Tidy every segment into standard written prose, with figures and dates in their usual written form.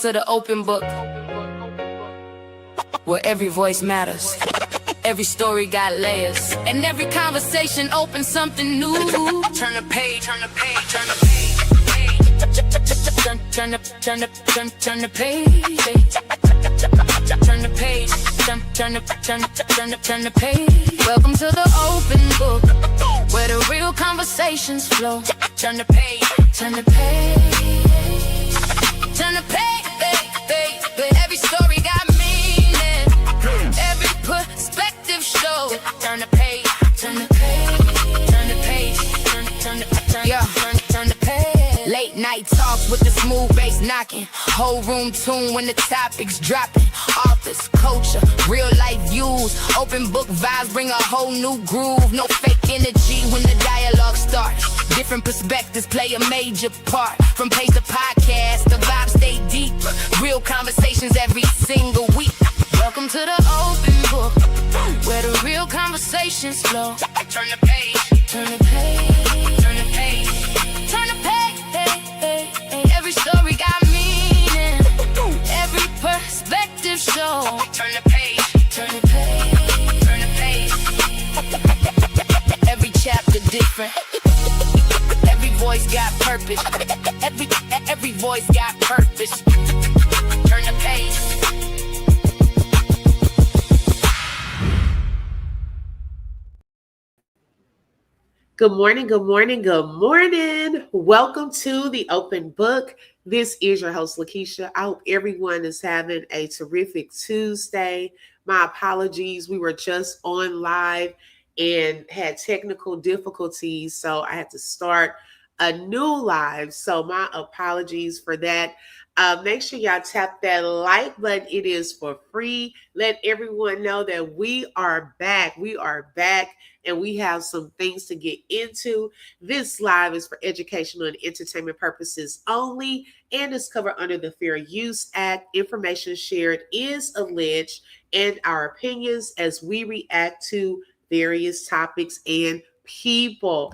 To the open book, where every voice matters, every story got layers, and every conversation opens something new. Turn the page, turn the page, turn the page, turn the page, turn the page, turn the page. Welcome to the open book, where the real conversations flow. Turn the page, turn the page, turn the page. Every story got meaning, every perspective shows. Turn the page, turn the page, turn the page, turn the page. Late night talks with the smooth bass knocking, whole room tuned when the topics dropping. Authors, culture, real life views, open book vibes bring a whole new groove. No fake energy when the dialogue starts. Different perspectives play a major part. From page to podcast, the vibes stay deep. Real conversations every single week. Welcome to the open book, where the real conversations flow. Turn the page, turn the page, turn the page, turn the page. Every story got meaning, every perspective show. Turn the page, turn the page, turn the page. Every chapter different. Every voice got purpose. Every voice got purpose. Turn the page. Good morning, good morning, good morning. Welcome to the Open Book. This is your host, Lakeisha. I hope everyone is having a terrific Tuesday. My apologies. We were just on live and had technical difficulties, so I had to start a new live. So my apologies for that. Make sure y'all tap that like button. It is for free. Let everyone know that we are back. We are back, and we have some things to get into. This live is for educational and entertainment purposes only, and is covered under the Fair Use Act. Information shared is alleged, and our opinions as we react to various topics and people.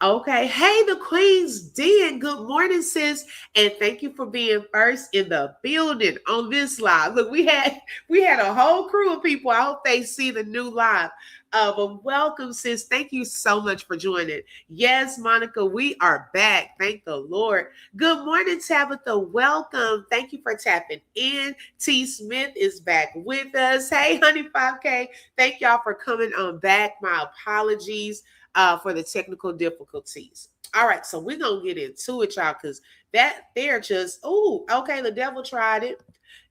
Okay. Hey, the Queen's Den. Good morning, sis. And thank you for being first in the building on this live. Look, we had a whole crew of people. I hope they see the new live. But welcome, sis. Thank you so much for joining. Yes, Monica, we are back. Thank the Lord. Good morning, Tabitha. Welcome. Thank you for tapping in. T. Smith is back with us. Hey, honey, 5K. Thank y'all for coming on back. My apologies for the technical difficulties. All right, so we're going to get into it, y'all, because they're just, okay, the devil tried it.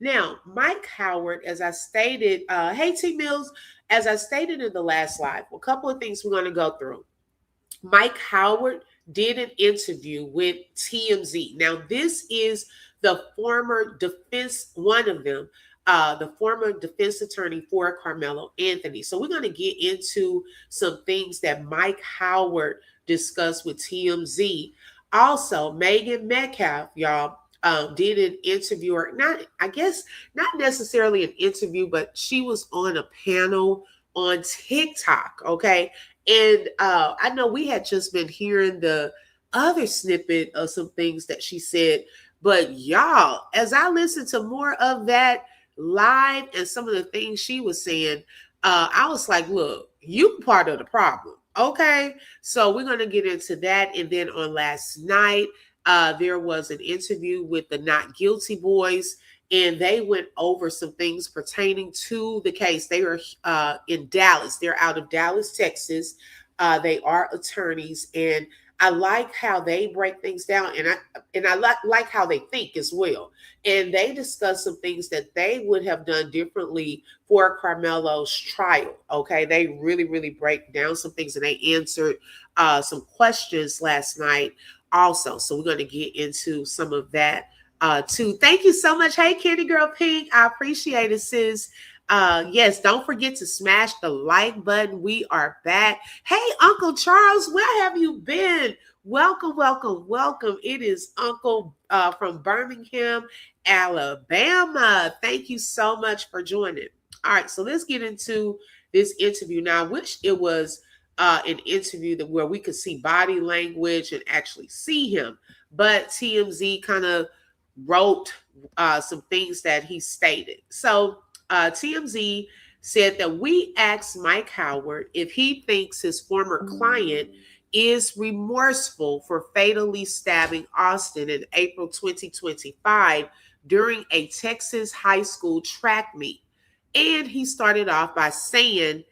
Now, Mike Howard, as I stated, hey, T. Mills, as I stated in the last live, a couple of things we're going to go through. Mike Howard did an interview with TMZ. Now, this is the former defense, one of them, the former defense attorney for Karmelo Anthony. So we're going to get into some things that Mike Howard discussed with TMZ. Also, Meghan Metcalf, y'all, did an interview, or not necessarily an interview, but she was on a panel on TikTok, okay? And I know we had just been hearing the other snippet of some things that she said, but y'all, as I listened to more of that live and some of the things she was saying, I was like, look, you part of the problem, okay? So we're going to get into that. And then on last night, there was an interview with the Not Guilty boys, and they went over some things pertaining to the case. They are in Dallas. They're out of Dallas, Texas. They are attorneys, and I like how they break things down, and I like how they think as well. And they discuss some things that they would have done differently for Karmelo's trial. Okay, they really, really break down some things, and they answered some questions last night also. So we're going to get into some of that too. Thank you so much. Hey, Candy Girl Pink, I appreciate it, sis. Yes, don't forget to smash the like button. We are back. Hey, Uncle Charles, where have you been? Welcome, welcome, welcome. It is Uncle from Birmingham, Alabama. Thank you so much for joining. All right, so let's get into this interview now. I wish it was an interview where we could see body language and actually see him, but TMZ kind of wrote some things that he stated. So TMZ said that we asked Mike Howard if he thinks his former client is remorseful for fatally stabbing Austin in April 2025 during a Texas high school track meet. And he started off by saying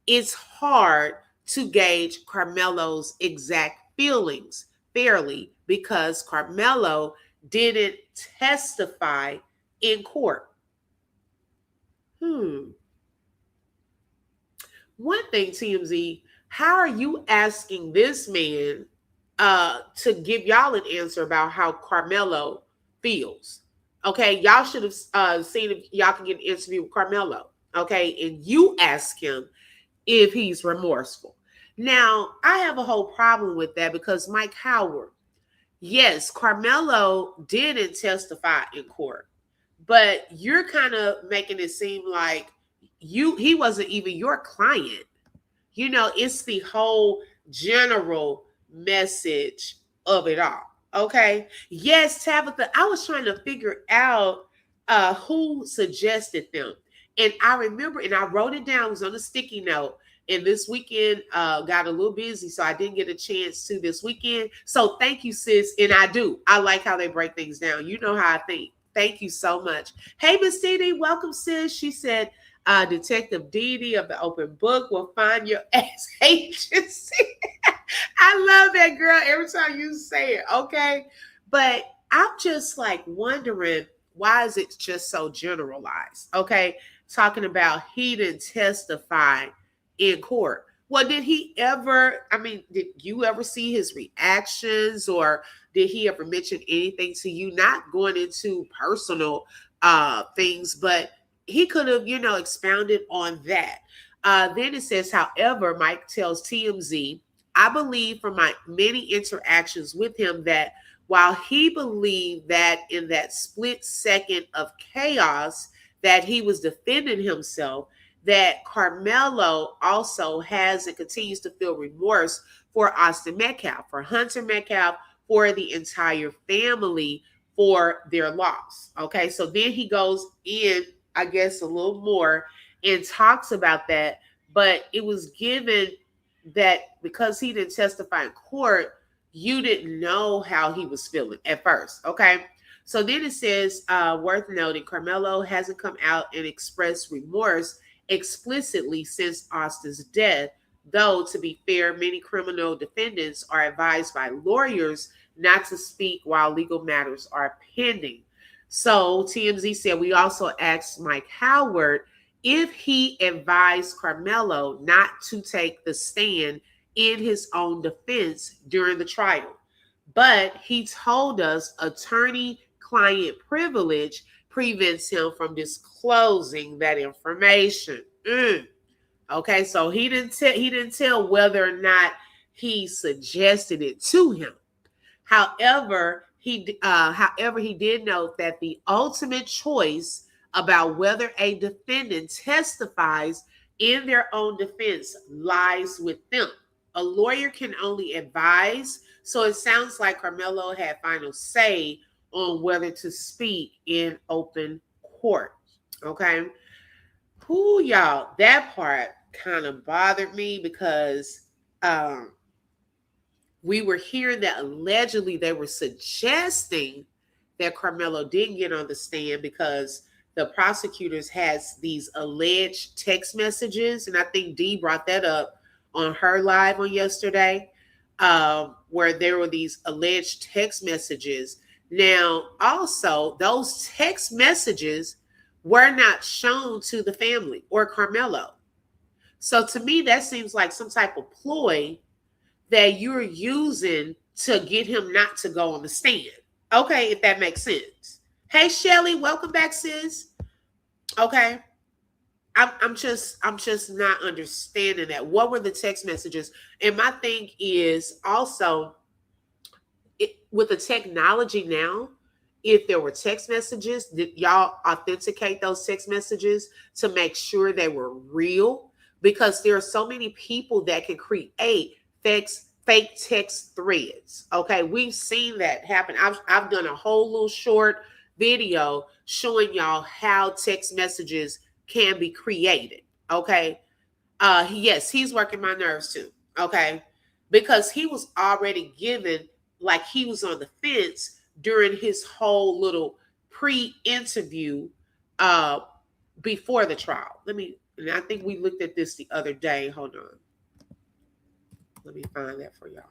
it's hard to gauge Karmelo's exact feelings fairly because Karmelo didn't testify in court. One thing, TMZ, how are you asking this man to give y'all an answer about how Karmelo feels? Okay, y'all should have seen if y'all can get an interview with Karmelo. Okay, and you ask him if he's remorseful. Now, I have a whole problem with that because Mike Howard, yes, Karmelo didn't testify in court, but you're kind of making it seem like he wasn't even your client. You know, it's the whole general message of it all. Okay. Yes, Tabitha, I was trying to figure out who suggested them. And I remember, and I wrote it down, it was on a sticky note. And this weekend got a little busy, so I didn't get a chance to this weekend. So thank you, sis. And I like how they break things down. You know how I think. Thank you so much. Hey, Miss Dee, welcome, sis. She said, Detective Dee of the Open Book will find your ex agency. I love that, girl. Every time you say it, okay? But I'm just like wondering, why is it just so generalized? Okay, talking about he didn't testify in court. Well, did he ever, did you ever see his reactions, or did he ever mention anything to you? Not going into personal things, but he could have, expounded on that. Then it says, however, Mike tells TMZ, I believe from my many interactions with him that while he believed that in that split second of chaos that he was defending himself, that Karmelo also has and continues to feel remorse for Austin Metcalf, for Hunter Metcalf, for the entire family, for their loss. Okay, so then he goes in, I guess, a little more and talks about that, but it was given that because he didn't testify in court, you didn't know how he was feeling at first. Okay, so then it says, worth noting, Karmelo hasn't come out and expressed remorse explicitly since Austin's death, though, to be fair, many criminal defendants are advised by lawyers not to speak while legal matters are pending. So TMZ said, we also asked Mike Howard if he advised Karmelo not to take the stand in his own defense during the trial. But he told us attorney-client privilege prevents him from disclosing that information. Okay, so he didn't tell whether or not he suggested it to him. However, he did note that the ultimate choice about whether a defendant testifies in their own defense lies with them. A lawyer can only advise, so it sounds like Karmelo had final say on whether to speak in open court. Okay. Who, y'all, that part kind of bothered me because we were hearing that allegedly they were suggesting that Karmelo didn't get on the stand because the prosecutors has these alleged text messages. And I think Dee brought that up on her live on yesterday, where there were these alleged text messages. Now, also, those text messages were not shown to the family or Karmelo. So to me, that seems like some type of ploy that you're using to get him not to go on the stand. Okay, if that makes sense. Hey, Shelly, welcome back, sis. Okay. I'm just not understanding that. What were the text messages? And my thing is also, with the technology now, if there were text messages, did y'all authenticate those text messages to make sure they were real? Because there are so many people that can create fake text threads. Okay, we've seen that happen. I've done a whole little short video showing y'all how text messages can be created. Okay. Yes, he's working my nerves too. Okay. Because he was already given, like he was on the fence during his whole little pre-interview before the trial. And I think we looked at this the other day. Hold on. Let me find that for y'all.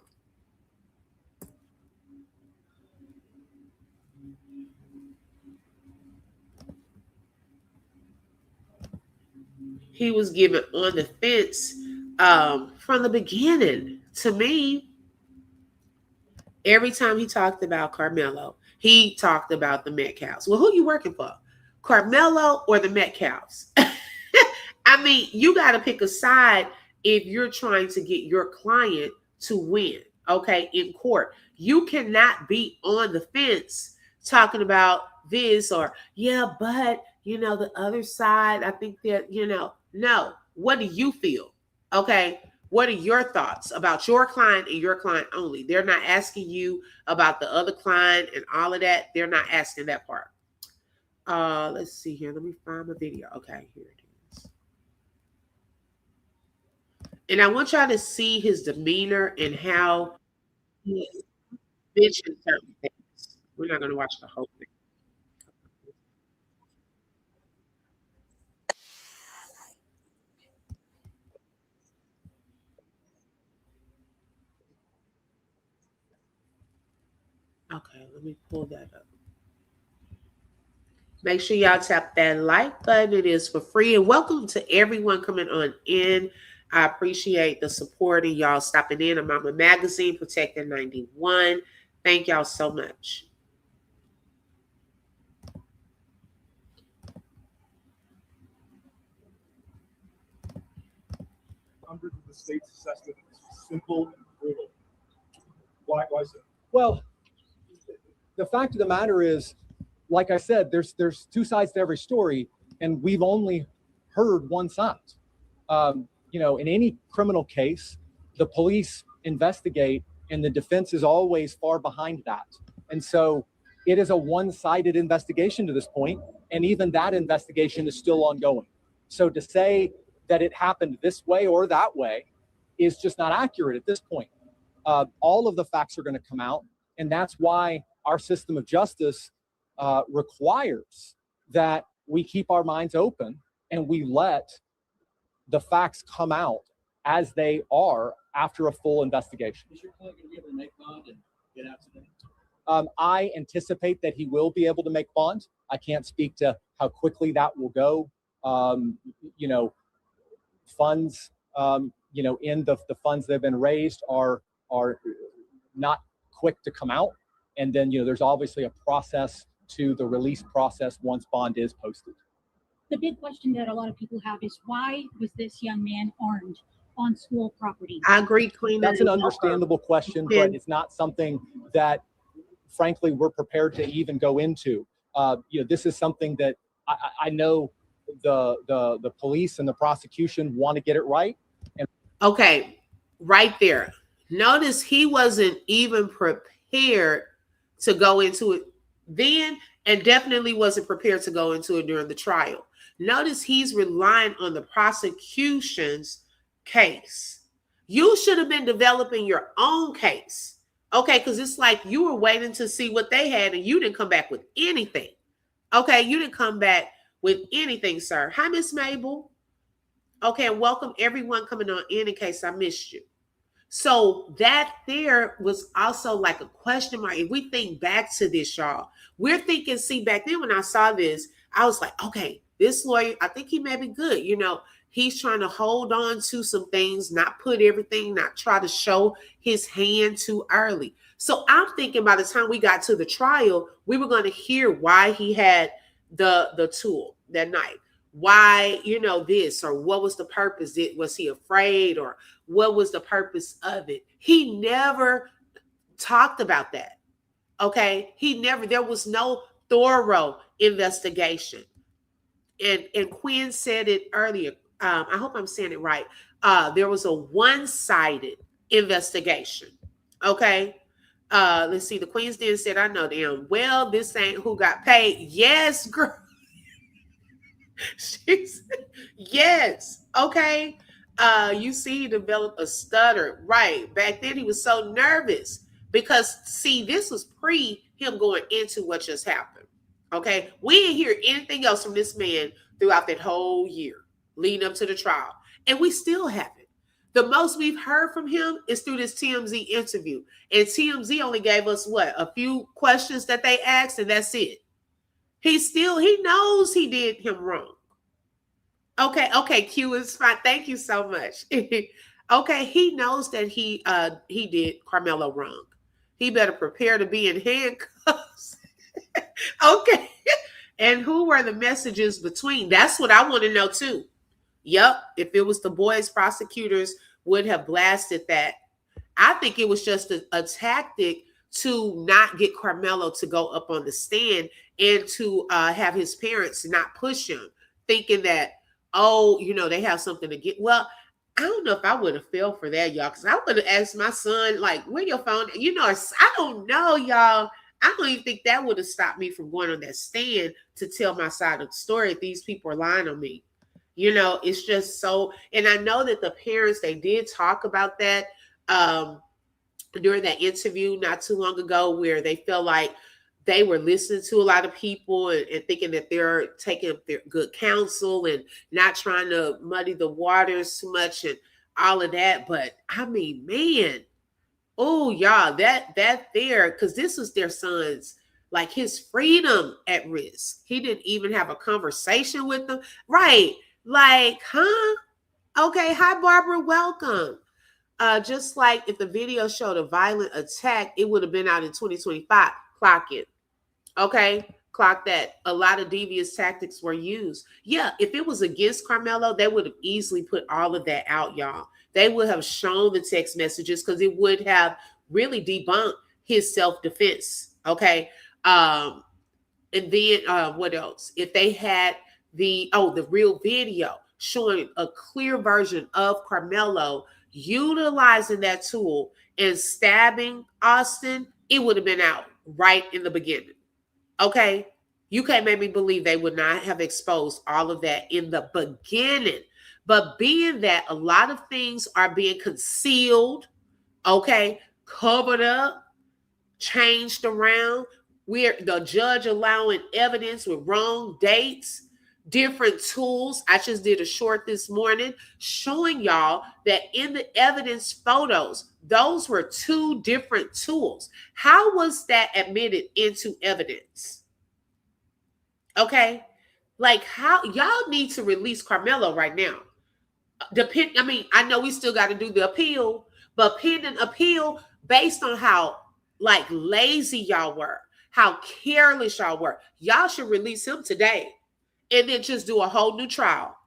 He was given on the fence from the beginning. To me, every time he talked about Karmelo, he talked about the Metcalfs. Well, who you working for? Karmelo or the Metcalfs? I mean, you got to pick a side if you're trying to get your client to win, okay, in court. You cannot be on the fence talking about this or, yeah, but, the other side, I think that, no. What do you feel? Okay. What are your thoughts about your client and your client only? They're not asking you about the other client and all of that. They're not asking that part. Let's see here. Let me find my video. Okay, here it is. And I want y'all to see his demeanor and how he mentioned certain things. We're not going to watch the whole thing. Okay, let me pull that up. Make sure y'all tap that like button. It is for free. And welcome to everyone coming on in. I appreciate the support and y'all stopping in on Mama Magazine, Protector 91. Thank y'all so much. Hundreds of the state's assessment is simple and brutal. Why is it? Well, the fact of the matter is, like I said, there's two sides to every story, and we've only heard one side. In any criminal case, the police investigate, and the defense is always far behind that. And so it is a one-sided investigation to this point, and even that investigation is still ongoing. So to say that it happened this way or that way is just not accurate at this point. All of the facts are going to come out, and that's why our system of justice requires that we keep our minds open and we let the facts come out as they are after a full investigation. Is your client going to be able to make bond and get out today? I anticipate that he will be able to make bond. I can't speak to how quickly that will go. Funds, in the funds that have been raised are not quick to come out. And then, there's obviously a process to the release process once bond is posted. The big question that a lot of people have is, why was this young man armed on school property? I agree, Queen. That's an understandable question, but it's not something that, frankly, we're prepared to even go into. This is something that I know the police and the prosecution want to get it right. Okay, right there. Notice he wasn't even prepared to go into it then, and definitely wasn't prepared to go into it during the trial. Notice he's relying on the prosecution's case. You should have been developing your own case. Okay, because it's like you were waiting to see what they had and you didn't come back with anything. Okay, you didn't come back with anything, sir. Hi, Miss Mabel. Okay, and welcome everyone coming on in case I missed you. So that there was also like a question mark. If we think back to this, y'all, we're thinking, see, back then when I saw this, I was like, okay, this lawyer, I think he may be good. He's trying to hold on to some things, not put everything, not try to show his hand too early. So I'm thinking by the time we got to the trial, we were going to hear why he had the tool that night. Why, this, or what was the purpose? Was he afraid, or what was the purpose of it? He never talked about that. Okay. There was no thorough investigation. And Quinn said it earlier. I hope I'm saying it right. There was a one-sided investigation. Okay. Let's see. The Queen's Den said, I know damn well this ain't who got paid. Yes, girl. She said, yes. Okay. You see, he developed a stutter. Right. Back then he was so nervous because see, this was pre him going into what just happened. Okay. We didn't hear anything else from this man throughout that whole year leading up to the trial. And we still haven't. The most we've heard from him is through this TMZ interview. And TMZ only gave us what? A few questions that they asked, and that's it. He knows he did him wrong. Okay, Q is fine. Thank you so much. Okay, he knows that he did Karmelo wrong. He better prepare to be in handcuffs. Okay. And who were the messages between? That's what I want to know too. Yep. If it was the boys, prosecutors would have blasted that. I think it was just a tactic to not get Karmelo to go up on the stand and to have his parents not push him, thinking that, oh, they have something to get. Well, I don't know if I would have fell for that, y'all, because I would have asked my son, like, where your phone? I don't know, y'all. I don't even think that would have stopped me from going on that stand to tell my side of the story if these people are lying on me. It's just so, and I know that the parents, they did talk about that during that interview not too long ago, where they felt like they were listening to a lot of people and thinking that they're taking their good counsel and not trying to muddy the waters too much and all of that. But I mean, man, oh, y'all, that there, because this was their son's, like, his freedom at risk. He didn't even have a conversation with them. Right. Like, huh? Okay. Hi, Barbara. Welcome. Just like if the video showed a violent attack, it would have been out in 2025. Clock it. Okay. Clock that. A lot of devious tactics were used. Yeah. If it was against Karmelo, they would have easily put all of that out, y'all. They would have shown the text messages because it would have really debunked his self-defense. Okay. And then what else? If they had the real video showing a clear version of Karmelo utilizing that tool and stabbing Austin, it would have been out right in the beginning. Okay. You can't make me believe they would not have exposed all of that in the beginning. But being that a lot of things are being concealed, okay, covered up, changed around, we're the judge allowing evidence with wrong dates, different tools. I just did a short this morning showing y'all that in the evidence photos, those were two different tools. How was that admitted into evidence? Okay. Like, how y'all need to release Karmelo right now. I know we still got to do the appeal, but pending appeal based on how like lazy y'all were, how careless y'all were, y'all should release him today and then just do a whole new trial.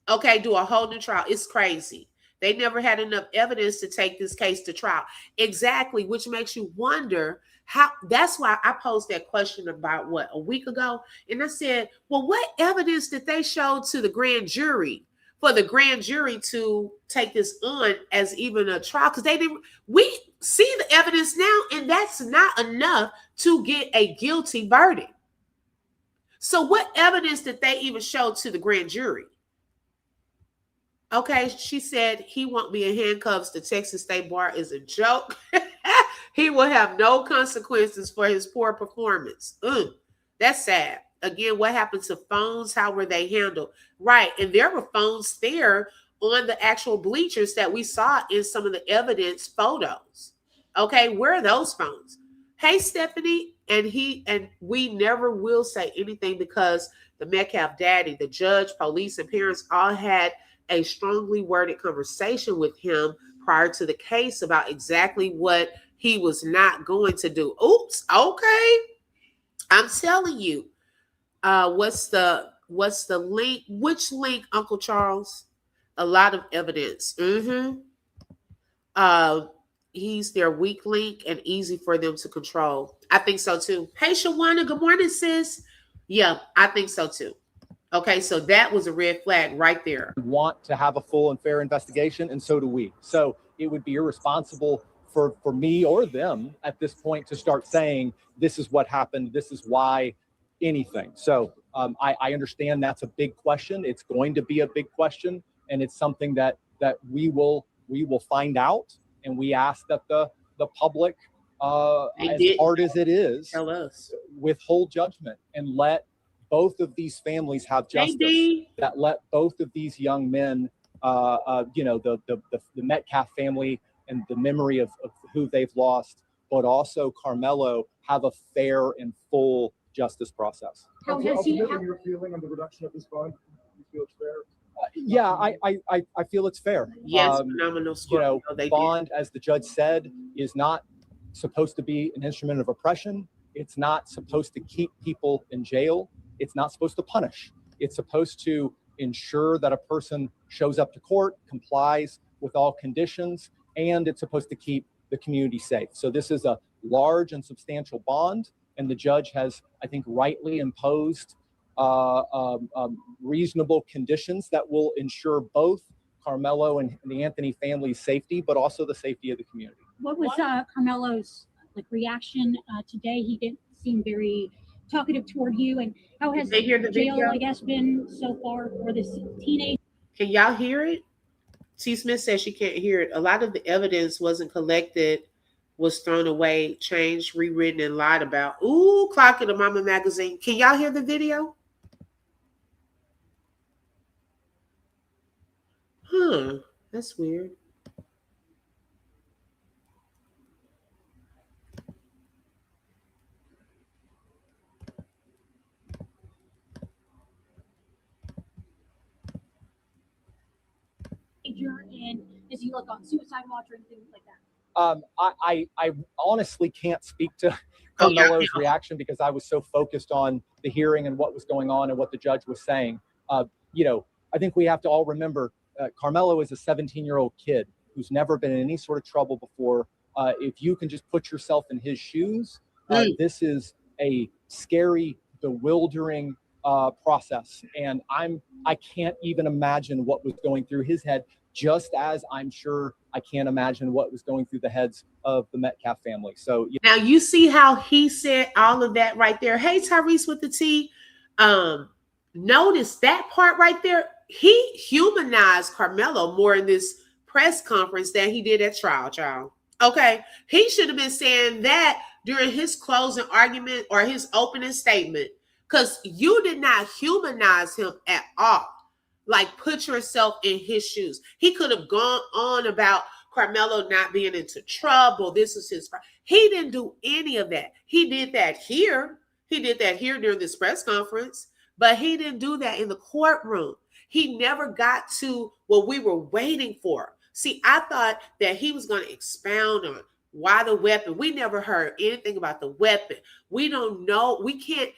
Okay, do a whole new trial. It's crazy. They never had enough evidence to take this case to trial. Exactly, which makes you wonder how. That's why I posed that question about a week ago. And I said, well, what evidence did they show to the grand jury for the grand jury to take this on as even a trial? Because we see the evidence now, and that's not enough to get a guilty verdict. So what evidence did they even show to the grand jury? Okay, she said he won't be in handcuffs. The Texas State Bar is a joke. He will have no consequences for his poor performance. That's sad. Again, what happened to phones? How were they handled? Right, and there were phones there on the actual bleachers that we saw in some of the evidence photos. Okay, where are those phones? Hey, Stephanie, and we never will say anything because the Metcalf daddy, the judge, police, and parents all had a strongly worded conversation with him prior to the case about exactly what he was not going to do. Oops. Okay. I'm telling you. What's the link? Which link, Uncle Charles? A lot of evidence. He's their weak link and easy for them to control. I think so too. Hey, Shawana. Good morning, sis. Yeah, I think so too. Okay, so that was a red flag right there. Want to have a full and fair investigation, and so do we. So it would be irresponsible for me or them at this point to start saying this is what happened, this is why, anything. So I understand that's a big question. It's going to be a big question, and it's something that we will find out, and we ask that the public, as hard as it is, tell us, withhold judgment and let both of these families have justice. That let both of these young men, the Metcalf family and the memory of who they've lost, but also Karmelo, have a fair and full justice process. How has he? Your feeling on the reduction of this bond? You feel it's fair? Yeah, I feel it's fair. Yes, phenomenal score. Bond, as the judge said, is not supposed to be an instrument of oppression. It's not supposed to keep people in jail. It's not supposed to punish. It's supposed to ensure that a person shows up to court, complies with all conditions, and it's supposed to keep the community safe. So this is a large and substantial bond, and the judge has, I think, rightly imposed reasonable conditions that will ensure both Karmelo and the Anthony family's safety, but also the safety of the community. What was Carmelo's reaction today? He didn't seem very talkative toward you. And how has the jail, I guess, been so far for this teenage? Can y'all hear it? T. Smith says she can't hear it. A lot of the evidence wasn't collected, was thrown away, changed, rewritten, and lied about. Ooh, Clock in the Mama magazine. Can y'all hear the video? That's weird. And does he look on suicide watch or anything like that? I honestly can't speak to Karmelo's reaction because I was so focused on the hearing and what was going on and what the judge was saying. I think we have to all remember Karmelo is a 17-year-old kid who's never been in any sort of trouble before. If you can just put yourself in his shoes, this is a scary, bewildering process. And I can't even imagine what was going through his head, just as I'm sure I can't imagine what was going through the heads of the Metcalf family. So now you see how he said all of that right there. Hey, Tyrese with the T. Notice that part right there. He humanized Karmelo more in this press conference than he did at trial, child. Okay. He should have been saying that during his closing argument or his opening statement, because you did not humanize him at all. Like, put yourself in his shoes. He could have gone on about Karmelo not being into trouble. This is his. He didn't do any of that. He did that here. He did that here during this press conference, but he didn't do that in the courtroom. He never got to what we were waiting for. See, I thought that he was going to expound on why the weapon. We never heard anything about the weapon. We don't know. We can't,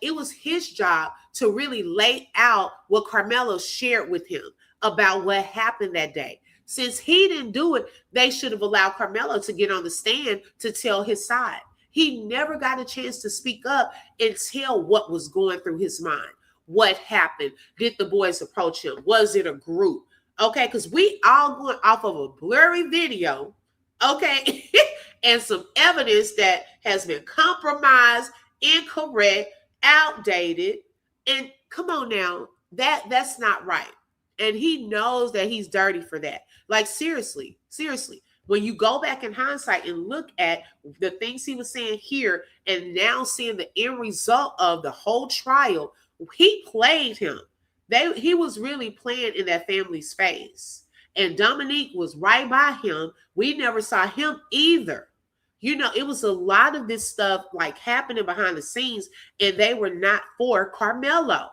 it was his job to really lay out what Karmelo shared with him about what happened that day. Since he didn't do it, they should have allowed Karmelo to get on the stand to tell his side. He never got a chance to speak up and tell what was going through his mind. What happened? Did the boys approach him? Was it a group? Okay, because we all going off of a blurry video, okay, and some evidence that has been compromised, incorrect, outdated. And come on now, that's not right. And he knows that he's dirty for that. Seriously, when you go back in hindsight and look at the things he was saying here and now seeing the end result of the whole trial, he played him. He was really playing in that family's face. And Dominique was right by him. We never saw him either. It was a lot of this stuff happening behind the scenes, and they were not for Karmelo.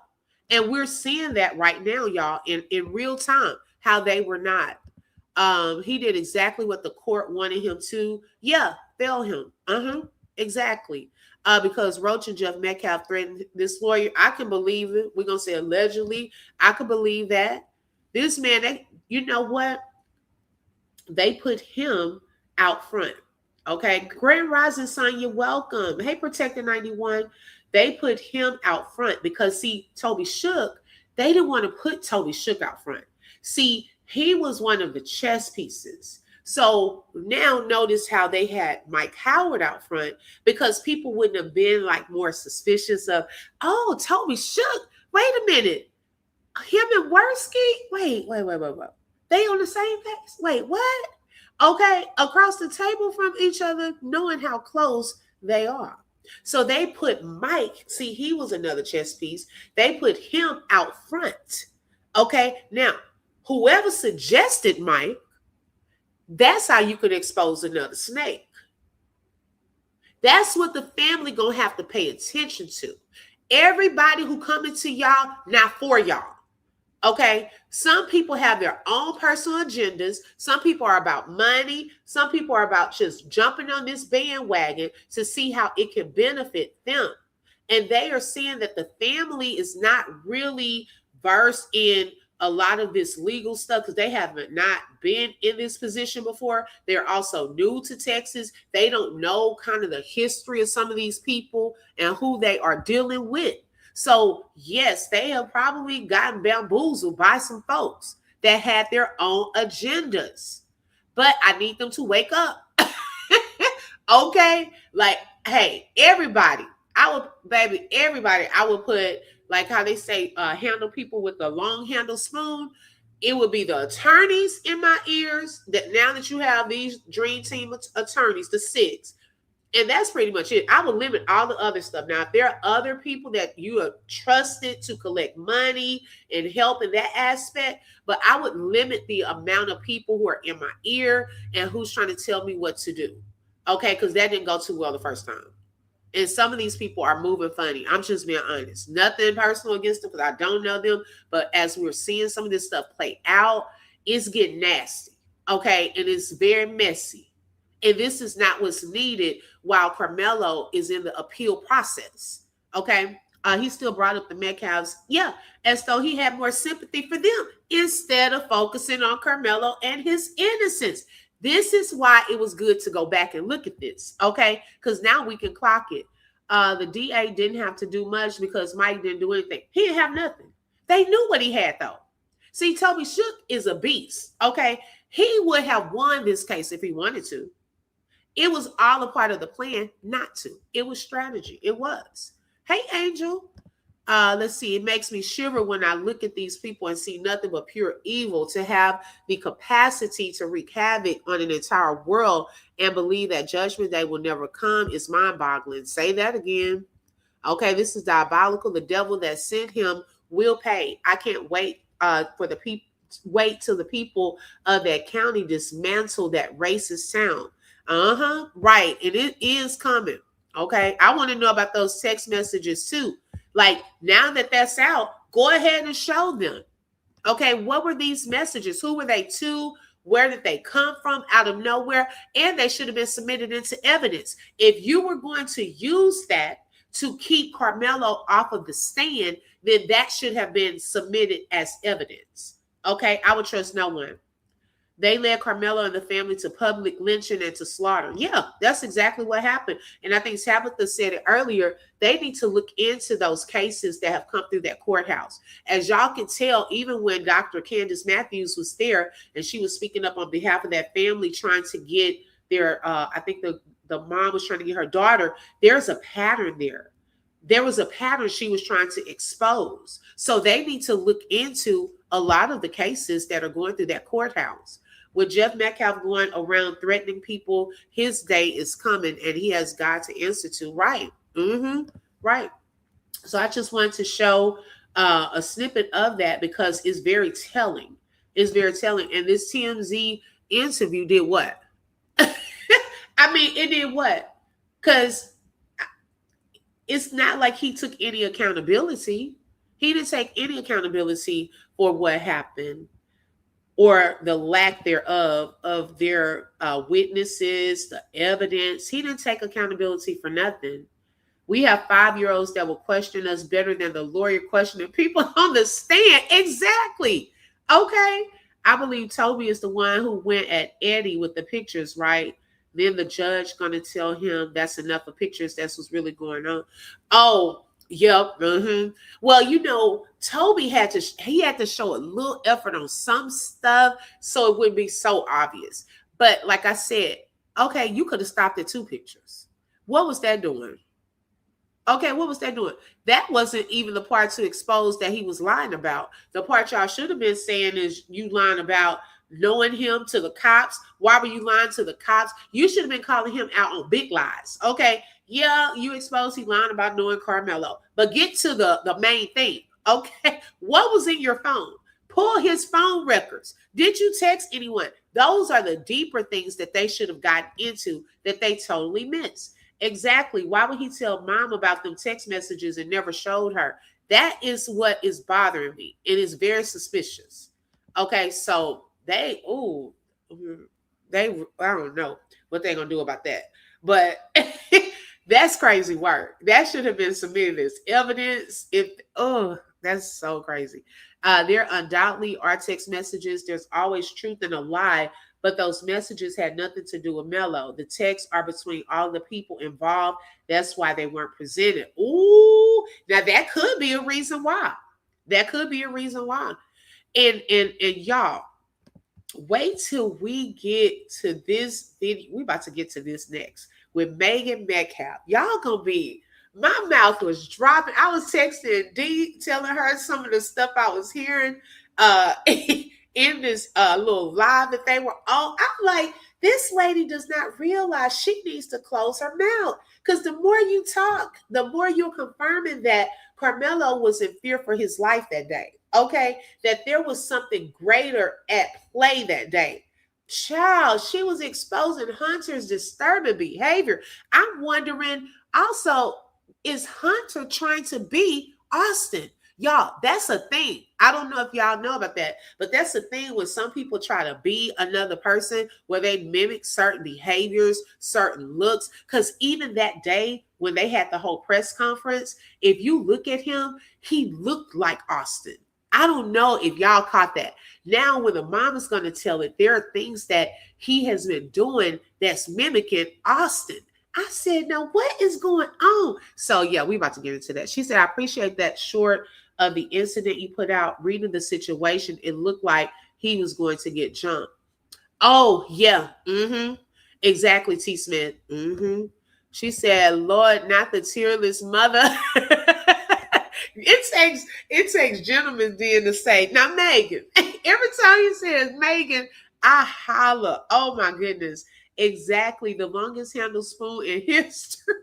And we're seeing that right now, y'all, in real time, how they were not. He did exactly what the court wanted him to. Yeah, fail him. Exactly. Because Roach and Jeff Metcalf threatened this lawyer. I can believe it. We're going to say allegedly. I can believe that. This man, you know what? They put him out front. Okay. Grand Rising son, you're welcome. Hey, Protector 91. They put him out front because, see, Toby Shook, they didn't want to put Toby Shook out front. See, he was one of the chess pieces. So now notice how they had Mike Howard out front, because people wouldn't have been like more suspicious of, oh, Toby shook. Wait a minute. Him and Worski? Wait. They on the same page? Wait, what? Okay, across the table from each other, knowing how close they are. So they put Mike, see, he was another chess piece. They put him out front. Okay, now, whoever suggested Mike, that's how you could expose another snake. That's what the family gonna have to pay attention to. Everybody who coming to y'all, not for y'all. Okay, some people have their own personal agendas. Some people are about money. Some people are about just jumping on this bandwagon to see how it can benefit them. And they are seeing that the family is not really versed in a lot of this legal stuff because they haven't not been in this position before. They're also new to Texas. They don't know kind of the history of some of these people and who they are dealing with. So, yes, they have probably gotten bamboozled by some folks that had their own agendas. But I need them to wake up. Okay? Like, hey, everybody, I would put, like how they say, handle people with the long handle spoon. It would be the attorneys in my ears, that now that you have these dream team attorneys, the 6, and that's pretty much it. I would limit all the other stuff. Now, if there are other people that you are trusted to collect money and help in that aspect, but I would limit the amount of people who are in my ear and who's trying to tell me what to do. Okay, because that didn't go too well the first time. And some of these people are moving funny. I'm just being honest. Nothing personal against them because I don't know them. But as we're seeing some of this stuff play out, it's getting nasty. Okay, and it's very messy. And this is not what's needed while Karmelo is in the appeal process. Okay. He still brought up the Metcalfs. Yeah. As though he had more sympathy for them instead of focusing on Karmelo and his innocence. This is why it was good to go back and look at this. Okay. Because now we can clock it. The DA didn't have to do much because Mike didn't do anything. He didn't have nothing. They knew what he had though. See, Toby Shook is a beast. Okay. He would have won this case if he wanted to. It was all a part of the plan not to. It was strategy. It was. Hey, Angel. Let's see. It makes me shiver when I look at these people and see nothing but pure evil. To have the capacity to wreak havoc on an entire world and believe that judgment day will never come is mind-boggling. Say that again. Okay, this is diabolical. The devil that sent him will pay. I can't wait for the people. Wait till the people of that county dismantle that racist town. Right. And it is coming. Okay. I want to know about those text messages too. Like, now that that's out, go ahead and show them. Okay. What were these messages? Who were they to? Where did they come from? Out of nowhere. And they should have been submitted into evidence. If you were going to use that to keep Karmelo off of the stand, then that should have been submitted as evidence. Okay. I would trust no one. They led Karmelo and the family to public lynching and to slaughter. Yeah, that's exactly what happened. And I think Tabitha said it earlier. They need to look into those cases that have come through that courthouse. As y'all can tell, even when Dr. Candace Matthews was there and she was speaking up on behalf of that family, trying to get their, I think the mom was trying to get her daughter, there's a pattern there. There was a pattern she was trying to expose. So they need to look into a lot of the cases that are going through that courthouse. With Jeff Metcalf going around threatening people, his day is coming and he has God to answer to. Right. Right. So I just wanted to show a snippet of that because it's very telling. It's very telling. And this TMZ interview did what? I mean, it did what? Because it's not like he took any accountability. He didn't take any accountability for what happened or the lack thereof of their witnesses, the evidence. He didn't take accountability for nothing. We have 5-year-olds that will question us better than the lawyer questioning people on the stand. Exactly. Okay. I believe Toby is the one who went at Eddie with the pictures, right? Then the judge going to tell him that's enough of pictures. That's what's really going on. Oh, yep. Well, you know, Toby had to show a little effort on some stuff so it wouldn't be so obvious. But like I said, okay, you could have stopped at 2 pictures. What was that doing? Okay, what was that doing? That wasn't even the part to expose that he was lying about. The part y'all should have been saying is you lying about knowing him to the cops. Why were you lying to the cops? You should have been calling him out on big lies. Okay, yeah, you exposed he lying about knowing Karmelo. But get to the main thing. Okay, what was in your phone? Pull his phone records. Did you text anyone? Those are the deeper things that they should have gotten into that they totally missed. Exactly. Why would he tell mom about them text messages and never showed her? That is what is bothering me. It is very suspicious. Okay, so I don't know what they're gonna do about that. But that's crazy work. That should have been submitted as evidence. That's so crazy. There undoubtedly are text messages. There's always truth in a lie, but those messages had nothing to do with Melo. The texts are between all the people involved. That's why they weren't presented. Ooh, now that could be a reason why. That could be a reason why. And y'all, wait till we get to this video. We're about to get to this next with Meghan Metcalf. Y'all gonna be, my mouth was dropping. I was texting D, telling her some of the stuff I was hearing in this little live that they were on. I'm like, this lady does not realize she needs to close her mouth. Because the more you talk, the more you're confirming that Karmelo was in fear for his life that day. Okay, that there was something greater at play that day. Child, she was exposing Hunter's disturbing behavior. I'm wondering also, is Hunter trying to be Austin? Y'all, that's a thing. I don't know if y'all know about that, but that's a thing when some people try to be another person, where they mimic certain behaviors, certain looks. Because even that day when they had the whole press conference, if you look at him, he looked like Austin. I don't know if y'all caught that. Now, when the mom is going to tell it, there are things that he has been doing that's mimicking Austin. I said, now what is going on? So yeah, we about to get into that. She said, I appreciate that short of the incident you put out. Reading the situation, it looked like he was going to get jumped. Oh yeah. Exactly, T. Smith. She said, Lord, not the tearless mother. It takes gentlemen then to say, now Meghan. Every time he says Meghan, I holler. Oh my goodness. Exactly, the longest handled spoon in history.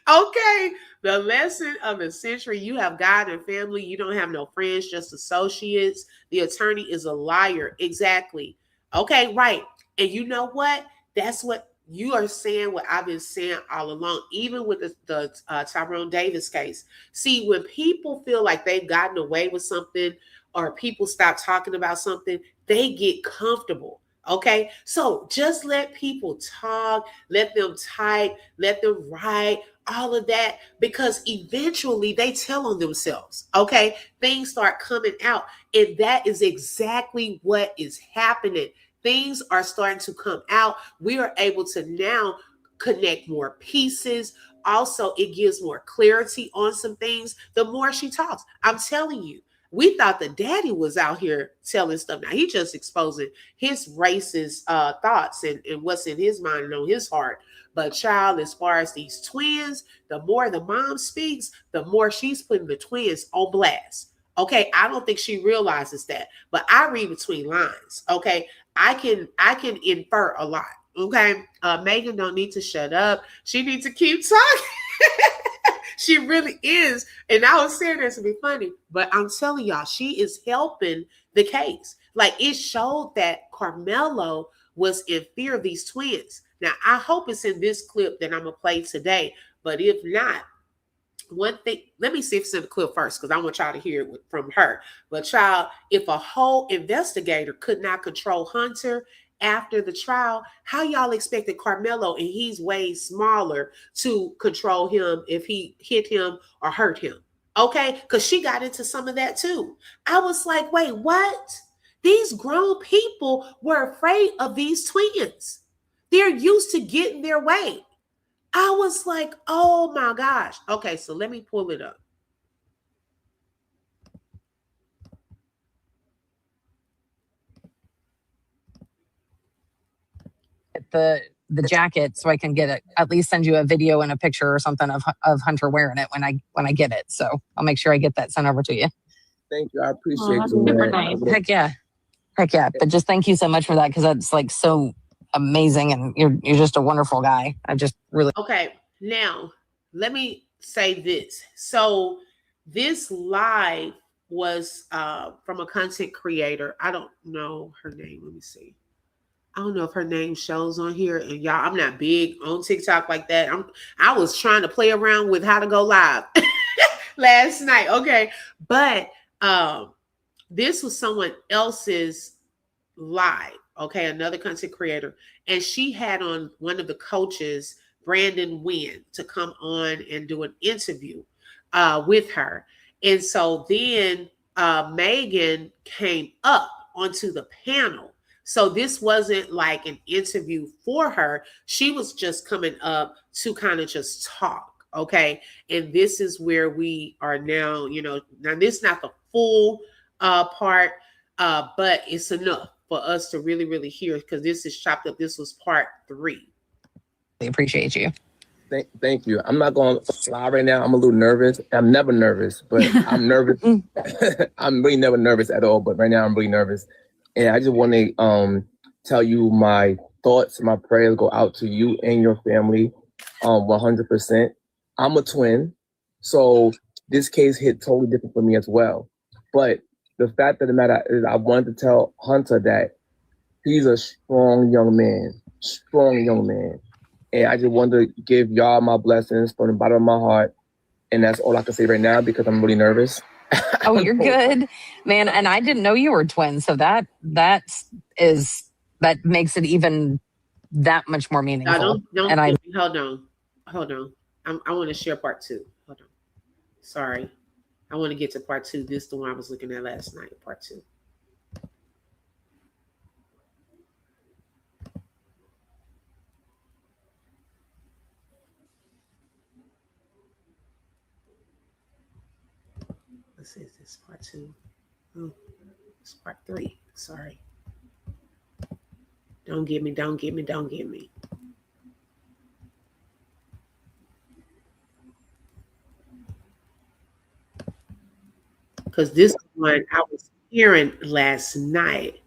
Okay, the lesson of the century. You have God and family. You don't have no friends, just associates. The attorney is a liar. Exactly. Okay, right. And you know what? That's what you are saying, what I've been saying all along, even with the Tyrone Davis case. See, when people feel like they've gotten away with something, or people stop talking about something, they get comfortable. Okay, so just let people talk, let them type, let them write, all of that, because eventually they tell on themselves. Okay, things start coming out, and that is exactly what is happening. Things are starting to come out. We are able to now connect more pieces. Also, it gives more clarity on some things the more she talks. I'm telling you, we thought the daddy was out here telling stuff. Now he's just exposing his racist thoughts and what's in his mind and on his heart. But child, as far as these twins, the more the mom speaks, the more she's putting the twins on blast. Okay, I don't think she realizes that, but I read between lines. Okay, I can infer a lot. Okay, Meghan don't need to shut up. She needs to keep talking. She really is. And I was saying that to be funny, but I'm telling y'all, she is helping the case. Like, it showed that Karmelo was in fear of these twins. Now, I hope it's in this clip that I'm going to play today. But if not, one thing, let me see if it's in the clip first, because I want y'all to hear it from her. But child, if a whole investigator could not control Hunter after the trial, how y'all expected Karmelo, and he's way smaller, to control him if he hit him or hurt him? Okay, because she got into some of that too. I was like, wait, what? These grown people were afraid of these twins. They're used to getting their way. I was like, oh my gosh. Okay, so let me pull it up. the jacket so I can get it, at least send you a video and a picture or something of Hunter wearing it when I get it. So I'll make sure I get that sent over to you. Thank you. I appreciate that's you. super Man. nice. Heck yeah. But just thank you so much for that, because that's like so amazing, and you're just a wonderful guy. I just really Okay. Now let me say this. So this live was from a content creator. I don't know her name. Let me see. I don't know if her name shows on here. And y'all, I'm not big on TikTok like that. I was trying to play around with how to go live last night. Okay. But this was someone else's live. Okay. Another content creator. And she had on one of the coaches, Brandon Wynn, to come on and do an interview with her. And so then Meghan came up onto the panel. So this wasn't like an interview for her. She was just coming up to kind of just talk. Okay. And this is where we are now, now this is not the full part, but it's enough for us to really, really hear, because this is chopped up. This was part 3. appreciate you. Thank you. I'm not going to lie right now. I'm a little nervous. I'm never nervous, but I'm nervous. I'm really never nervous at all, but right now I'm really nervous. And I just want to tell you my thoughts, my prayers go out to you and your family 100%. I'm a twin, so this case hit totally different for me as well. But the fact of the matter is I wanted to tell Hunter that he's a strong young man. And I just want to give y'all my blessings from the bottom of my heart. And that's all I can say right now because I'm really nervous. Oh, you're good, man. And I didn't know you were twins. So that makes it even that much more meaningful. Hold on. I want to share part 2. Hold on. Sorry. I want to get to part 2. This is the one I was looking at last night, part 2. Let's see, is this part 2? Oh, it's part 3. Sorry. Don't get me. Because this one I was hearing last night,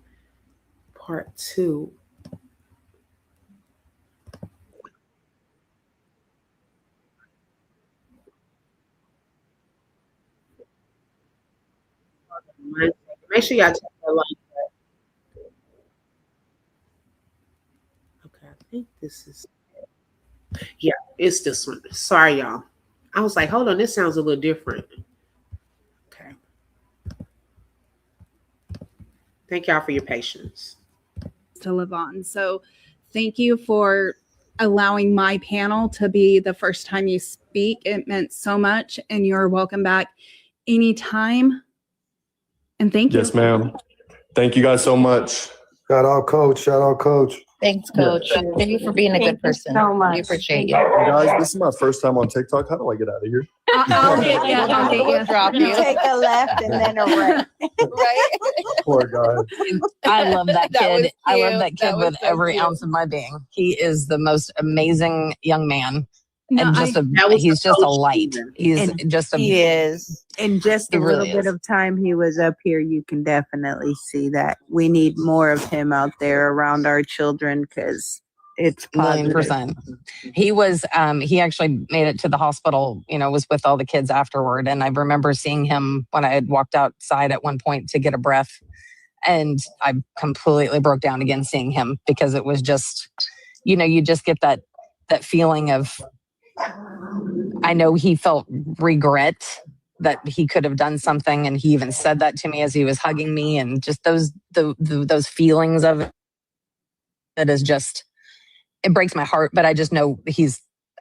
part 2. Make sure y'all check that line. Okay, I think this is. Yeah, it's this one. Sorry, y'all. I was like, hold on, this sounds a little different. Okay. Thank y'all for your patience. To live on. So thank you for allowing my panel to be the first time you speak. It meant so much, and you're welcome back anytime. And thank you. Yes, ma'am. Thank you guys so much. Shout out, Coach. Thanks, Coach. Thank you for being a good person. So much. We appreciate you. Hey guys, this is my first time on TikTok. How do I get out of here? I'll get you. I'll get We'll you. drop you. Take a left and then a right. Right? Poor guy. I love that That kid. was I love cute. that kid That was with so every cute. ounce of my being. He is the most amazing young man. No, And he's just a coach light. either. He's just a He is. In just He a really little bit is. of time he was up here, you can definitely see that we need more of him out there around our children because it's positive. 1,000,000%. He was he actually made it to the hospital, was with all the kids afterward. And I remember seeing him when I had walked outside at one point to get a breath. And I completely broke down again seeing him, because it was just, you just get that feeling of, I know he felt regret that he could have done something. And he even said that to me as he was hugging me, and just those feelings of it. That is just, it breaks my heart, but I just know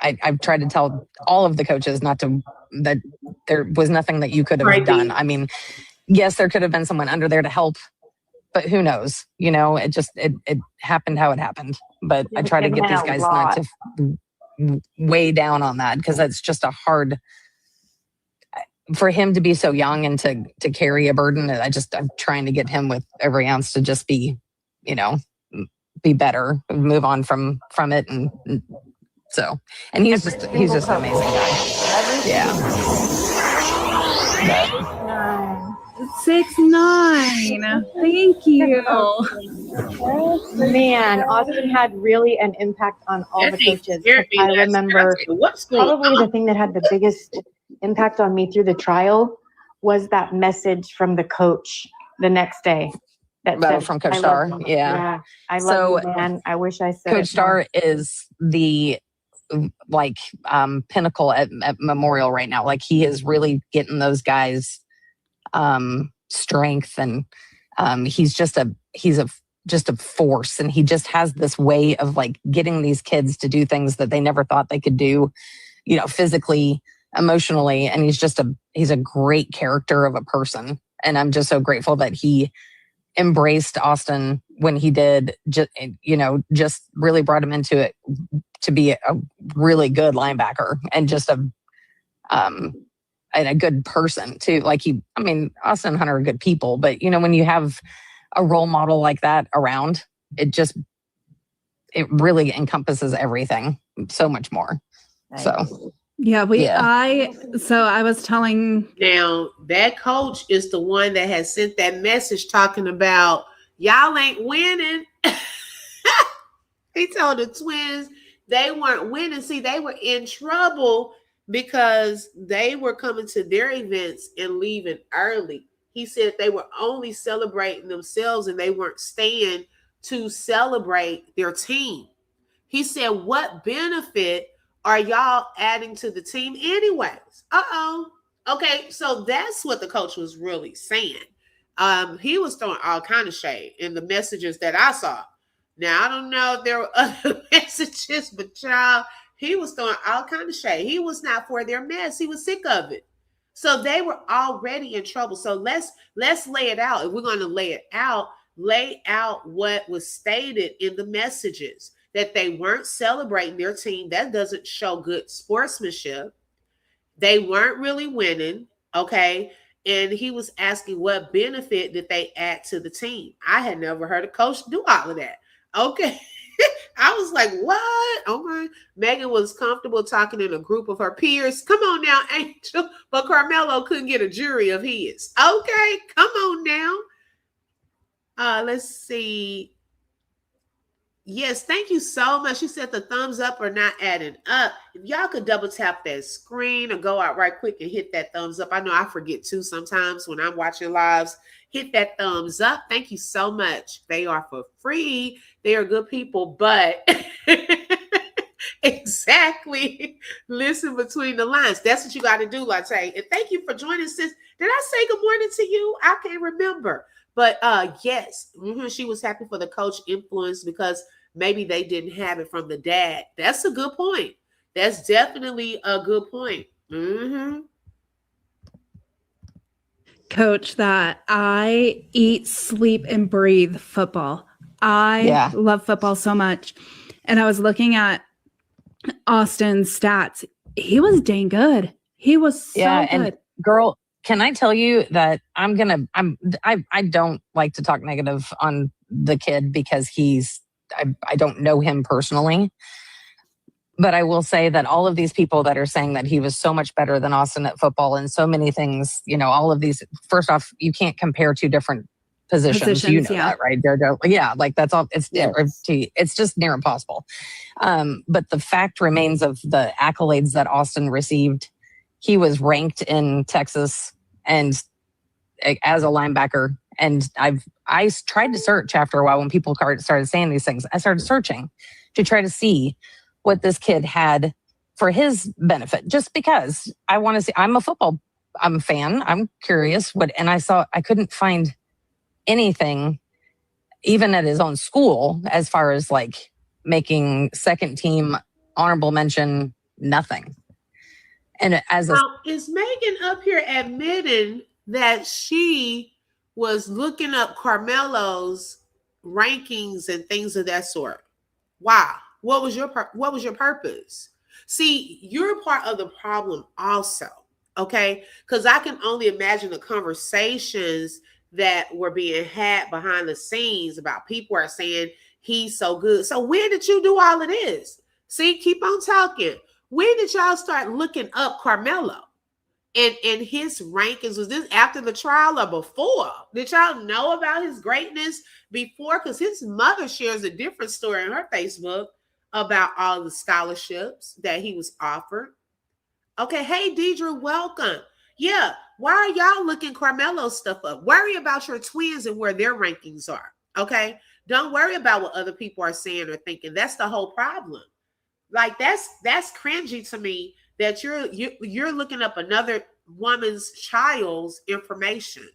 I've tried to tell all of the coaches that there was nothing that you could have done. I mean, yes, there could have been someone under there to help, but who knows? It happened how it happened. But I try to get these guys not to weigh down on that, because that's just a hard, for him to be so young and to carry a burden. I'm trying to get him with every ounce to just be, be better, move on from it, and so, and he's just an amazing guy. Yeah. But, 6'9". Thank you. Man, Austin had really an impact on all the coaches. I remember probably the thing that had the biggest impact on me through the trial was that message from the coach the next day. That said, from Coach Starr. Yeah. I love you, man. I wish I said Coach Starr is the pinnacle at Memorial right now. Like, he is really getting those guys strength, and he's just a force, and he just has this way of like getting these kids to do things that they never thought they could do, physically, emotionally, and he's a great character of a person. And I'm just so grateful that he embraced Austin when he did, just really brought him into it to be a really good linebacker, and just and a good person too. Like, Austin and Hunter are good people, but when you have a role model like that around, it really encompasses everything so much more. Nice. So I was telling, now that coach is the one that has sent that message talking about y'all ain't winning. He told the Twins they weren't winning. See, they were in trouble because they were coming to their events and leaving early. He said they were only celebrating themselves and they weren't staying to celebrate their team. He said, what benefit are y'all adding to the team anyways? Okay, so that's what the coach was really saying. He was throwing all kind of shade in the messages that I saw. Now, I don't know if there were other messages, but child, he was throwing all kind of shade. He was not for their mess. He was sick of it. So they were already in trouble. So let's lay it out. If we're going to lay out what was stated in the messages, that they weren't celebrating their team. That doesn't show good sportsmanship. They weren't really winning, okay? And he was asking what benefit did they add to the team. I had never heard a coach do all of that. Okay. I was like, what? Okay. Meghan was comfortable talking in a group of her peers. Come on now, Angel. But Karmelo couldn't get a jury of his. Okay, come on now. Let's see. Yes, thank you so much. She said the thumbs up are not adding up. If y'all could double tap that screen or go out right quick and hit that thumbs up. I know I forget too sometimes when I'm watching lives. Hit that thumbs up. Thank you so much. They are for free. They are good people, but exactly. Listen between the lines. That's what you got to do, Latte. And thank you for joining, sis. Did I say good morning to you? I can't remember. But yes, she was happy for the coach influence because maybe they didn't have it from the dad. That's a good point. That's definitely a good point. Coach, that I eat, sleep, and breathe football. I love football so much. And I was looking at Austin's stats. He was dang good. He was so good. And girl, can I tell you that I don't like to talk negative on the kid because I don't know him personally. But I will say that all of these people that are saying that he was so much better than Austin at football and so many things, all of these, first off, you can't compare two different positions. You know that, right? Like that's all. It's just near impossible. But the fact remains of the accolades that Austin received. He was ranked in Texas and as a linebacker. And I tried to search after a while when people started saying these things. I started searching to try to see what this kid had for his benefit, just because I want to see. I'm a fan. I'm curious and I couldn't find anything, even at his own school, as far as like making second team honorable mention, nothing. And is Meghan up here admitting that she was looking up Karmelo's rankings and things of that sort? Wow. What was your purpose? See, you're part of the problem also, okay? Because I can only imagine the conversations that were being had behind the scenes about people are saying he's so good. So when did you do all of this? See, keep on talking. When did y'all start looking up Karmelo and his rankings? Was this after the trial or before? Did y'all know about his greatness before? Because his mother shares a different story on her Facebook about all the scholarships that he was offered. Okay, hey, Deidre, welcome. Yeah, why are y'all looking Karmelo stuff up? Worry about your twins and where their rankings are, okay? Don't worry about what other people are saying or thinking. That's the whole problem. Like, that's cringy to me that you're looking up another woman's child's information.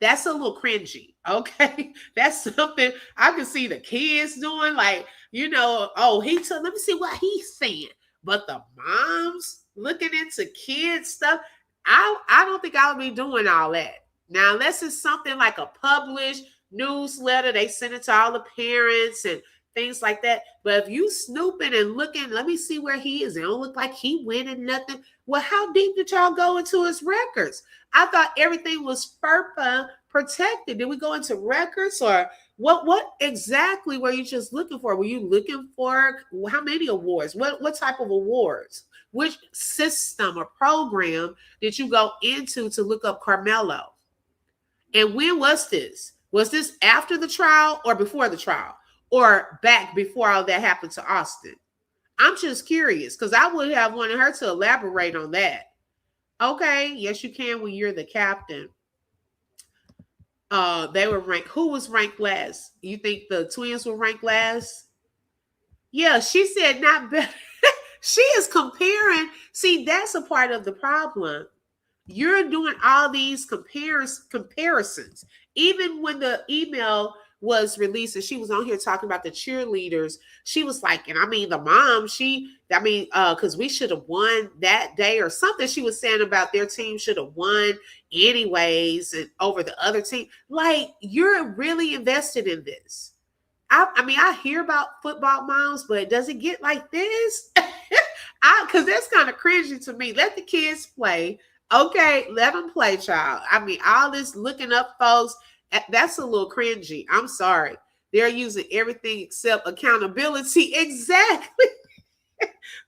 That's a little cringy, okay? That's something I can see the kids doing, like, you know, oh, let me see what he's saying. But the moms looking into kids stuff, I don't think I'll be doing all that. Now, unless it's something like a published newsletter, they send it to all the parents and things like that. But if you snooping and looking, let me see where he is. It don't look like he winning nothing. Well, how deep did y'all go into his records? I thought everything was FERPA protected. Did we go into records, or what exactly were you just looking for? Were you looking for how many awards? What type of awards? Which system or program did you go into to look up Karmelo? And when was this? Was this after the trial or before the trial? Or back before all that happened to Austin? I'm just curious, because I would have wanted her to elaborate on that. Okay, yes, you can when you're the captain. They were ranked. Who was ranked last? You think the twins were ranked last? Yeah, she said not better. She is comparing. See, that's a part of the problem. You're doing all these comparisons. Even when the email was released and she was on here talking about the cheerleaders, she was like, and I mean the mom, because we should have won that day or something. She was saying about their team should have won anyways and over the other team. Like, you're really invested in this. I mean, I hear about football moms, but does it get like this? Because that's kind of cringy to me. Let the kids play. Okay, let them play, child. I mean, all this looking up folks, that's a little cringy. I'm sorry. They're using everything except accountability. Exactly.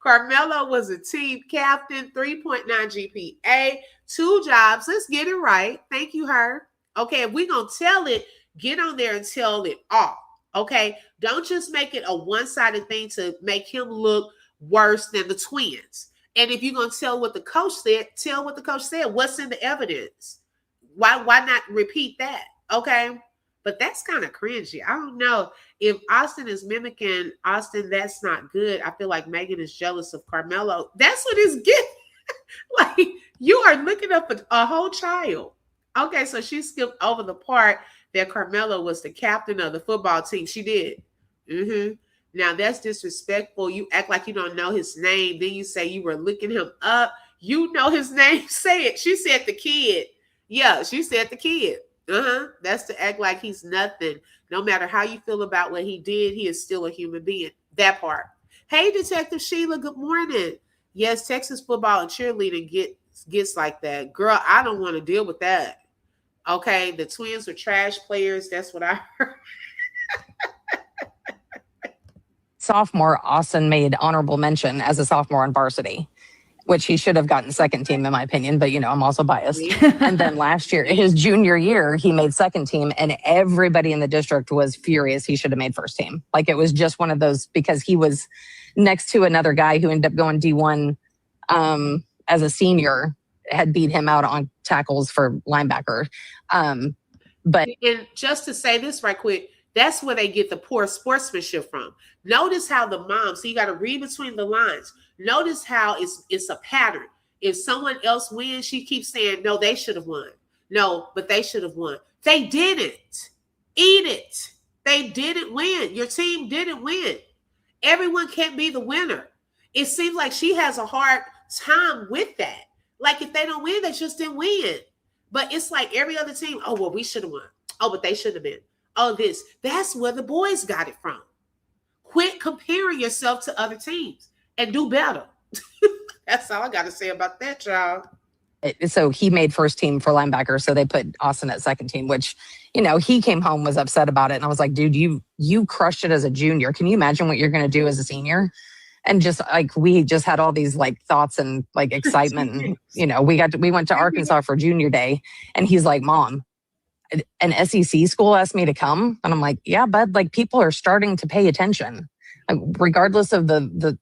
Karmelo was a team captain, 3.9 GPA, 2 jobs. Let's get it right. Thank you, her. Okay, if we're going to tell it, get on there and tell it all. Okay, don't just make it a one-sided thing to make him look worse than the twins. And if you're going to tell what the coach said, tell what the coach said. What's in the evidence? Why not repeat that? Okay, but that's kind of cringy. I don't know if Austin is mimicking Austin. That's not good. I feel like Meghan is jealous of Karmelo. That's what it's getting. Like, you are looking up a whole child. Okay, so she skipped over the part that Karmelo was the captain of the football team. She did. Now, that's disrespectful. You act like you don't know his name. Then you say you were looking him up. You know his name. Say it. She said the kid. Yeah, she said the kid. That's to act like he's nothing. No matter how you feel about what he did, he is still a human being. That part. Hey, Detective Sheila, good morning. Yes, Texas football and cheerleading gets like that. Girl, I don't want to deal with that. Okay, the twins were trash players. That's what I heard. Sophomore, Austin made honorable mention as a sophomore on varsity, which he should have gotten second team in my opinion, but I'm also biased. And then last year, his junior year, he made second team and everybody in the district was furious he should have made first team. Like, it was just one of those, because he was next to another guy who ended up going D1 as a senior, had beat him out on tackles for linebacker. But and just to say this right quick, that's where they get the poor sportsmanship from. Notice how the mom, so you got to read between the lines. Notice how it's a pattern. If someone else wins, she keeps saying, no, they should have won. No, but they should have won. They didn't. Eat it. They didn't win. Your team didn't win. Everyone can't be the winner. It seems like she has a hard time with that. Like, if they don't win, they just didn't win. But it's like every other team, oh, well, we should have won. Oh, but they should have been. Oh, this. That's where the boys got it from. Quit comparing yourself to other teams and do better. That's all I got to say about that, y'all. So he made first team for linebacker. So they put Austin at second team, which, he came home, was upset about it. And I was like, dude, you crushed it as a junior. Can you imagine what you're going to do as a senior? And just like, we just had all these like thoughts and like excitement. And, we went to Arkansas for junior day, and he's like, Mom, an SEC school asked me to come. And I'm like, yeah, bud, like people are starting to pay attention. Regardless of the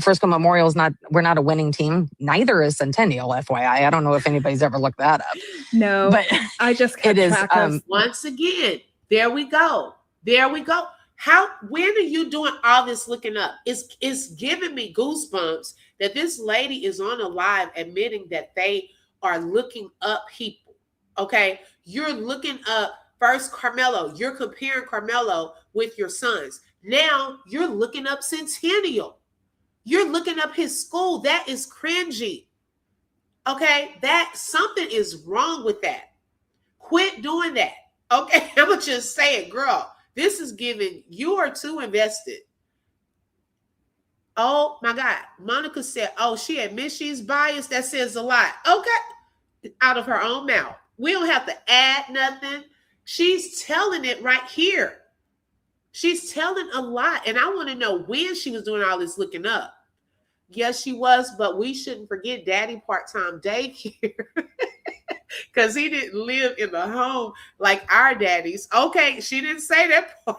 Frisco Memorial we're not a winning team. Neither is Centennial, FYI. I don't know if anybody's ever looked that up. No, but I just kept track of. Once again, there we go. When are you doing all this looking up? It's giving me goosebumps that this lady is on a live admitting that they are looking up people. Okay, you're looking up first Karmelo. You're comparing Karmelo with your sons. Now you're looking up Centennial. You're looking up his school. That is cringy. Okay, that something is wrong with that. Quit doing that. Okay, I'm gonna just say it, girl. This is giving, you are too invested. Oh my God. Monica said, oh, she admits she's biased. That says a lot. Okay. Out of her own mouth. We don't have to add nothing. She's telling it right here. She's telling a lot. And I want to know when she was doing all this looking up. Yes, she was, but we shouldn't forget Daddy part-time daycare. Because he didn't live in the home like our daddies. Okay, she didn't say that part.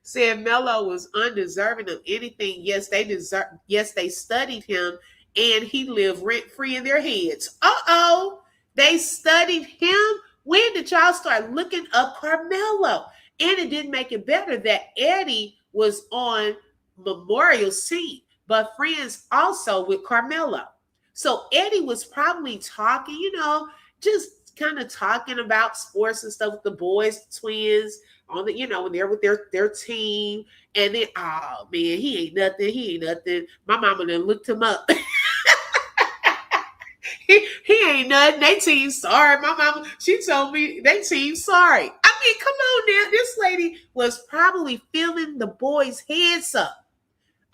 Said Melo was undeserving of anything. Yes, they studied him, and he lived rent-free in their heads. Uh-oh, they studied him? When did y'all start looking up Karmelo? And it didn't make it better that Eddie was on Memorial scene, but friends also with Karmelo. So Eddie was probably talking, just kind of talking about sports and stuff with the boys, the twins, on the, when they're with their team. And then, oh man, he ain't nothing. My mama done looked him up. he ain't nothing. They team sorry. My mama, she told me they team sorry. I mean, come on now. This lady was probably filling the boys' heads up.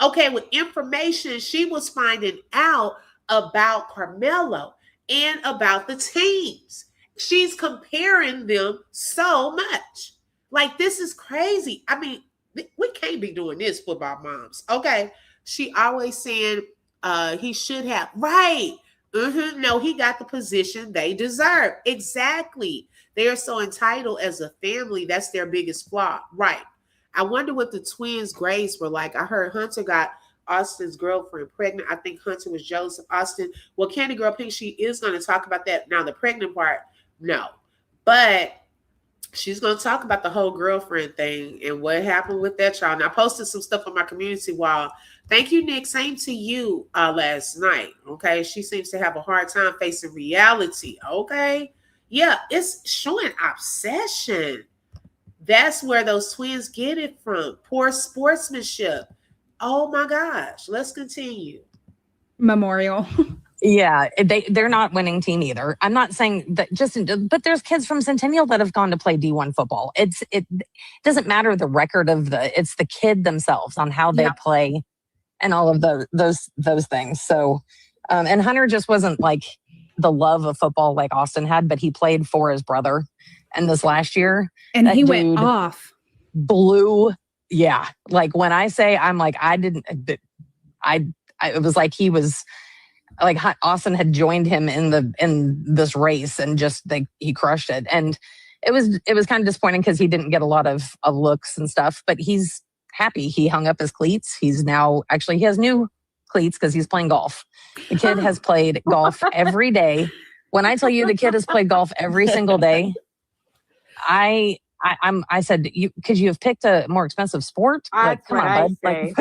Okay, with information she was finding out about Karmelo and about the teams. She's comparing them so much. Like, this is crazy. I mean, we can't be doing this, football moms. Okay. She always saying he should have. Right. No, he got the position they deserve. Exactly. They are so entitled as a family. That's their biggest flaw. Right. I wonder what the twins' grades were like. I heard Hunter got Austin's girlfriend pregnant. I think Hunter was Joseph Austin. Well, Candy Girl Pink, she is going to talk about that. Now, the pregnant part, no. But she's going to talk about the whole girlfriend thing and what happened with that child. And I posted some stuff on my community wall. Thank you, Nick. Same to you last night. Okay. She seems to have a hard time facing reality. Okay. Yeah, it's showing obsession. That's where those twins get it from. Poor sportsmanship. Oh my gosh. Let's continue. Memorial. Yeah, they're not winning team either. I'm not saying that but there's kids from Centennial that have gone to play D1 football. It doesn't matter the record it's the kid themselves on how they play and all of those things. So, and Hunter just wasn't like the love of football like Austin had, but he played for his brother. And this last year, and he went off. Blew. Yeah. Like when I say I'm like, it was like he was like Austin had joined him in this race and just he crushed it. And it was kind of disappointing because he didn't get a lot of looks and stuff, but he's happy. He hung up his cleats. He has new cleats because he's playing golf. The kid has played golf every day. When I tell you the kid has played golf every single day, I said, could you have picked a more expensive sport? Like, come on, bud.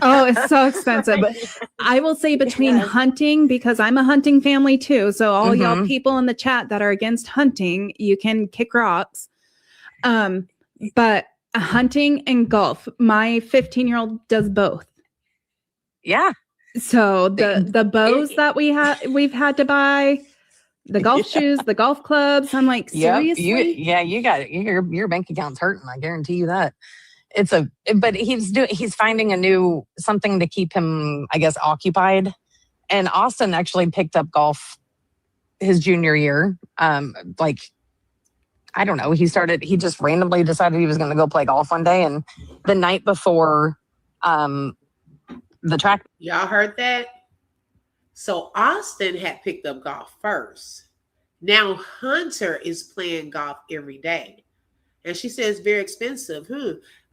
Oh, it's so expensive. But I will say between hunting, because I'm a hunting family too. So all y'all people in the chat that are against hunting, you can kick rocks. But hunting and golf, my 15-year-old does both. Yeah. So the bows that we've had to buy, the golf shoes, the golf clubs. I'm like, seriously? You got it. Your bank account's hurting. I guarantee you that. But he's finding something to keep him, I guess, occupied. And Austin actually picked up golf his junior year. Like, I don't know. He just randomly decided he was going to go play golf one day. And the night before the track. Y'all heard that? So Austin had picked up golf first. Now Hunter is playing golf every day. And she says very expensive.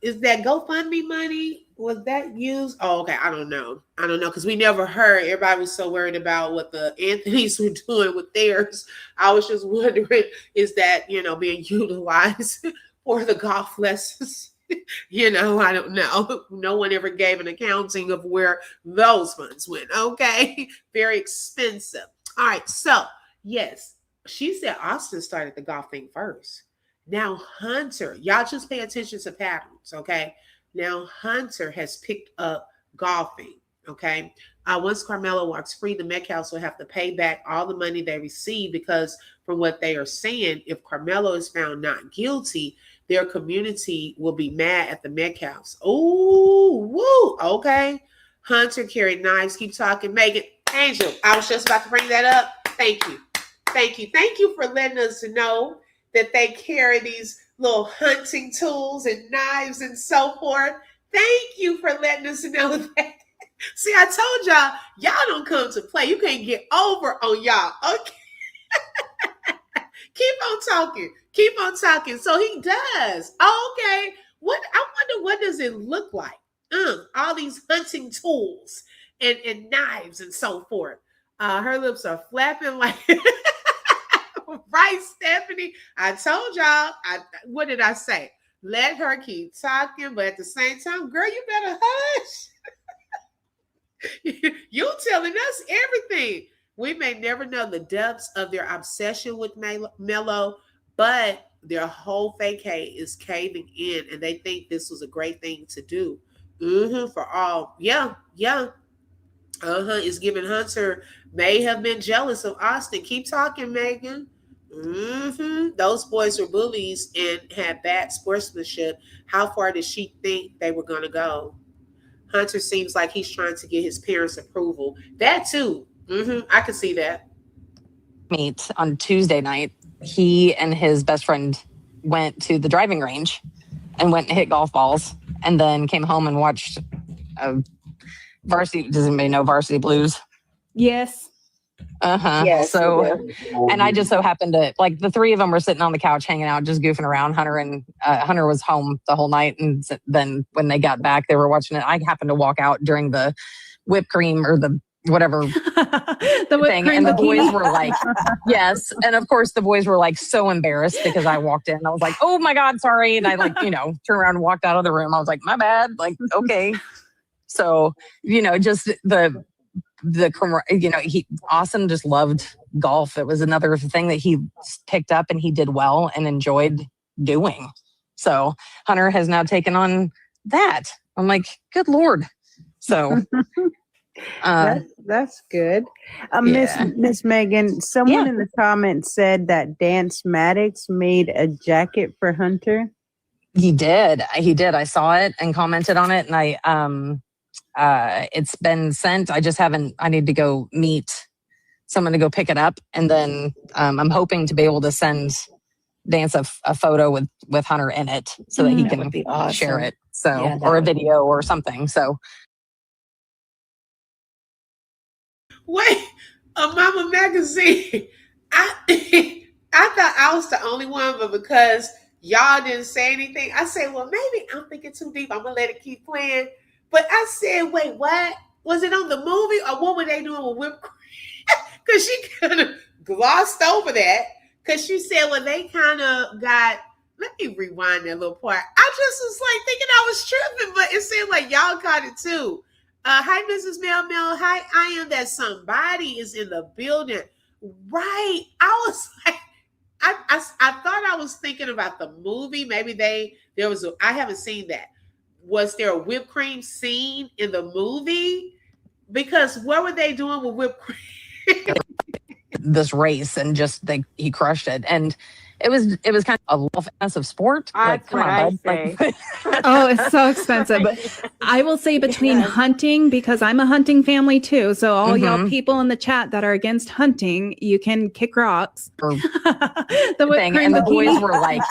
Is that GoFundMe money? Was that used? Oh, okay. I don't know. Because we never heard. Everybody was so worried about what the Anthonys were doing with theirs. I was just wondering, is that, being utilized for the golf lessons? I don't know. No one ever gave an accounting of where those funds went. Okay. Very expensive. All right. So, yes, she said Austin started the golf thing first. Now, Hunter, y'all just pay attention to patterns, okay? Now, Hunter has picked up golfing, okay? Once Karmelo walks free, the Metcalfs will have to pay back all the money they received because from what they are saying, if Karmelo is found not guilty, their community will be mad at the Metcalfs. Ooh, woo, okay. Hunter carried knives. Keep talking. Meghan, Angel, I was just about to bring that up. Thank you. Thank you. Thank you for letting us know that they carry these little hunting tools and knives and so forth. Thank you for letting us know that. See, I told y'all don't come to play. You can't get over on y'all. Okay. Keep on talking. Keep on talking. So he does. Okay. I wonder what does it look like? All these hunting tools and knives and so forth. Her lips are flapping like right, Stephanie? I told y'all. What did I say? Let her keep talking, but at the same time, girl, you better hush. You're telling us everything. We may never know the depths of their obsession with Melo, but their whole vacay is caving in, and they think this was a great thing to do. For all. Yeah. It's giving Hunter may have been jealous of Austin. Keep talking, Meghan. Those boys were bullies and had bad sportsmanship. How far did she think they were going to go? Hunter seems like he's trying to get his parents' approval. That too. I can see that. Meet on Tuesday night. He and his best friend went to the driving range and went and hit golf balls, and then came home and watched Varsity. Does anybody know Varsity Blues? Yes. Yes, so, and I just so happened to, like, the three of them were sitting on the couch hanging out, just goofing around. Hunter was home the whole night, and then when they got back, they were watching it. I happened to walk out during the whipped cream or the whatever the whipped thing, cream and the bikini. boys were like, yes, and of course the boys were like so embarrassed because I walked in. I was like, oh my god, sorry, and I turned around and walked out of the room. I was like, my bad, like, okay. So just Austin just loved golf. It was another thing that he picked up and he did well and enjoyed doing. So Hunter has now taken on that. I'm like, good Lord. So that's good. Miss Meghan, someone in the comments said that Dance Maddox made a jacket for Hunter. He did. I saw it and commented on it, and it's been sent. I need to go meet someone to go pick it up. And then I'm hoping to be able to send Dance a photo with Hunter in it so that he can share it. So, or a video or something. So. Wait, Mama Magazine. I thought I was the only one, but because y'all didn't say anything, I said, well, maybe I'm thinking too deep. I'm going to let it keep playing. But I said, wait, what? Was it on the movie or what were they doing with whipped cream? Because she kind of glossed over that. Because she said, well, they kind of got, let me rewind that little part. I just was like thinking I was tripping, but it seemed like y'all caught it too. Hi, Mrs. Mel. Hi, I am that somebody is in the building. Right. I was like, I thought I was thinking about the movie. Maybe I haven't seen that. Was there a whipped cream scene in the movie? Because what were they doing with whipped cream? This race, and just he crushed it. And it was kind of a offensive sport. Like, That's come what on, I bud. say. Like, Oh, it's so expensive. But I will say between hunting, because I'm a hunting family too. So all y'all people in the chat that are against hunting, you can kick rocks. The whipped thing, cream and the bikini. boys were like,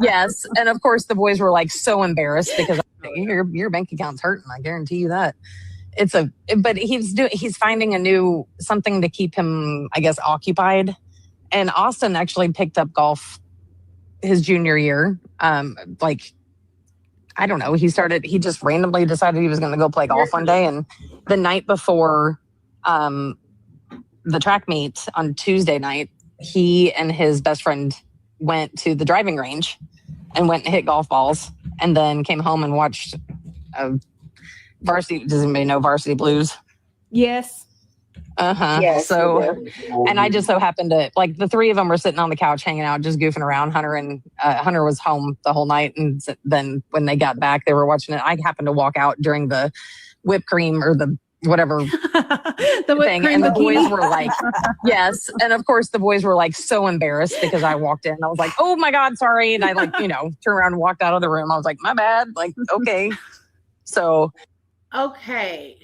yes, and of course the boys were like so embarrassed because your bank account's hurting. I guarantee you that. But he's finding a new something to keep him, I guess, occupied. And Austin actually picked up golf his junior year. Like, I don't know. He just randomly decided he was going to go play golf one day. And the night before the track meet on Tuesday night, he and his best friend went to the driving range and went and hit golf balls, and then came home and watched Varsity. Does anybody know Varsity Blues? Yes. Yes, So, and I just so happened to, like, the three of them were sitting on the couch hanging out, just goofing around. Hunter was home the whole night, and then when they got back, they were watching it. I happened to walk out during the whipped cream or the whatever The whipped thing, cream and the bikini. boys were like, yes, and of course the boys were like so embarrassed because I walked in. I was like, oh my god, sorry, and I turned around and walked out of the room. I was like, my bad. Like, okay, so okay.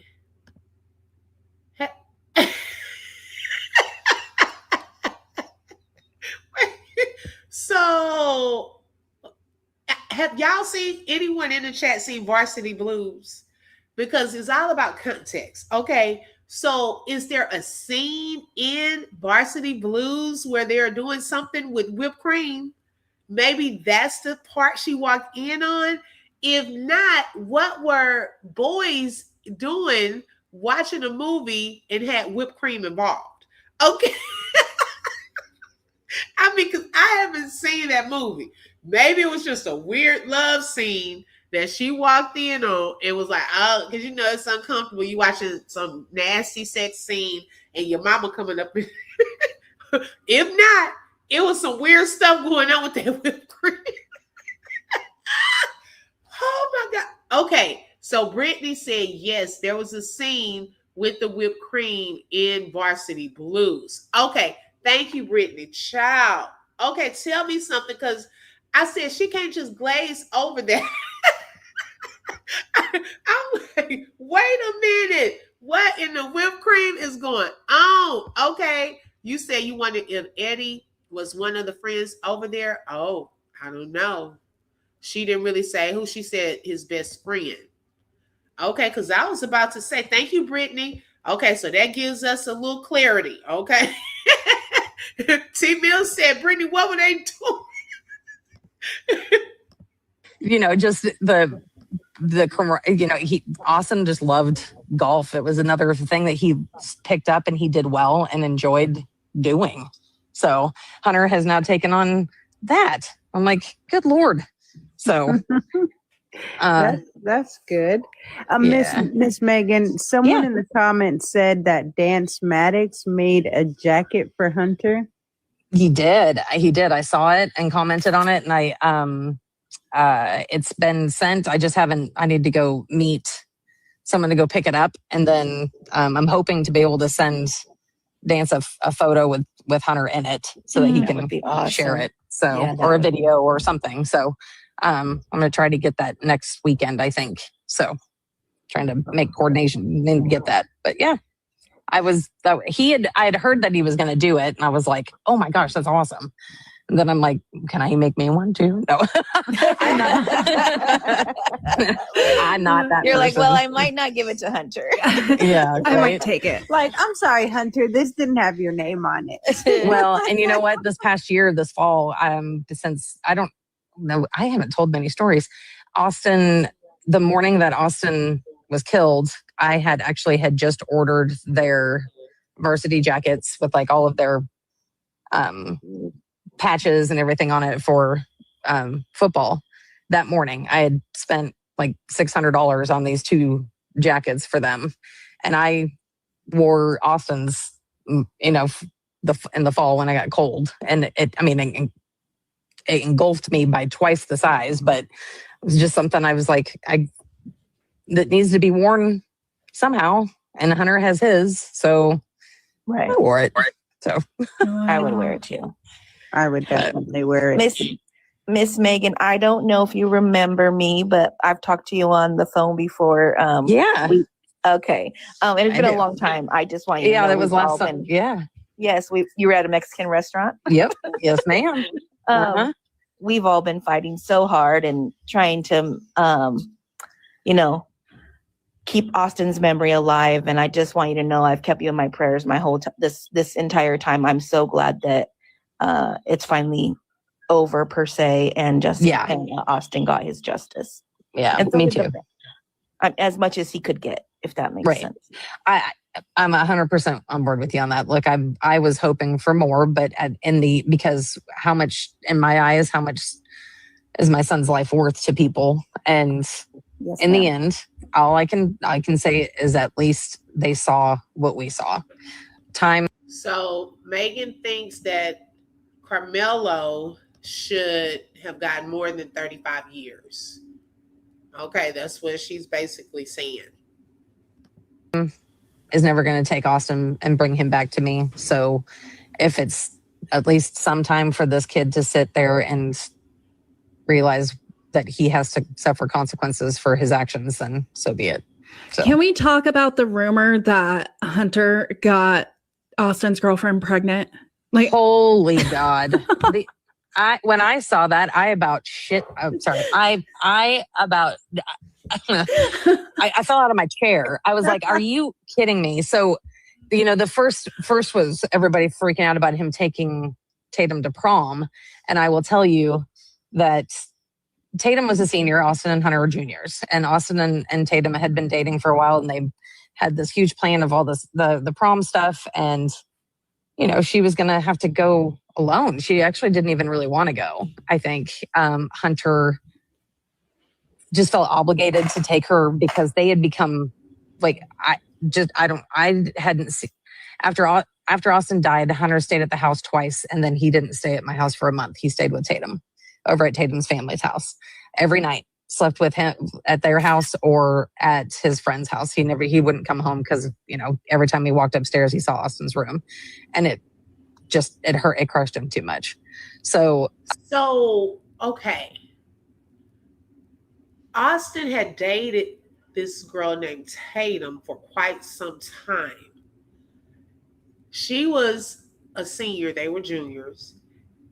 So, have y'all seen, anyone in the chat seen Varsity Blues? Because it's all about context. Okay, so is there a scene in Varsity Blues where they're doing something with whipped cream? Maybe that's the part she walked in on. If not, what were boys doing watching a movie and had whipped cream involved? Okay. I mean, because I haven't seen that movie. Maybe it was just a weird love scene that she walked in on and was like, oh, because it's uncomfortable. You watching some nasty sex scene and your mama coming up. If not, it was some weird stuff going on with that whipped cream. Oh my God. Okay, so Brittany said, yes, there was a scene with the whipped cream in Varsity Blues. Okay, thank you, Brittany. Child. Okay, tell me something, because I said she can't just glaze over that. I'm like, wait a minute. What in the whipped cream is going on? Okay, you said you wanted, if Eddie was one of the friends over there. Oh, I don't know. She didn't really say who. She said his best friend. Okay, because I was about to say, thank you, Brittany. Okay, so that gives us a little clarity. Okay. T. Mills said, Brittany, what were they doing? just Austin just loved golf. It was another thing that he picked up and he did well and enjoyed doing. So Hunter has now taken on that. I'm like, good Lord. So that's good. Miss Megan, someone in the comments said that Dance Maddox made a jacket for Hunter. He did. I saw it and commented on it, and it's been sent. I need to go meet someone to go pick it up, and then I'm hoping to be able to send Dance a photo with Hunter in it so that he can share it. So, or a video or something. So I'm going to try to get that next weekend, I think. So trying to make coordination and get that. But yeah, I had heard that he was going to do it. And I was like, oh my gosh, that's awesome. And then I'm like, can he make me one too? No, I'm not. I'm not that You're person. like, well, I might not give it to Hunter. Yeah, I might take it. Like, I'm sorry, Hunter, this didn't have your name on it. Well, and you know what? This past year, this fall, since I don't know, I haven't told many stories. Austin, the morning that Austin was killed, I had just ordered their varsity jackets with like all of their patches and everything on it for football. That morning, I had spent like $600 on these 2 jackets for them, and I wore Austin's, in the fall when I got cold, and it engulfed me by twice the size, but it was just something I was like, that needs to be worn somehow, and Hunter has his, so right. I wore it. So I would wear it too. I would definitely wear it. Miss Megan, I don't know if you remember me, but I've talked to you on the phone before. Yeah. Okay. And it's been a long time. I just want you to know. Yeah, that was last time. Yeah. Yes, you were at a Mexican restaurant. Yep. Yes, ma'am. We've all been fighting so hard and trying to, keep Austin's memory alive. And I just want you to know I've kept you in my prayers my whole this entire time. I'm so glad that it's finally over per se, and and Austin got his justice. Yeah, and so me too. As much as he could get, if that makes sense. I'm 100% on board with you on that. Look, I was hoping for more, but because how much in my eyes, how much is my son's life worth to people? And in the end, all I can say is at least they saw what we saw. So Megan thinks that Karmelo should have gotten more than 35 years. Okay, that's what she's basically saying. Is never going to take Austin and bring him back to me. So if it's at least some time for this kid to sit there and realize that he has to suffer consequences for his actions, then so be it. So. Can we talk about the rumor that Hunter got Austin's girlfriend pregnant? Like, holy God. When I saw that, I fell out of my chair. I was like, are you kidding me? So, the first was everybody freaking out about him taking Tatum to prom. And I will tell you that Tatum was a senior, Austin and Hunter were juniors. And Austin and Tatum had been dating for a while, and they had this huge plan of all this, the prom stuff. And, she was going to have to go alone. She actually didn't even really want to go. I think Hunter just felt obligated to take her because they had become like, after Austin died, Hunter stayed at the house twice, and then he didn't stay at my house for a month. He stayed with Tatum over at Tatum's family's house every night, slept with him at their house or at his friend's house. He wouldn't come home because, every time he walked upstairs, he saw Austin's room, and it crushed him too much. So, okay. Austin had dated this girl named Tatum for quite some time. She was a senior, they were juniors,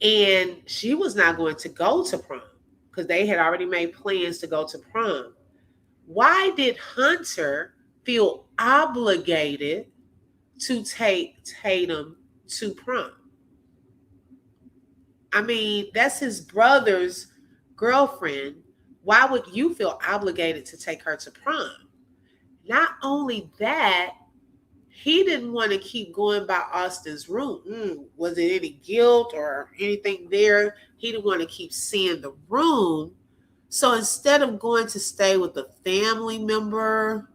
and she was not going to go to prom because they had already made plans to go to prom. Why did Hunter feel obligated to take Tatum to prom? I mean, that's his brother's girlfriend. Why would you feel obligated to take her to prom? Not only that, he didn't want to keep going by Austin's room. Was it any guilt or anything there? He didn't want to keep seeing the room. So instead of going to stay with a family member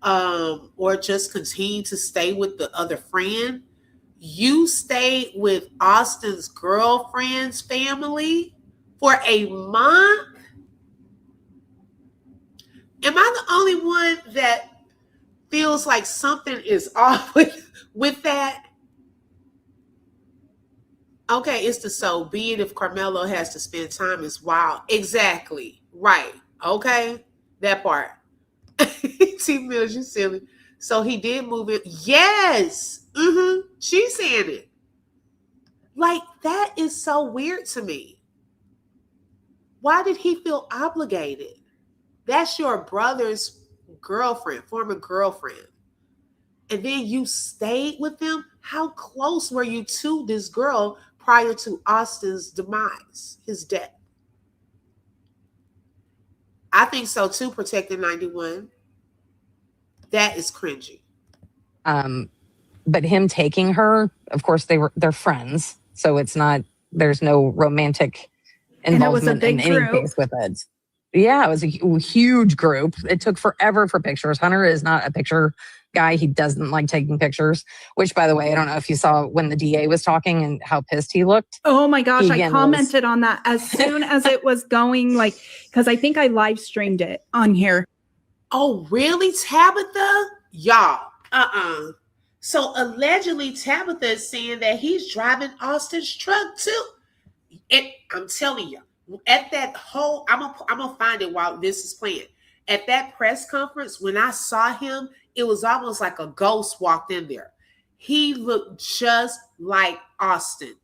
or just continue to stay with the other friend, you stayed with Austin's girlfriend's family for a month? Am I the only one that feels like something is off with that? Okay, it's the so be it if Karmelo has to spend time is wild. Exactly. Right. Okay. That part. T Mills, you silly. So he did move it. Yes. She's saying it. Like, that is so weird to me. Why did he feel obligated? That's your brother's girlfriend, former girlfriend. And then you stayed with them? How close were you to this girl prior to Austin's demise, his death? I think so too, Protected 91. That is cringy. But him taking her, of course, they're friends. So there's no romantic involvement in any case with it. Yeah, it was a huge group. It took forever for pictures. Hunter is not a picture guy. He doesn't like taking pictures, which, by the way, I don't know if you saw when the DA was talking and how pissed he looked. Oh my gosh, I commented on that as soon as it was going, because I think I live streamed it on here. Oh, really, Tabitha? Y'all, So allegedly, Tabitha is saying that he's driving Austin's truck too. And I'm telling you, at that whole, I'm gonna find it while this is playing. At that press conference, when I saw him, it was almost like a ghost walked in there. He looked just like Austin.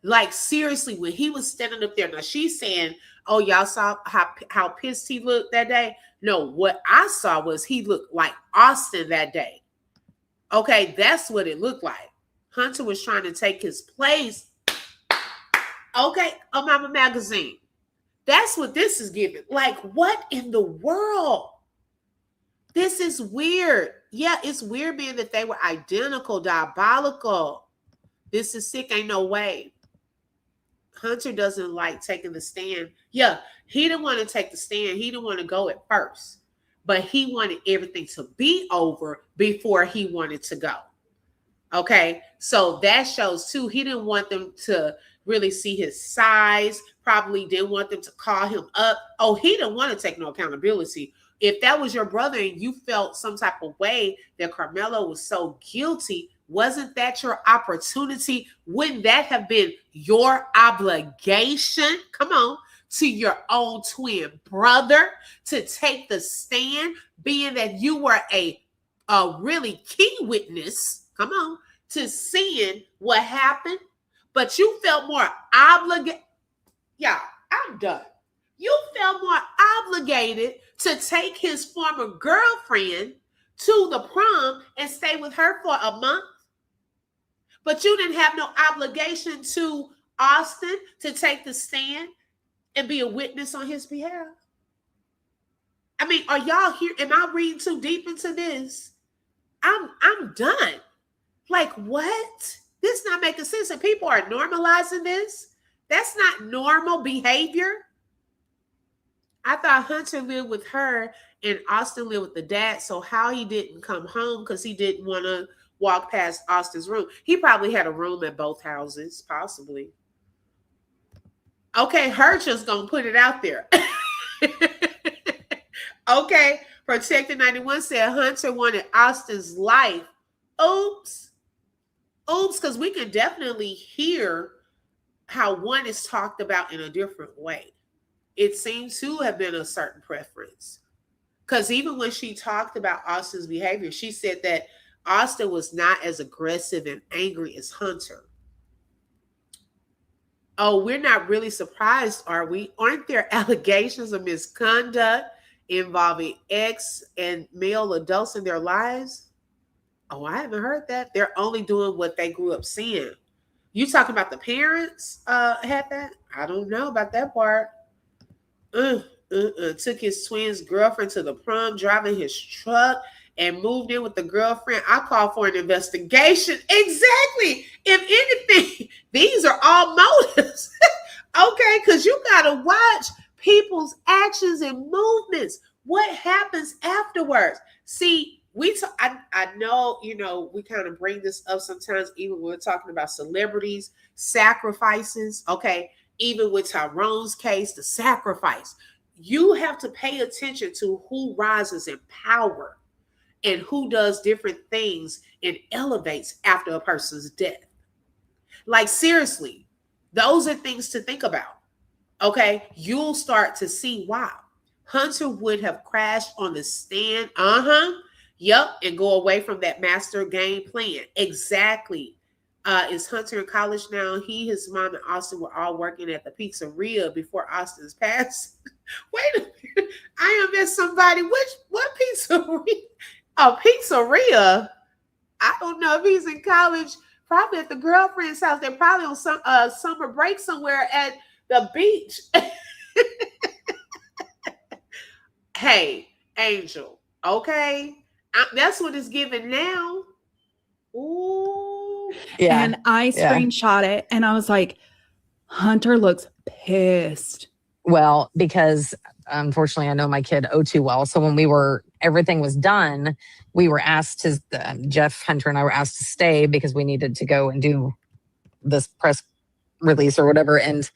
Like seriously, when he was standing up there, now she's saying, "Oh, y'all saw how pissed he looked that day." No, what I saw was he looked like Austin that day. Okay, that's what it looked like. Hunter was trying to take his place. Okay, on Mama Magazine. That's what this is giving. Like, what in the world? This is weird. Yeah, it's weird being that they were identical, diabolical. This is sick. Ain't no way. Hunter doesn't like taking the stand. Yeah, he didn't want to take the stand. He didn't want to go at first. But he wanted everything to be over before he wanted to go. Okay, so that shows too. He didn't want them to really see his size. Probably didn't want them to call him up. Oh, he didn't want to take no accountability. If that was your brother and you felt some type of way that Karmelo was so guilty, wasn't that your opportunity? Wouldn't that have been your obligation? Come on. To your own twin brother to take the stand, being that you were a really key witness, come on, to seeing what happened, but you felt more obligated. Yeah, I'm done. You felt more obligated to take his former girlfriend to the prom and stay with her for a month, but you didn't have no obligation to Austin to take the stand and be a witness on his behalf. I mean, are y'all here? Am I reading too deep into this? I'm done. Like, what? This not making sense. And people are normalizing this. That's not normal behavior. I thought Hunter lived with her and Austin lived with the dad. So how he didn't come home because he didn't want to walk past Austin's room. He probably had a room at both houses, possibly. Okay, her just gonna put it out there. Okay, Protector 91 said Hunter wanted Austin's life. Oops. Oops, because we can definitely hear how one is talked about in a different way. It seems to have been a certain preference. Because even when she talked about Austin's behavior, she said that Austin was not as aggressive and angry as Hunter. Oh, we're not really surprised, are we? Aren't there allegations of misconduct involving ex and male adults in their lives? Oh, I haven't heard that. They're only doing what they grew up seeing. You talking about the parents had that? I don't know about that part. Took his twin's girlfriend to the prom, driving his truck, and moved in with the girlfriend. I call for an investigation. Exactly. If anything, these are all motives. Okay, because you got to watch people's actions and movements. What happens afterwards? See, I know, we kind of bring this up sometimes, even when we're talking about celebrities, sacrifices. Okay, even with Tyrone's case, the sacrifice. You have to pay attention to who rises in power and who does different things and elevates after a person's death. Like, seriously, those are things to think about. Okay, you'll start to see, wow, Hunter would have crashed on the stand. Yep, and go away from that master game plan. Exactly. Is Hunter in college now? He, his mom, and Austin were all working at the pizzeria before Austin's passed. Wait a minute. I am at somebody. What pizzeria? A pizzeria? I don't know if he's in college. Probably at the girlfriend's house. They're probably on some summer break somewhere at the beach. Hey, Angel. Okay. That's what it's giving now. Ooh. Yeah. And I screenshot it and I was like, Hunter looks pissed. Well, because unfortunately I know my kid too well. So when everything was done, we were asked to, Jeff, Hunter and I were asked to stay because we needed to go and do this press release or whatever. And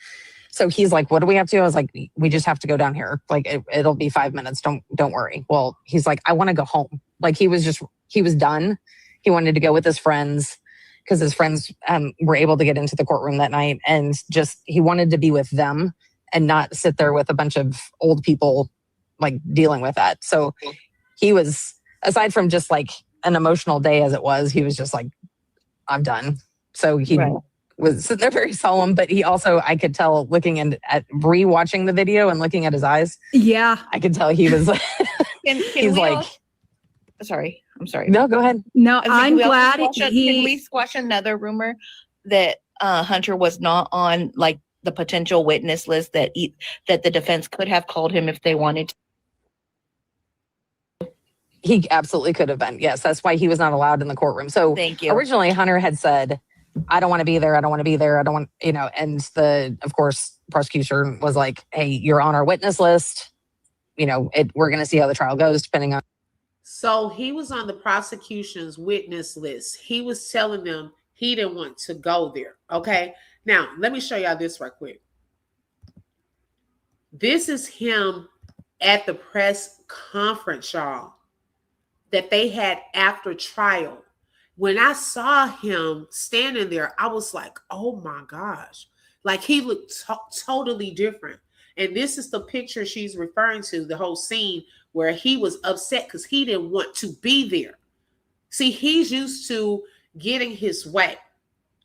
so he's like, what do we have to do? I was like, we just have to go down here. Like it'll be 5 minutes. Don't worry. Well, he's like, I want to go home. Like he was done. He wanted to go with his friends because his friends were able to get into the courtroom that night, and just he wanted to be with them and not sit there with a bunch of old people like dealing with that. So he was, aside from just like an emotional day as it was, he was just like, I'm done. So he was sitting there very solemn, but he also, I could tell looking at rewatching the video and looking at his eyes. Yeah. I could tell he was he's like, sorry, I'm sorry. No, go ahead. No, Can I'm we also glad can we squash another rumor that Hunter was not on like the potential witness list that that the defense could have called him if they wanted to? He absolutely could have been. Yes, that's why he was not allowed in the courtroom. So Thank you. Originally, Hunter had said, I don't want to be there. I don't want to be there. I don't want, and of course, prosecution was like, hey, you're on our witness list. We're going to see how the trial goes depending on. So he was on the prosecution's witness list. He was telling them he didn't want to go there. Okay. Now, let me show y'all this right quick. This is him at the press conference, y'all, that they had after trial. When I saw him standing there, I was like, oh my gosh. Like he looked totally different. And this is the picture she's referring to, the whole scene where he was upset because he didn't want to be there. See, he's used to getting his way.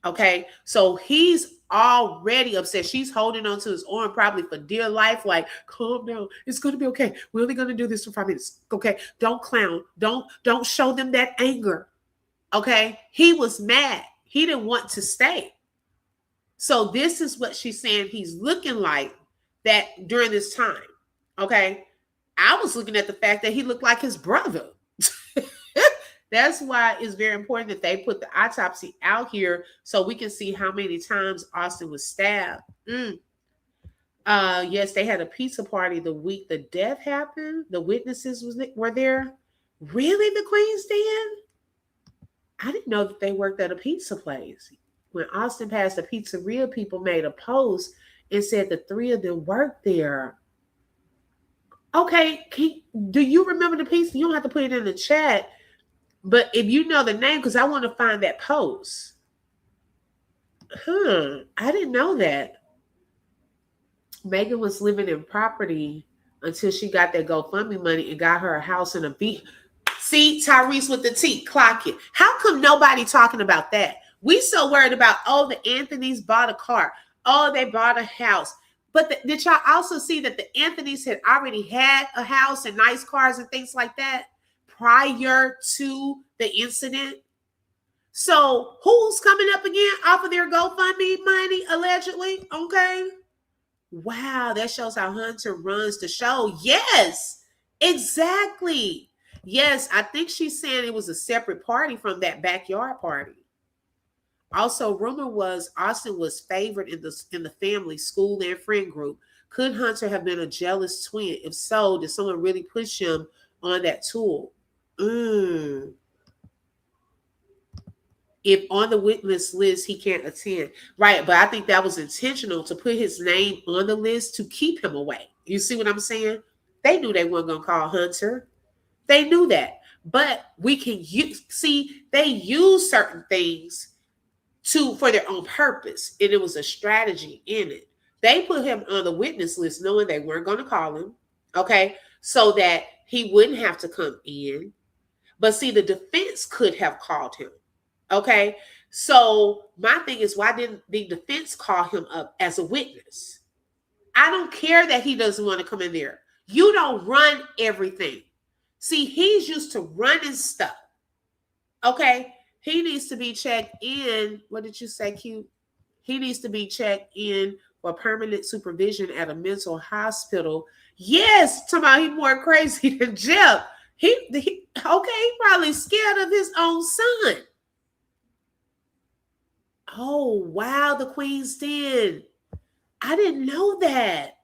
Okay. So he's already upset. She's holding on to his arm probably for dear life. Like, calm down. It's going to be okay. We're only going to do this for 5 minutes. Okay. Don't clown. Don't show them that anger. Okay. He was mad. He didn't want to stay. So this is what she's saying he's looking like that during this time. Okay. I was looking at the fact that he looked like his brother. That's why it's very important that they put the autopsy out here so we can see how many times Austin was stabbed. Yes, they had a pizza party the week the death happened. The witnesses were there. Really, the Queen's Den? I didn't know that they worked at a pizza place. When Austin passed the pizzeria, people made a post and said the 3 of them worked there. Okay, do you remember the pizza? You don't have to put it in the chat. But if you know the name, because I want to find that post. I didn't know that. Meghan was living in property until she got that GoFundMe money and got her a house and a beach. See, Tyrese with the T, clock it. How come nobody talking about that? We so worried about, the Anthonys bought a car. Oh, they bought a house. But did y'all also see that the Anthonys had already had a house and nice cars and things like that prior to the incident? So who's coming up again off of their GoFundMe money, allegedly? Okay. Wow, that shows how Hunter runs the show. Yes, exactly. Yes, I think she's saying it was a separate party from that backyard party. Also, rumor was Austin was favored in the family, school, and friend group. Could Hunter have been a jealous twin? If so, did someone really push him on that tool? If on the witness list, he can't attend. Right, but I think that was intentional to put his name on the list to keep him away. You see what I'm saying? They knew they weren't going to call Hunter. They knew that. But we can they use certain things for their own purpose. And it was a strategy in it. They put him on the witness list knowing they weren't going to call him. Okay. So that he wouldn't have to come in. But see, the defense could have called him. Okay. So my thing is, why didn't the defense call him up as a witness? I don't care that he doesn't want to come in there. You don't run everything. See, he's used to running stuff. Okay. He needs to be checked in. What did you say, Q? He needs to be checked in for permanent supervision at a mental hospital. Yes, he's more crazy than Jeff. He probably scared of his own son. Oh, wow, the Queen's Den. I didn't know that.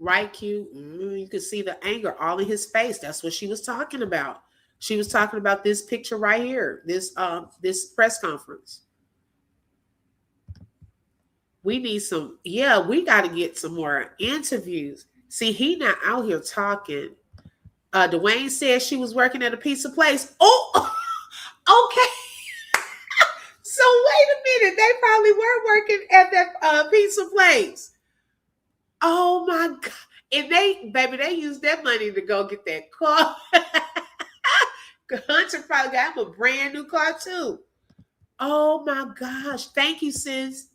Right, Q? You could see the anger all in his face. That's what she was talking about. She was talking about this picture right here, this press conference. We need we got to get some more interviews. See, he not out here talking Dwayne said she was working at a pizza place. Oh, okay. So wait a minute. They probably were working at that pizza place. Oh my God. And they used that money to go get that car. Hunter probably got him a brand new car too. Oh my gosh. Thank you, sis.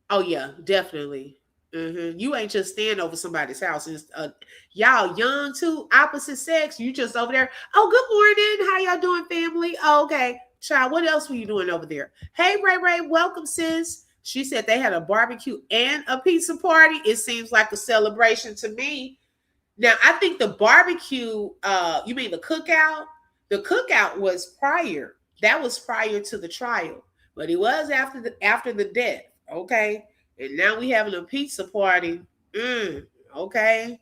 Oh yeah, definitely. You ain't just staying over somebody's house. Y'all young too, opposite sex. You just over there. Oh, good morning. How y'all doing, family? Oh, okay. Child, what else were you doing over there? Hey, Ray, welcome, sis. She said they had a barbecue and a pizza party. It seems like a celebration to me. Now, I think the barbecue, you mean the cookout? The cookout was prior. That was prior to the trial, but it was after the death. Okay. And now we having a pizza party. Okay.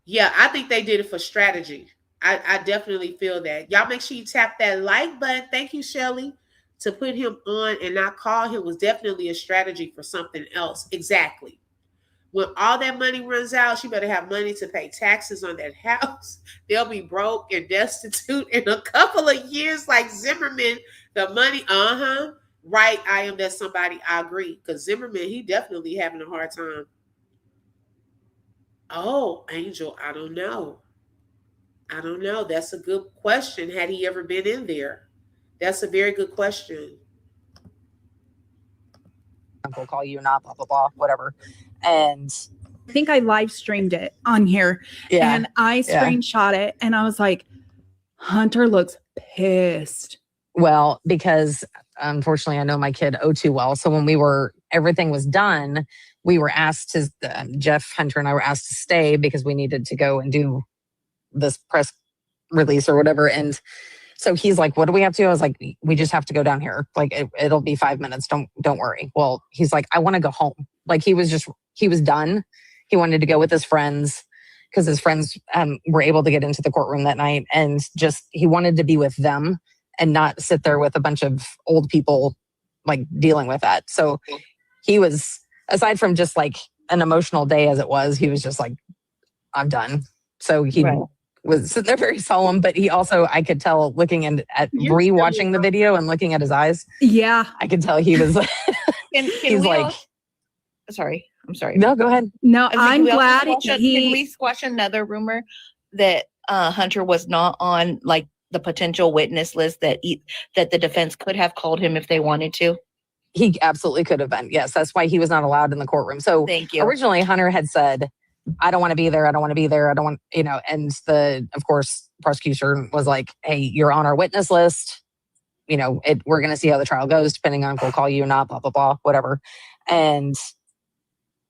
Yeah, I think they did it for strategy. I definitely feel that. Y'all make sure you tap that like button. Thank you, Shelly. To put him on and not call him was definitely a strategy for something else. Exactly. When all that money runs out, she better have money to pay taxes on that house. They'll be broke and destitute in a couple of years like Zimmerman. The money, right, that's somebody, I agree. Because Zimmerman, he definitely having a hard time. Oh, Angel, I don't know. That's a good question. Had he ever been in there? That's a very good question. We'll call you, not blah, blah, blah, whatever. And I think I live streamed it on here and I screenshot it and I was like, Hunter looks pissed. Well, because unfortunately I know my kid too well. So when everything was done, we were asked to, Jeff, Hunter and I were asked to stay because we needed to go and do this press release or whatever. And so he's like, what do we have to do? I was like, we just have to go down here. Like it'll be 5 minutes. Don't worry. Well, he's like, I want to go home. Like he was done. He wanted to go with his friends because his friends were able to get into the courtroom that night. And he wanted to be with them and not sit there with a bunch of old people like dealing with that. So he was, aside from just like an emotional day as it was, he was just like, I'm done. So he was sitting there very solemn, but he also, I could tell looking at re-watching the video and looking at his eyes. Yeah. I could tell he was, he's like, sorry, I'm sorry. No, go ahead. No, I'm glad can we squash another rumor that Hunter was not on like the potential witness list that the defense could have called him if they wanted to? He absolutely could have been. Yes, that's why he was not allowed in the courtroom. So thank you. Originally, Hunter had said, I don't want to be there. I don't want to be there. I don't want, and of course, prosecution was like, hey, you're on our witness list. We're going to see how the trial goes, depending on if we'll call you or not, blah, blah, blah, whatever. And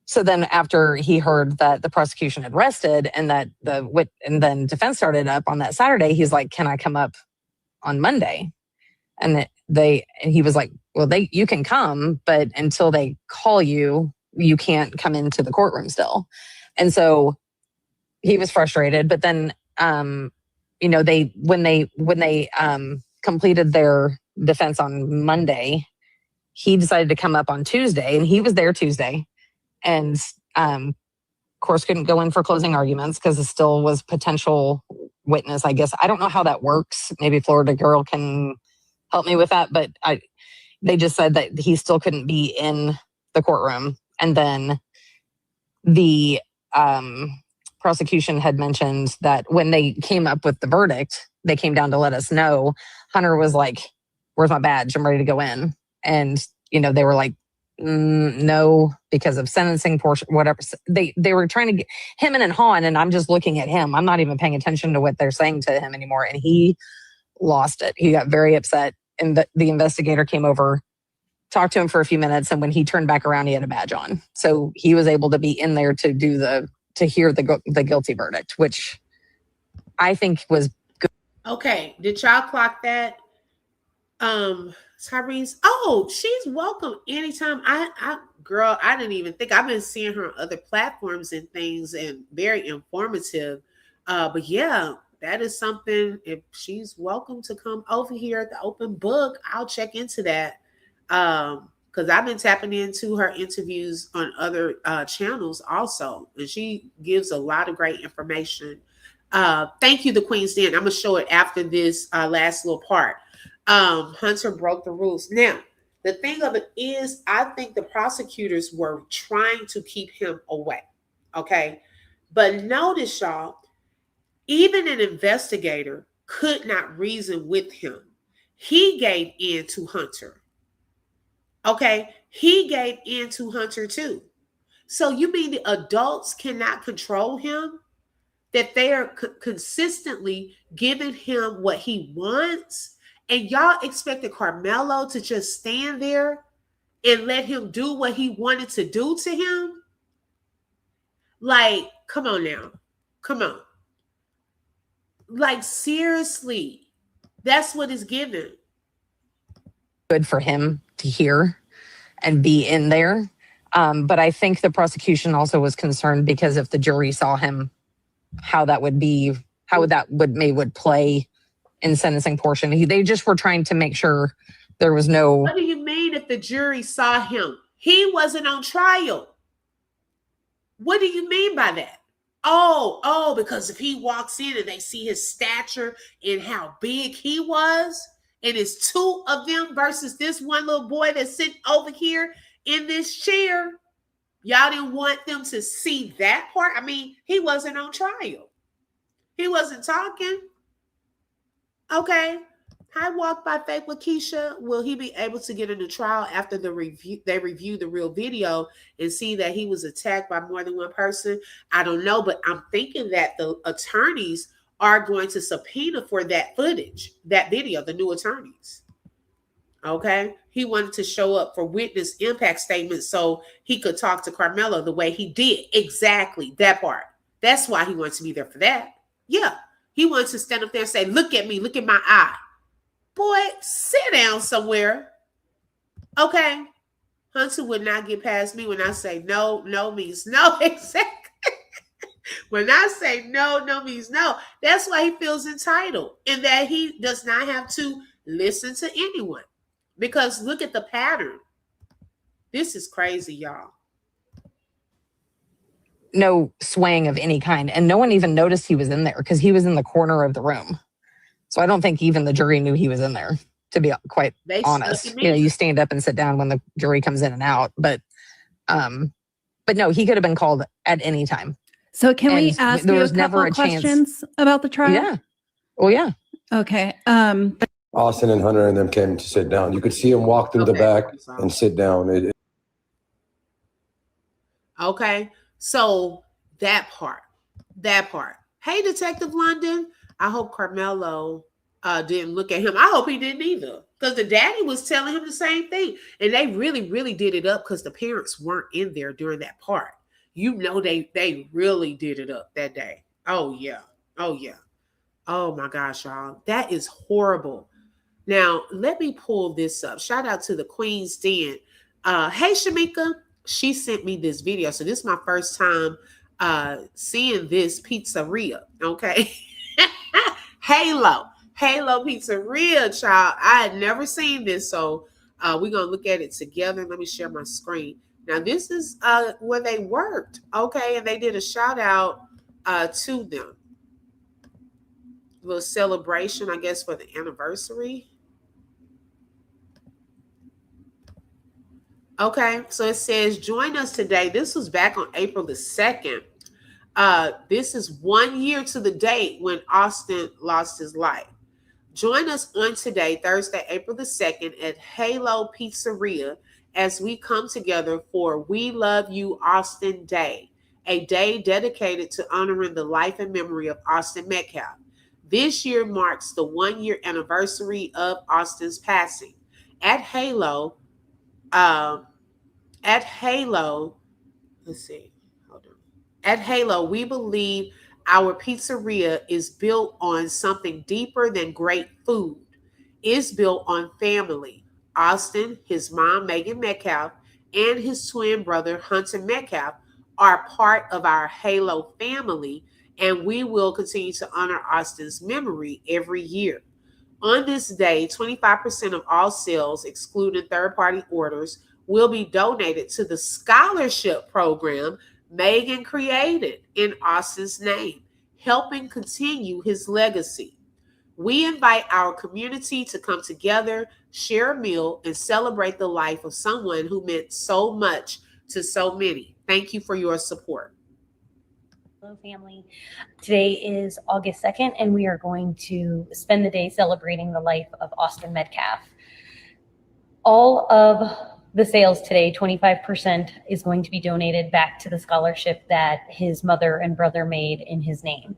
so then after he heard that the prosecution had rested and that and then defense started up on that Saturday, he's like, can I come up on Monday? And he was like, well, you can come, but until they call you, you can't come into the courtroom still. And so he was frustrated, but then, when they completed their defense on Monday, he decided to come up on Tuesday and he was there Tuesday and, of course, couldn't go in for closing arguments because it still was potential witness, I guess. I don't know how that works. Maybe Florida Girl can help me with that, but they just said that he still couldn't be in the courtroom. And then the prosecution had mentioned that when they came up with the verdict, they came down to let us know. Hunter was like, where's my badge? I'm ready to go in. And, they were like, no, because of sentencing portion, whatever. They were trying to get him and Han, and I'm just looking at him. I'm not even paying attention to what they're saying to him anymore. And he lost it. He got very upset. And the investigator came over, talked to him for a few minutes. And when he turned back around, he had a badge on. So he was able to be in there to hear the guilty verdict, which I think was good. Okay. Did y'all clock that? Tyrese. Oh, she's welcome anytime. Girl, I didn't even think. I've been seeing her on other platforms and things and very informative. But yeah, that is something. If she's welcome to come over here at the open book, I'll check into that. Because I've been tapping into her interviews on other channels also. And she gives a lot of great information. Thank you, the Queen's Den. I'm gonna show it after this last little part. Hunter broke the rules. Now, the thing of it is, I think the prosecutors were trying to keep him away. Okay. But notice, y'all, even an investigator could not reason with him. He gave in to Hunter. Okay. He gave in to Hunter too. So you mean the adults cannot control him? That they are consistently giving him what he wants? And y'all expected Karmelo to just stand there and let him do what he wanted to do to him? Like, come on now. Come on. Like, seriously. That's what is given. Good for him to hear and be in there. But I think the prosecution also was concerned because if the jury saw him, how that would be, how that would play in sentencing portion. They just were trying to make sure there was no. What do you mean if the jury saw him? He wasn't on trial. What do you mean by that? Oh, because if he walks in and they see his stature and how big he was, and it's two of them versus this one little boy that's sitting over here in this chair, y'all didn't want them to see that part? I mean, he wasn't on trial. He wasn't talking. Okay. Hi, Walk by Faith Lakeisha. Will he be able to get into trial after they review the real video and see that he was attacked by more than one person? I don't know, but I'm thinking that the attorneys are going to subpoena for that footage, that video, the new attorneys. Okay. He wanted to show up for witness impact statements so he could talk to Karmelo the way he did. Exactly. That part. That's why he wanted to be there for that. Yeah. He wanted to stand up there and say, look at me, look at my eye. Boy, sit down somewhere. Okay. Hunter would not get past me when I say no, no means no. Exactly. When I say no, no means no. That's why he feels entitled and that he does not have to listen to anyone. Because look at the pattern. This is crazy, y'all. No swaying of any kind. And no one even noticed he was in there because he was in the corner of the room. So I don't think even the jury knew he was in there, to be quite honest. You know, you stand up and sit down when the jury comes in and out. But no, he could have been called at any time. So can we ask you a couple of questions about the trial? Yeah. Well, yeah. Okay. Austin and Hunter and them came to sit down. You could see him walk through the back and sit down. Okay. So that part. Hey, Detective London. I hope Karmelo didn't look at him. I hope he didn't either. Because the daddy was telling him the same thing. And they really, really did it up because the parents weren't in there during that part. You know, they really did it up that day. Oh, yeah. Oh, yeah. Oh, my gosh, y'all. That is horrible. Now, let me pull this up. Shout out to the Queen's Den. Hey, Shamika. She sent me this video. So this is my first time seeing this pizzeria. Okay. Halo Pizzeria, child. I had never seen this. So we're going to look at it together. Let me share my screen. Now, this is where they worked. Okay. And they did a shout out to them. A little celebration, I guess, for the anniversary. Okay, so it says, join us today. This was back on April the 2nd. This is 1 year to the date when Austin lost his life. Join us on today, Thursday, April the 2nd at Halo Pizzeria as we come together for We Love You Austin Day, a day dedicated to honoring the life and memory of Austin Metcalf. This year marks the 1 year anniversary of Austin's passing. At Halo, let's see. Hold on. At Halo, we believe our pizzeria is built on something deeper than great food. It's built on family. Austin, his mom, Meghan Metcalf, and his twin brother, Hunter Metcalf, are part of our Halo family, and we will continue to honor Austin's memory every year. On this day, 25% of all sales, excluding third-party orders, will be donated to the scholarship program Meghan created in Austin's name. helping continue his legacy. We invite our community to come together, share a meal, and celebrate the life of someone who meant so much to so many. Thank you for your support. Hello, family. Today is August 2nd, and we are going to spend the day celebrating the life of Austin Metcalf. All of the sales today, 25%, is going to be donated back to the scholarship that his mother and brother made in his name.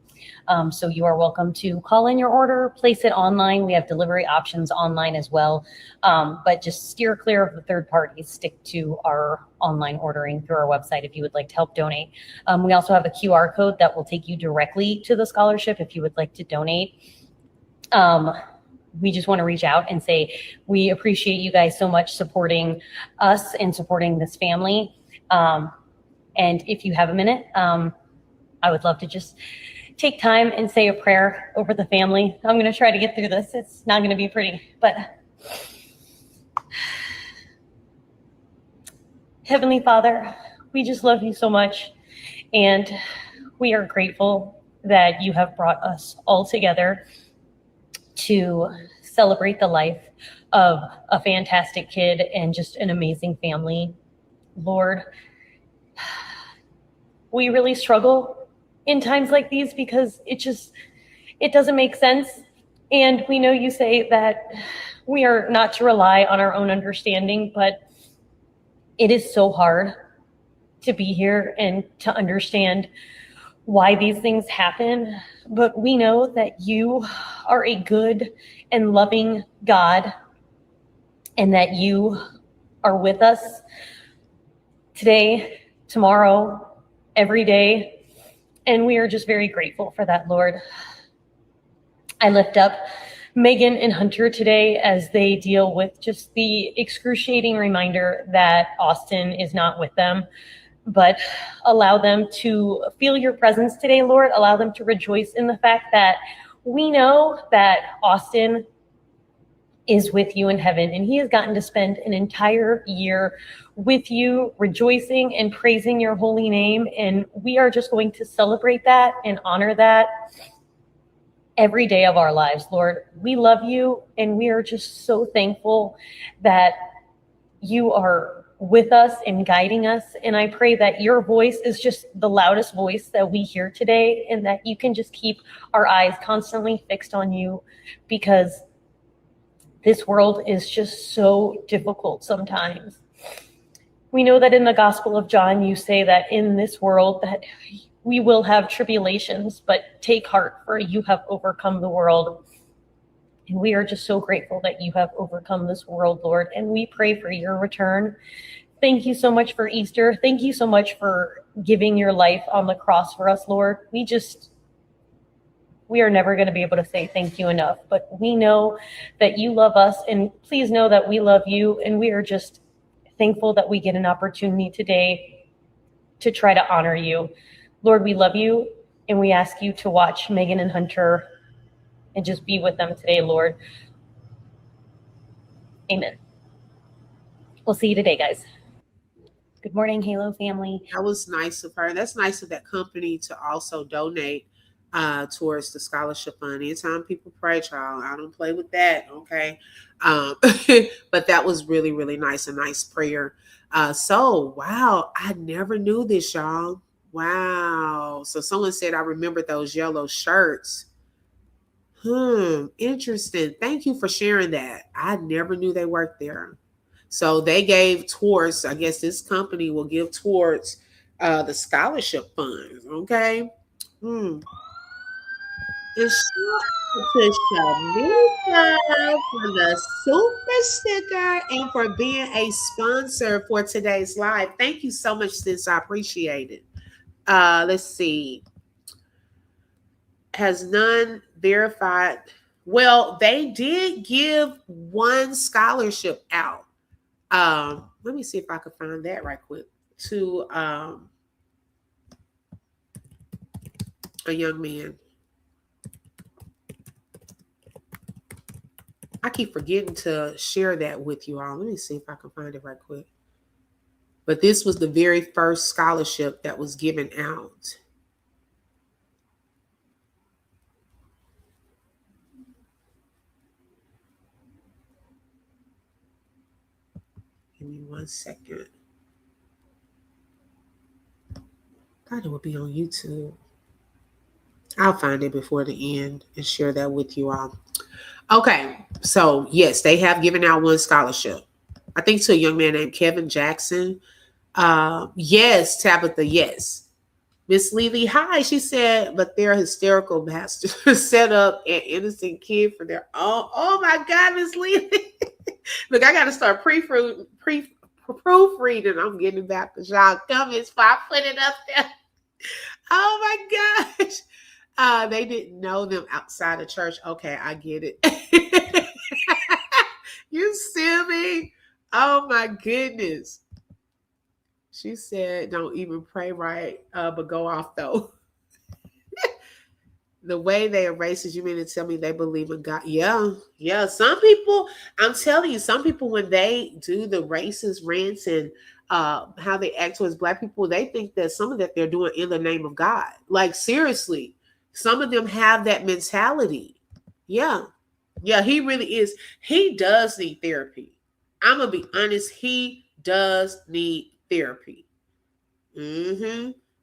So you are welcome to call in your order, place it online. We have delivery options online as well, but just steer clear of the third parties. Stick to our online ordering through our website if you would like to help donate. We also have a QR code that will take you directly to the scholarship if you would like to donate. We just want to reach out and say we appreciate you guys so much supporting us and supporting this family. And if you have a minute, I would love to just take time and say a prayer over the family. I'm going to try to get through this. It's not going to be pretty, but Heavenly Father, we just love you so much. And we are grateful that you have brought us all together to celebrate the life of a fantastic kid and just an amazing family. Lord, we really struggle in times like these because it doesn't make sense. And we know you say that we are not to rely on our own understanding, but it is so hard to be here and to understand why these things happen. But we know that you are a good and loving God and that you are with us today, tomorrow, every day. And we are just very grateful for that, Lord. I lift up Meghan and Hunter today as they deal with just the excruciating reminder that Austin is not with them. But allow them to feel your presence today, Lord. Allow them to rejoice in the fact that we know that Austin is with you in heaven, and he has gotten to spend an entire year with you, rejoicing and praising your holy name. And we are just going to celebrate that and honor that every day of our lives, Lord. We love you, and we are just so thankful that you are with us and guiding us. And I pray that your voice is just the loudest voice that we hear today, and that you can just keep our eyes constantly fixed on you, because this world is just so difficult sometimes. We know that in the Gospel of John, you say that in this world that we will have tribulations, but take heart, for you have overcome the world. And we are just so grateful that you have overcome this world, Lord. And we pray for your return. Thank you so much for Easter. Thank you so much for giving your life on the cross for us, Lord. We are never going to be able to say thank you enough, but we know that you love us, and please know that we love you. And we are just thankful that we get an opportunity today to try to honor you. Lord, we love you, and we ask you to watch Meghan and Hunter and just be with them today, Lord. Amen. We'll see you today, guys. Good morning, Halo family. That was nice of her. That's nice of that company to also donate towards the scholarship fund. Anytime people pray, child, I don't play with that, okay? But that was really, really nice, a nice prayer. So, wow, I never knew this, y'all. Wow. So someone said, I remember those yellow shirts. Interesting. Thank you for sharing that. I never knew they worked there. So they gave towards, I guess this company will give towards the scholarship funds. Okay. It's to Shamika for the super sticker and for being a sponsor for today's live. Thank you so much, sis. I appreciate it. Let's see. Has none verified? Well, they did give one scholarship out. Let me see if I can find that right quick, to a young man. I keep forgetting to share that with you all. Let me see if I can find it right quick. But this was the very first scholarship that was given out. Give me 1 second. Thought it would be on YouTube. I'll find it before the end and share that with you all. Okay, so yes, they have given out one scholarship. I think to a young man named Kevin Jackson. Yes, Tabitha, yes. Miss Lily, hi. She said, but they're hysterical bastards. Set up an innocent kid for their own. Oh my God, Miss Lily. Look, I got to start proofreading. I'm getting back to y'all comments before I put it up there. Oh my gosh. They didn't know them outside of church. Okay, I get it. You silly. Oh my goodness. She said, don't even pray right, but go off though. The way they are racist, you mean to tell me they believe in God? Yeah. Some people, I'm telling you, some people, when they do the racist rants and how they act towards Black people, they think that some of that they're doing in the name of God. Like, seriously, some of them have that mentality. Yeah, he really is. He does need therapy. I'm going to be honest. He does need therapy.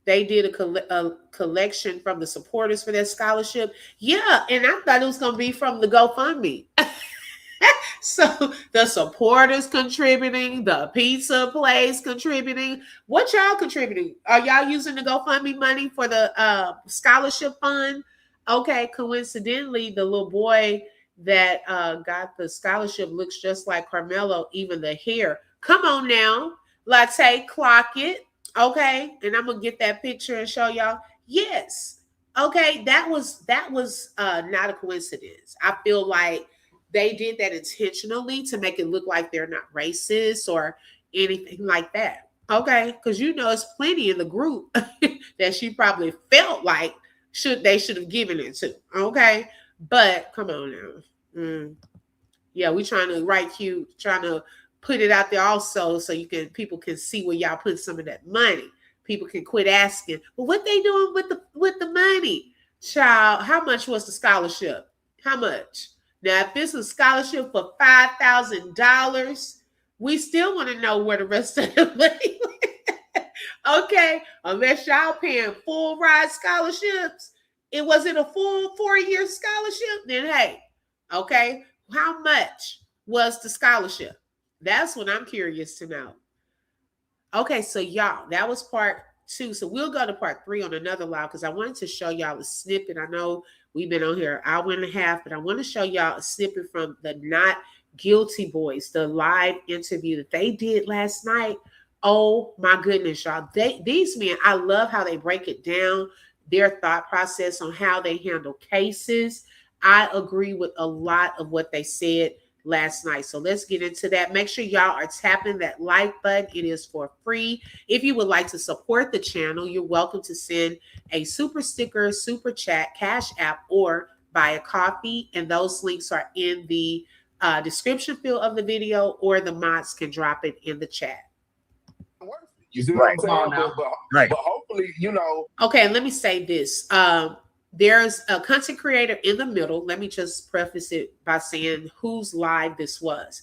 They did a collection from the supporters for their scholarship. Yeah, and I thought it was going to be from the GoFundMe. So the supporters contributing, the pizza place contributing. What y'all contributing? Are y'all using the GoFundMe money for the scholarship fund? Okay, coincidentally, the little boy that got the scholarship looks just like Karmelo, even the hair. Come on now, Latte, clock it. Okay, and I'm gonna get that picture and show y'all. Yes. Okay, that was not a coincidence. I feel like they did that intentionally to make it look like they're not racist or anything like that. Okay, because it's plenty in the group that she probably felt like they should have given it to. Okay, but come on now. Yeah, we trying to write cute, trying to put it out there also so people can see where y'all put some of that money. People can quit asking, well, what they doing with the money? Child, how much was the scholarship? How much? Now, if it's a scholarship for $5,000, we still want to know where the rest of the money went. Okay, unless y'all paying full ride scholarships, it wasn't a full 4-year scholarship, then hey, okay, how much was the scholarship? That's what I'm curious to know. Okay, so y'all, that was part 2. So we'll go to part 3 on another live because I wanted to show y'all a snippet. I know we've been on here an hour and a half, but I want to show y'all a snippet from the Not Guilty Boys, the live interview that they did last night. Oh my goodness, y'all. These men, I love how they break it down, their thought process on how they handle cases. I agree with a lot of what they said last night. So let's get into that. Make sure y'all are tapping that like button. It is for free. If you would like to support the channel, you're welcome to send a super sticker, super chat, Cash App, or buy a coffee. And those links are in the description field of the video, or the mods can drop it in the chat. You see what I'm saying? But hopefully, Okay, let me say this. There's a content creator in the middle. Let me just preface it by saying whose live this was.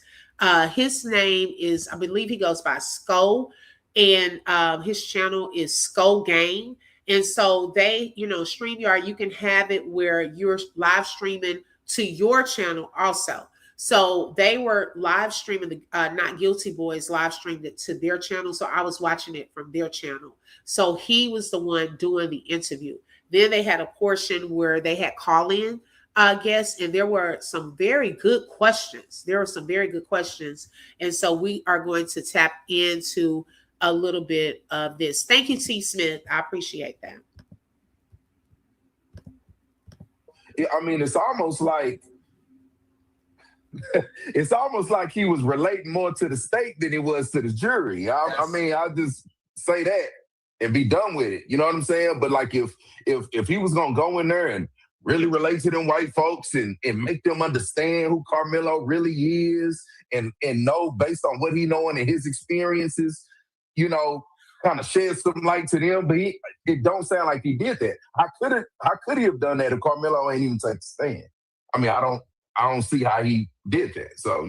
His name is, I believe he goes by Skull, and his channel is Skull Game. And so they, StreamYard, you can have it where you're live streaming to your channel also. So they were live streaming the Not Guilty Boys live streamed it to their channel. So I was watching it from their channel. So he was the one doing the interview. Then they had a portion where they had call-in guests, and there were some very good questions. And so we are going to tap into a little bit of this. Thank you, T. Smith. I appreciate that. I mean, it's almost like he was relating more to the state than he was to the jury. I mean, I'll just say that and be done with it. You know what I'm saying? But like if he was gonna go in there and really relate to them white folks and make them understand who Karmelo really is and know based on what he knowing and his experiences, kind of shed some light to them. But it don't sound like he did that. How could he have done that if Karmelo ain't even take a stand? I mean, I don't see how he did that. So,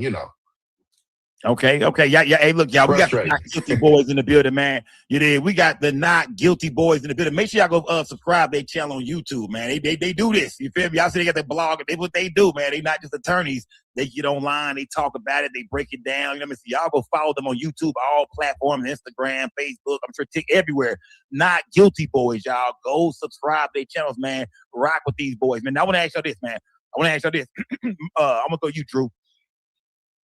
Okay. Yeah. Hey, look, y'all, we got the not guilty boys in the building, man. You did. We got the not guilty boys in the building. Make sure y'all go subscribe their channel on YouTube, man. They do this. You feel me? Y'all see they got their blog. They what they do, man. They not just attorneys. They get online, they talk about it, they break it down. You know what I mean? So y'all go follow them on YouTube, all platforms, Instagram, Facebook, I'm sure everywhere. Not guilty boys, y'all. Go subscribe their channels, man. Rock with these boys, man. Now, I want to ask y'all this, man. I'm gonna go you, Drew.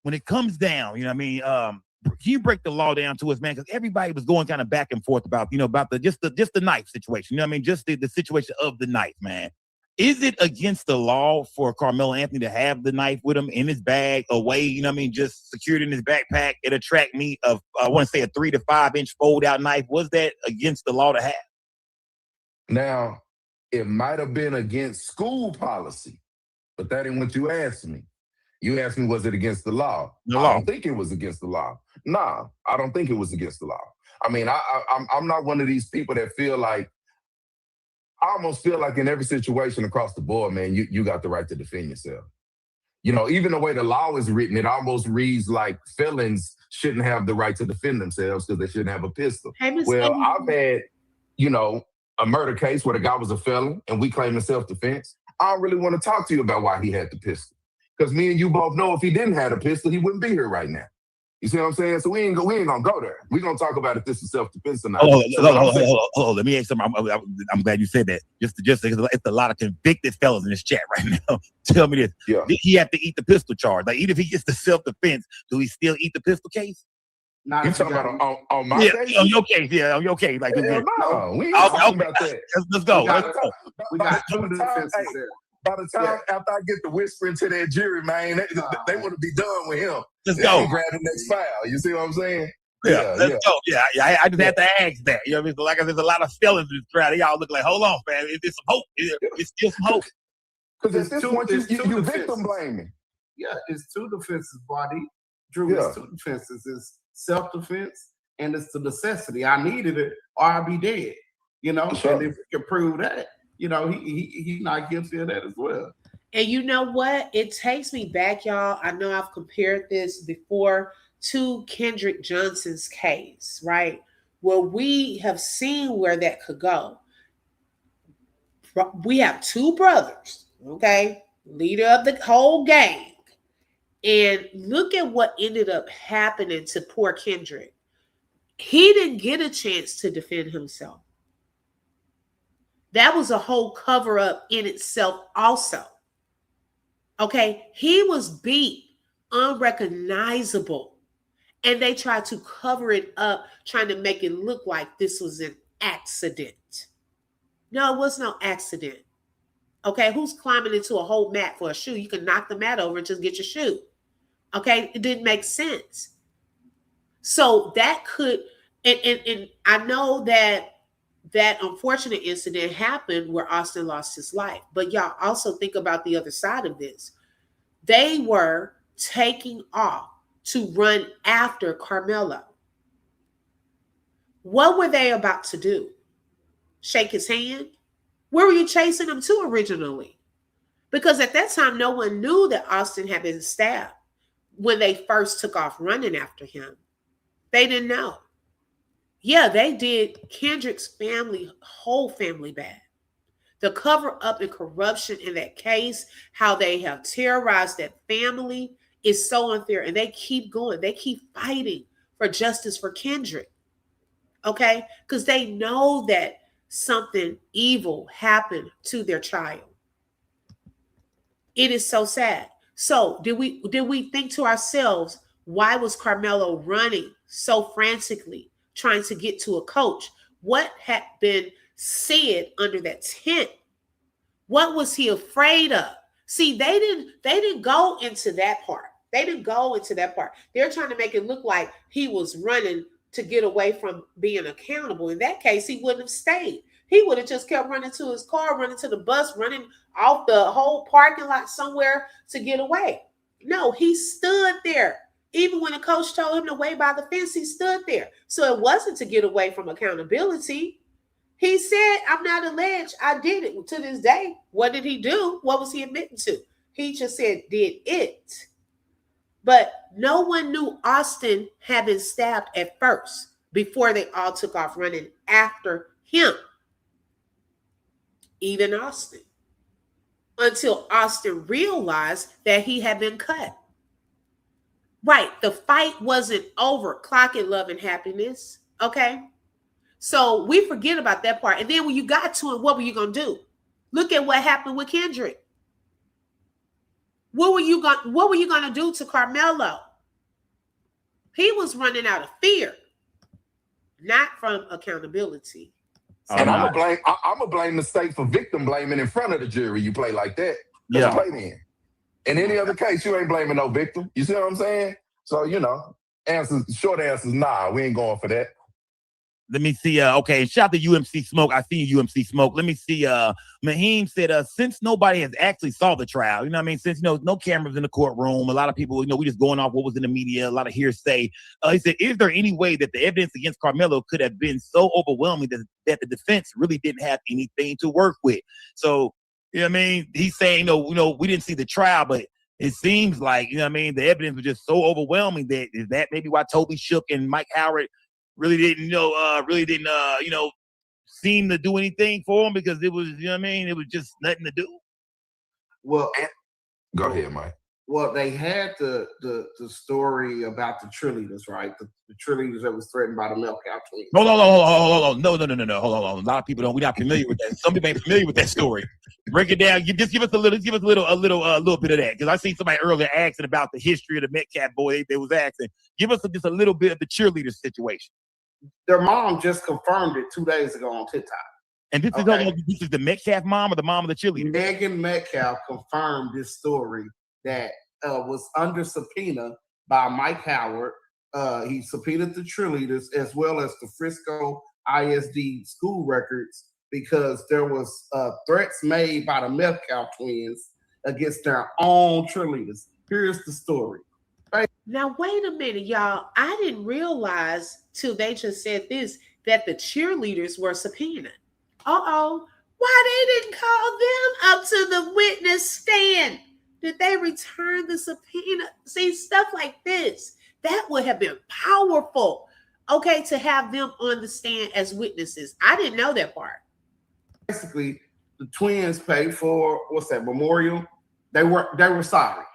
When it comes down, you know what I mean? Can you break the law down to us, man? Because everybody was going kind of back and forth about, about the knife situation. You know what I mean? Just the situation of the knife, man. Is it against the law for Carmelo Anthony to have the knife with him in his bag away? You know what I mean? Just secured in his backpack. It attract me of, I want to say a 3 to 5 inch fold out knife. Was that against the law to have? Now, it might have been against school policy, but that ain't what you asked me. You asked me, was it against the law? I don't think it was against the law. Nah, I don't think it was against the law. I mean, I'm not one of these people that feel like, I almost feel like in every situation across the board, man, you got the right to defend yourself. You know, even the way the law is written, it almost reads like felons shouldn't have the right to defend themselves because they shouldn't have a pistol. Well, I've had, a murder case where the guy was a felon and we claim self-defense. I don't really want to talk to you about why he had the pistol. Because me and you both know if he didn't have a pistol, he wouldn't be here right now. You see what I'm saying? So we ain't gonna go there. We're gonna talk about if this is self-defense or not. Hold. Let me ask something. I'm glad you said that. Just because it's a lot of convicted fellas in this chat right now. Tell me this. Yeah. Did he have to eat the pistol charge? Like, even if he gets the self-defense, do he still eat the pistol case? You talking about on my case? On your case, on your case. Like, no, we ain't talking about that. Let's go. We got two defenses there. By the time after I get the whispering to that jury, man, they want to be done with him. Let's go. Grab the next file. You see what I'm saying? Let's go. I just have to ask that. You know what I mean? So like I said, there's a lot of felons in this crowd. They all look like, hold on, man. Is there some hope? It's still some hope. Because at this point, you victim blaming. Yeah, it's two defenses, buddy. Drew, it's two defenses. It's self-defense and it's the necessity. I needed it or I'll be dead. Sure. And if we can prove that, he's not guilty of that as well. And you know what? It takes me back, y'all. I know I've compared this before to Kendrick Johnson's case, right? Where we have seen where that could go. We have two brothers, okay? Leader of the whole gang. And look at what ended up happening to poor Kendrick. He didn't get a chance to defend himself. That was a whole cover up in itself also. Okay, he was beat, unrecognizable. And they tried to cover it up, trying to make it look like this was an accident. No, it was no accident. Okay, who's climbing into a whole mat for a shoe? You can knock the mat over and just get your shoe. Okay, it didn't make sense. So that could, and I know that unfortunate incident happened where Austin lost his life. But y'all also think about the other side of this. They were taking off to run after Karmelo. What were they about to do? Shake his hand? Where were you chasing him to originally? Because at that time, no one knew that Austin had been stabbed when they first took off running after him. They didn't know. Yeah, they did Kendrick's family, whole family bad. The cover up and corruption in that case, how they have terrorized that family is so unfair. And they keep going. They keep fighting for justice for Kendrick. Okay? Because they know that something evil happened to their child. It is so sad. So did we think to ourselves, why was Karmelo running so frantically, trying to get to a coach? What had been said under that tent? What was he afraid of? See, they didn't go into that part. They didn't go into that part. They're trying to make it look like he was running to get away from being accountable. In that case, he wouldn't have stayed. He would have just kept running to his car, running to the bus, running off the whole parking lot somewhere to get away. No, he stood there. Even when the coach told him to wait by the fence, he stood there. So it wasn't to get away from accountability. He said, I'm not alleged. I did it. To this day, what did he do? What was he admitting to? He just said, did it. But no one knew Austin had been stabbed at first before they all took off running after him. Even Austin. Until Austin realized that he had been cut. Right, the fight wasn't over. Clock it, love and happiness. Okay? So we forget about that part. And then when you got to it, what were you going to do? Look at what happened with Kendrick. What were you going to do to Karmelo? He was running out of fear, not from accountability. And I'm gonna blame the state for victim blaming in front of the jury. You play like that, yeah. Play then. In any other case, you ain't blaming no victim. You see what I'm saying? So short answer is nah. We ain't going for that. Let me see. Okay, shout out to UMC Smoke. I see you, UMC Smoke. Let me see. Mahim said, since nobody has actually saw the trial, you know what I mean? Since no cameras in the courtroom, a lot of people, we just going off what was in the media, a lot of hearsay. He said, is there any way that the evidence against Karmelo could have been so overwhelming that the defense really didn't have anything to work with? So, you know what I mean? He's saying, we didn't see the trial, but it seems like, you know what I mean, the evidence was just so overwhelming that is that maybe why Toby Shook and Mike Howard really didn't seem to do anything for him, because it was, you know what I mean, it was just nothing to do. Well, go ahead, Mike. Well, they had the story about the cheerleaders, right? The cheerleaders that was threatened by the Metcalf twins. Hold on. No. Hold on. A lot of people we're not familiar with that. Some people ain't familiar with that story. Break it down. Just give us a little bit of that. Because I seen somebody earlier asking about the history of the Metcalf boy. They was asking. Give us just a little bit of the cheerleader situation. Their mom just confirmed it 2 days ago on TikTok. And this is the Metcalf mom or the mom of the cheerleader? Meghan Metcalf confirmed this story that was under subpoena by Mike Howard. He subpoenaed the cheerleaders as well as the Frisco ISD school records, because there was threats made by the Metcalf twins against their own cheerleaders. Here's the story. Now, wait a minute, y'all. I didn't realize till they just said this, that the cheerleaders were subpoenaed. Why they didn't call them up to the witness stand? Did they return the subpoena? See, stuff like this, that would have been powerful, to have them on the stand as witnesses. I didn't know that part. Basically, the twins paid for, memorial? They were sorry.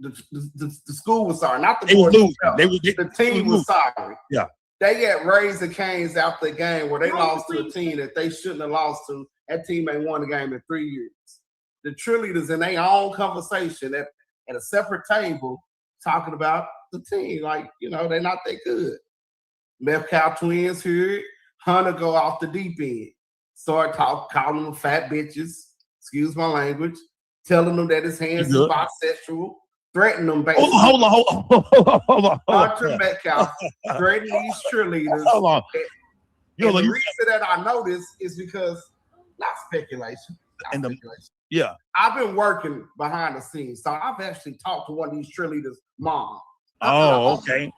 The school was sorry, not the boys. The team was sorry. Yeah. They had raised the Canes after the game where they lost to a team that they shouldn't have lost to. That team ain't won the game in 3 years. The cheerleaders in their own conversation at a separate table talking about the team, they're not that good. Metcalf twins here, Hunter go off the deep end. Start calling them fat bitches, excuse my language, telling them that his hands is bisexual, threatening them basically. Hold on. Hunter Metcalf threatening these cheerleaders. Hold on. The reason that I know this is because, not speculation. Yeah. I've been working behind the scenes, so I've actually talked to one of these cheerleaders' mom. Okay.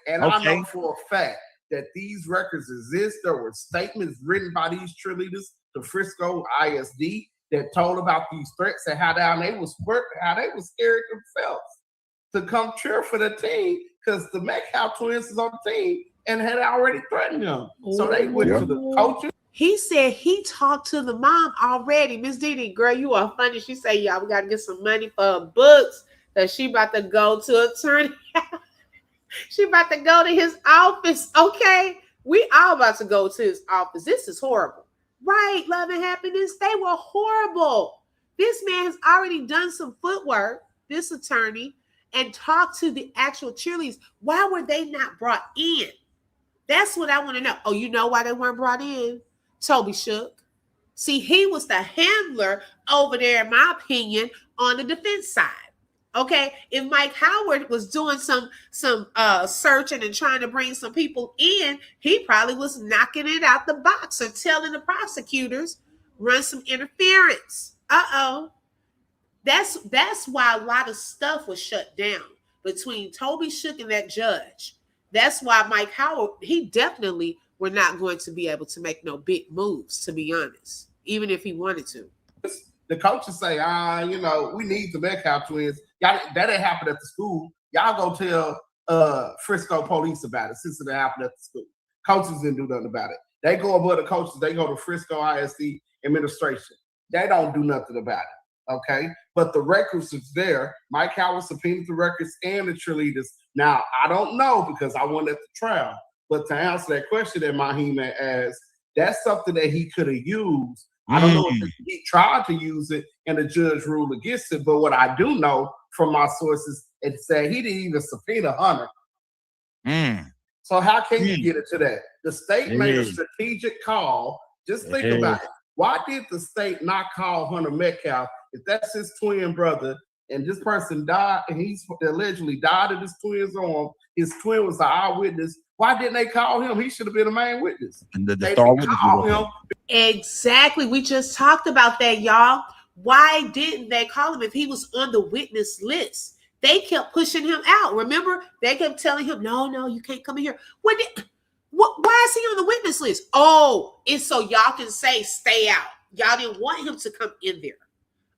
And I know for a fact that these records exist. There were statements written by these cheerleaders to Frisco ISD that told about these threats and how they was scared themselves to come cheer for the team, because the Metcalf twins is on the team and had already threatened them. So they went to the coaches. He said he talked to the mom already. Miss Didi, girl, you are funny. She said, y'all, we got to get some money for her books that she about to go to attorney. She about to go to his office. Okay. We all about to go to his office. This is horrible. Right, love and happiness. They were horrible. This man has already done some footwork, this attorney, and talked to the actual cheerleaders. Why were they not brought in? That's what I want to know. Oh, you know why they weren't brought in? Toby Shook. See, he was the handler over there, in my opinion, on the defense side. Okay, if Mike Howard was doing some searching and trying to bring some people in, he probably was knocking it out the box or telling the prosecutors, run some interference. That's why a lot of stuff was shut down between Toby Shook and that judge. That's why Mike Howard, he definitely were not going to be able to make no big moves, to be honest, even if he wanted to. The coaches say, we need the Metcalf twins. That didn't happen at the school. Y'all go tell Frisco police about it since it happened at the school. Coaches didn't do nothing about it. They go above the coaches. They go to Frisco ISD administration. They don't do nothing about it. Okay, but the records is there. Mike Howard subpoenaed the records and the cheerleaders. Now I don't know because I wasn't at the trial. But to answer that question that Mahima asked, that's something that he could have used. I don't know if he tried to use it and the judge ruled against it. But what I do know from my sources, it said he didn't even subpoena Hunter. So how can you get it to that? The state made a strategic call. Just think about it. Why did the state not call Hunter Metcalf if that's his twin brother and this person died and he's allegedly died of his twin's arm? His twin was the eyewitness. Why didn't they call him? He should have been a main witness. And the star witness call him. Exactly. We just talked about that, y'all. Why didn't they call him if he was on the witness list? They kept pushing him out. Remember, they kept telling him, no, you can't come in here. Why is he on the witness list? Oh, it's so y'all can say stay out. Y'all didn't want him to come in there.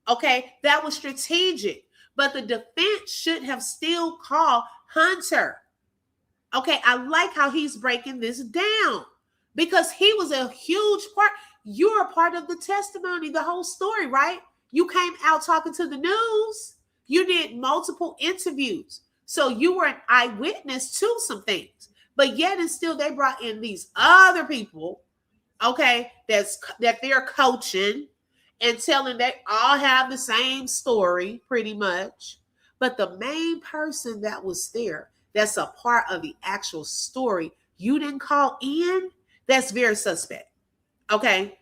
Okay, that was strategic. But the defense should have still called Hunter. Okay, I like how he's breaking this down because he was a huge part. You're a part of the testimony, the whole story, right? You came out talking to the news. You did multiple interviews. So you were an eyewitness to some things. But yet and still they brought in these other people, okay, that they're coaching and telling they all have the same story pretty much. But the main person that was there, that's a part of the actual story, you didn't call in, that's very suspect. Okay.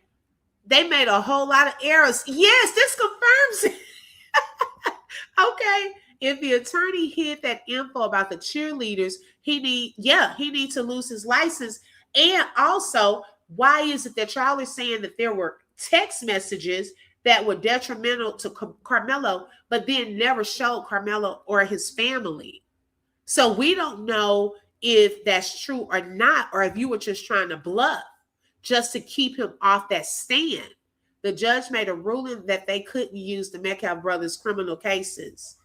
They made a whole lot of errors. Yes, this confirms it. Okay. If the attorney hid that info about the cheerleaders, he needs to lose his license. And also, why is it that y'all are saying that there were text messages that were detrimental to Karmelo, but then never showed Karmelo or his family? So we don't know if that's true or not, or if you were just trying to bluff just to keep him off that stand. The judge made a ruling that they couldn't use the Metcalf brothers' criminal cases.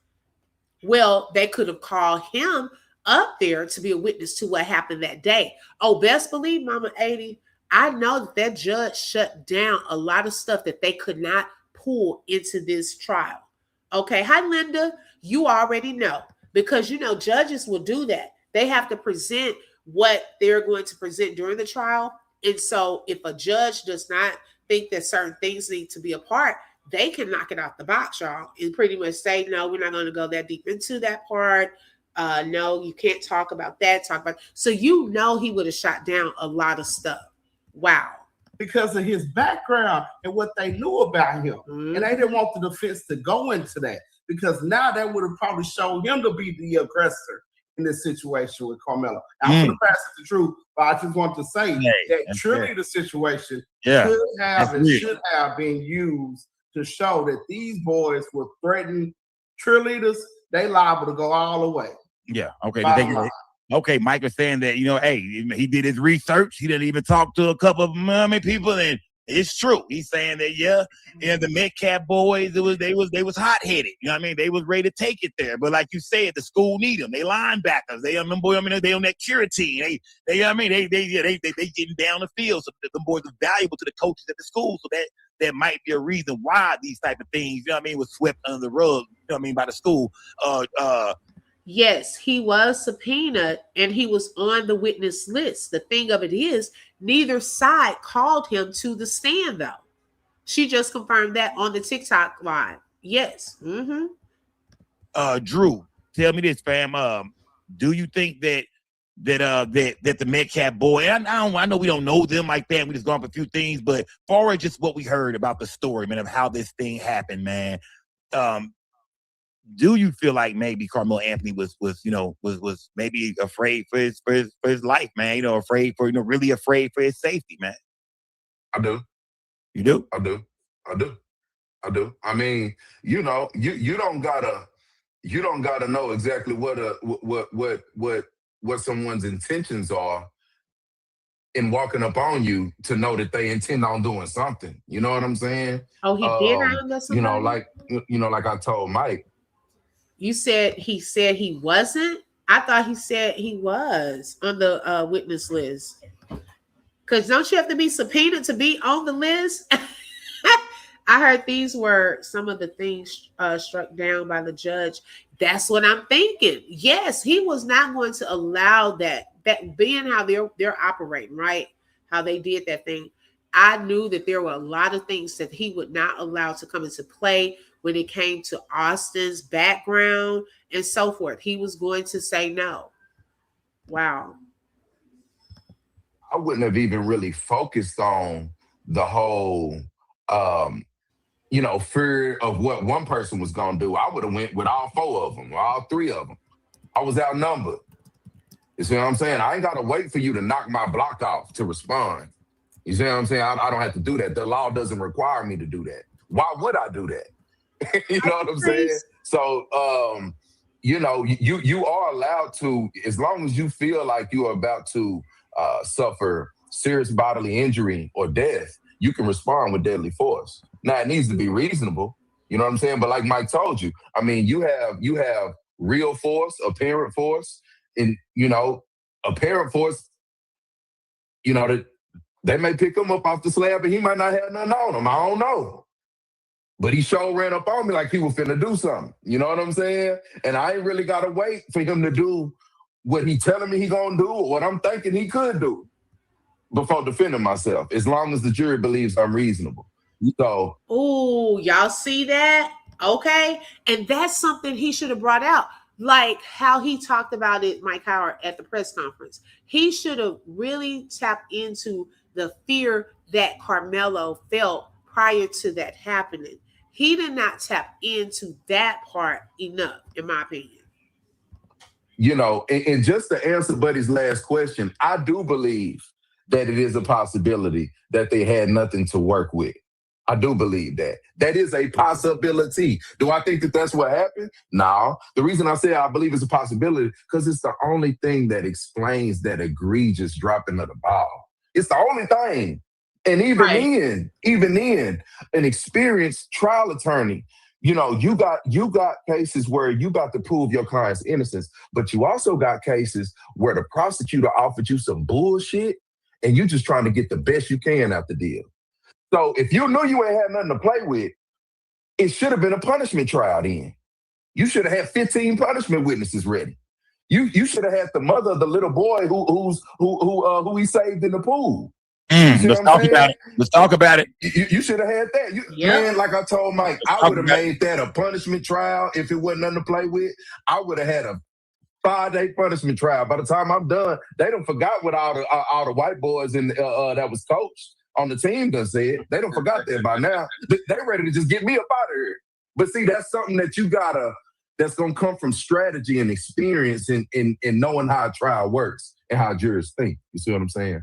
Well, they could have called him up there to be a witness to what happened that day. Oh, best believe, Mama 80, I know that judge shut down a lot of stuff that they could not pull into this trial. Okay. Hi, Linda. You already know because, judges will do that. They have to present what they're going to present during the trial. And so if a judge does not think that certain things need to be a part, they can knock it out the box, y'all, and pretty much say, no, we're not going to go that deep into that part. No, you can't talk about that. So he would have shot down a lot of stuff. Wow. Because of his background and what they knew about him. And they didn't want the defense to go into that because now that would have probably shown him to be the aggressor in this situation with Karmelo. I'm going to pass it to Drew, but I just want to say that truly the situation should have been used to show that these boys were threatening cheerleaders. They liable to go all the way. Yeah. Okay. Okay. Mike was saying that, he did his research. He didn't even talk to a couple of people, and it's true. He's saying that, the Metcalf boys, they was hot headed. You know what I mean? They was ready to take it there. But like you said, the school need them. They linebackers. They on that security. They getting down the field. So the boys are valuable to the coaches at the school. So that might be a reason why these type of things, was swept under the rug, by the school. Yes, he was subpoenaed and he was on the witness list. The thing of it is, neither side called him to the stand, though. She just confirmed that on the TikTok live. Yes. Mm-hmm. Drew, tell me this, fam. Do you think that the Metcalf boy, and I know we don't know them like that. We just gone up a few things, but far as just what we heard about the story, man, of how this thing happened, man. Do you feel like maybe Karmelo Anthony was maybe afraid for his life, man? Really afraid for his safety, man. I do. You do? I do. I mean, you don't gotta know exactly what someone's intentions are in walking up on you to know that they intend on doing something. You know what I'm saying? Oh, he did. Like I told Mike. You said he wasn't? I thought he said he was on the witness list. Because don't you have to be subpoenaed to be on the list? I heard these were some of the things struck down by the judge. That's what I'm thinking. Yes, he was not going to allow that being how they're operating, right? How they did that thing. I knew that there were a lot of things that he would not allow to come into play when it came to Austin's background and so forth. He was going to say no. Wow. I wouldn't have even really focused on the whole fear of what one person was gonna do. I would have went with all 4 of them, or all 3 of them. I was outnumbered. You see what I'm saying? I ain't gotta wait for you to knock my block off to respond. You see what I'm saying? I don't have to do that. The law doesn't require me to do that. Why would I do that? You know what I'm saying? So, you are allowed to, as long as you feel like you are about to suffer serious bodily injury or death, you can respond with deadly force. Now, it needs to be reasonable. You know what I'm saying? But like Mike told you, I mean, you have real force, apparent force, and apparent force. That they may pick him up off the slab, and he might not have nothing on him. I don't know. But he sure ran up on me like he was finna do something. You know what I'm saying? And I ain't really gotta wait for him to do what he telling me he gonna do or what I'm thinking he could do before defending myself, as long as the jury believes I'm reasonable. So, oh, y'all see that? Okay. And that's something he should have brought out. Like how he talked about it, Mike Howard, at the press conference. He should have really tapped into the fear that Karmelo felt prior to that happening. He did not tap into that part enough, in my opinion. And just to answer Buddy's last question, I do believe that it is a possibility that they had nothing to work with. I do believe that. That is a possibility. Do I think that that's what happened? No. The reason I say I believe it's a possibility, because it's the only thing that explains that egregious dropping of the ball. It's the only thing. And even then, an experienced trial attorney, you got cases where you got to prove your client's innocence, but you also got cases where the prosecutor offered you some bullshit and you just trying to get the best you can out the deal. So if you knew you ain't had nothing to play with, it should have been a punishment trial then. You should have had 15 punishment witnesses ready. You should have had the mother of the little boy who he saved in the pool. Let's talk about it. Let's talk about it. You should have had that. Man, like I told Mike, I would have made that a punishment trial if it wasn't nothing to play with. I would have had a 5-day punishment trial. By the time I'm done, they done forgot what all the white boys that was coached on the team done said. They done forgot that by now. They ready to just get me up out of here. But see, that's something that that's gonna come from strategy and experience and knowing how a trial works and how jurors think. You see what I'm saying?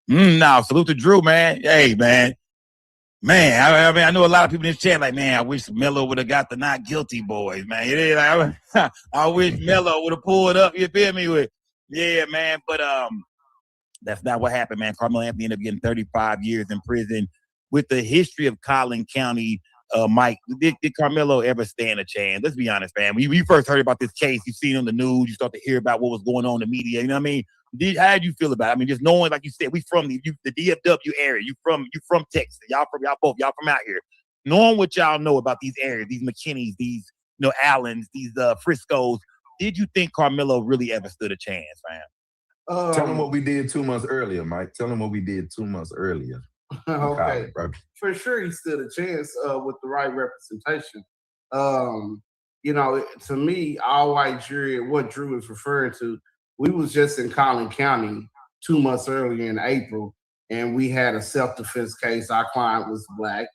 No, salute to Drew, man. Hey, man. I mean, I know a lot of people in this chat like, man, I wish Melo would have got the not guilty boys, man. It is like, I wish Melo would have pulled up, you feel me? Yeah, man. But that's not what happened, man. Carmelo Anthony ended up getting 35 years in prison. With the history of Collin County, Mike, did Carmelo ever stand a chance? Let's be honest, man. When you first heard about this case, you seen it on the news, you start to hear about what was going on in the media, you know what I mean? How did you feel about it? I mean, just knowing, like you said, we from the DFW area. You from Texas. Y'all from out here. Knowing what y'all know about these areas, these McKinneys, these Allens, these Friscos. Did you think Carmelo really ever stood a chance, man? Tell him what we did 2 months earlier, Mike. Tell him what we did 2 months earlier. Okay, for sure he stood a chance with the right representation. To me, all white jury, what Drew is referring to. We was just in Collin County 2 months earlier in April, and we had a self-defense case. Our client was black.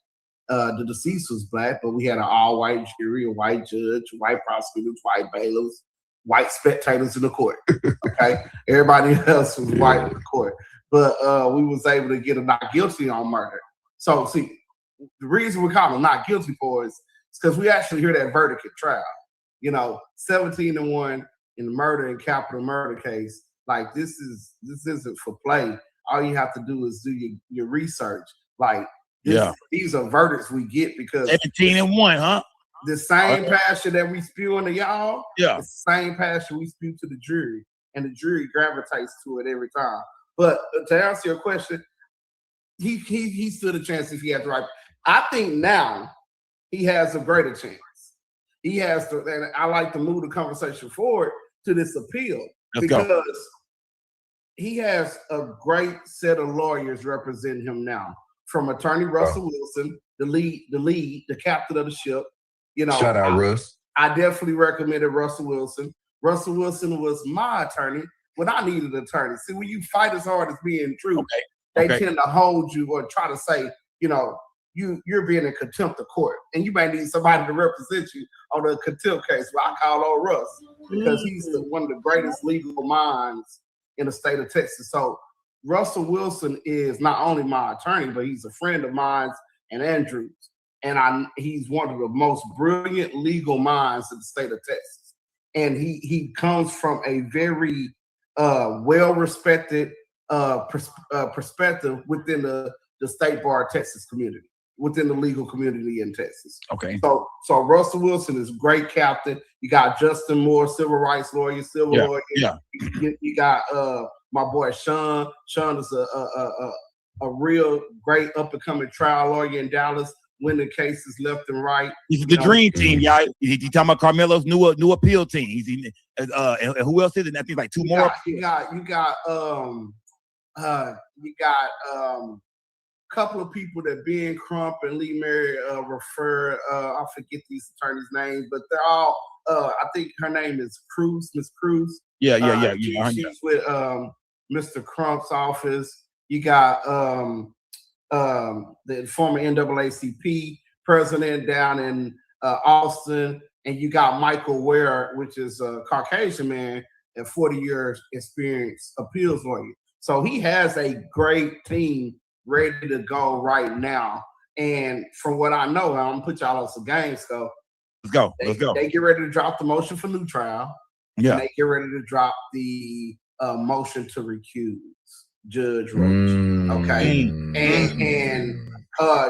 The deceased was black, but we had an all-white jury, a white judge, white prosecutors, white bailiffs, white spectators in the court. Okay? Everybody else was white in the court. But we was able to get a not guilty on murder. So, see, the reason we call them not guilty for is because we actually hear that verdict at trial. 17-1. In the murder and capital murder case, like this isn't for play. All you have to do is do your research. Like these are verdicts we get because 17-1, huh? The same passion that we spew into y'all, yeah, the same passion we spew to the jury, and the jury gravitates to it every time. But to answer your question, he stood a chance if he had the right. I think now he has a greater chance. He has to, and I like to move the conversation forward to this appeal because he has a great set of lawyers representing him now. From attorney Russell Wilson, the captain of the ship. You know, shout out Russ. I definitely recommended Russell Wilson. Russell Wilson was my attorney when I needed an attorney. See, when you fight as hard as being true, they tend to hold you or try to say, you know, you're being in contempt of court, and you may need somebody to represent you on a contempt case. Well, I call old Russ because he's one of the greatest legal minds in the state of Texas. So Russell Wilson is not only my attorney, but he's a friend of mine and Andrew's. And he's one of the most brilliant legal minds in the state of Texas. And he comes from a very well-respected perspective within the state bar Texas community, within the legal community in Texas. Okay. So Russell Wilson is a great captain. You got Justin Moore, civil rights lawyer, lawyer. Yeah. You got my boy Sean. Sean is a real great up-and-coming trial lawyer in Dallas, winning cases left and right. He's the dream team, y'all. You talking about Karmelo's new appeal team. And who else is it? I think like two more. You got couple of people that Ben Crump and Lee Mary refer. I forget these attorneys' names, but they're all. I think her name is Cruz, Miss Cruz. Yeah. She's with Mr. Crump's office. You got the former NAACP president down in Austin, and you got Michael Ware, which is a Caucasian man and 40 years experience appeals lawyer. So he has a great team ready to go right now. And from what I know, I'm gonna put y'all on some games. So let's go. They get ready to drop the motion for new trial. Yeah. And they get ready to drop the motion to recuse Judge Roach. Okay. And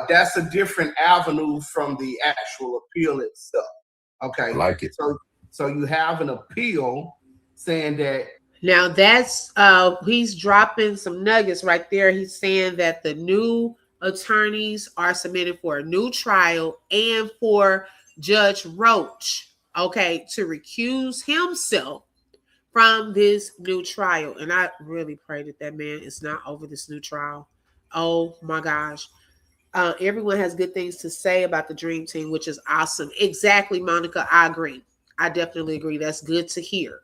that's a different avenue from the actual appeal itself. Okay. I like it. So you have an appeal saying that. Now that's he's dropping some nuggets right there. He's saying that the new attorneys are submitted for a new trial and for Judge Roach, okay, to recuse himself from this new trial. And I really pray that man is not over this new trial. Oh my gosh. Everyone has good things to say about the Dream Team, which is awesome. Exactly, Monica. I agree. I definitely agree. That's good to hear.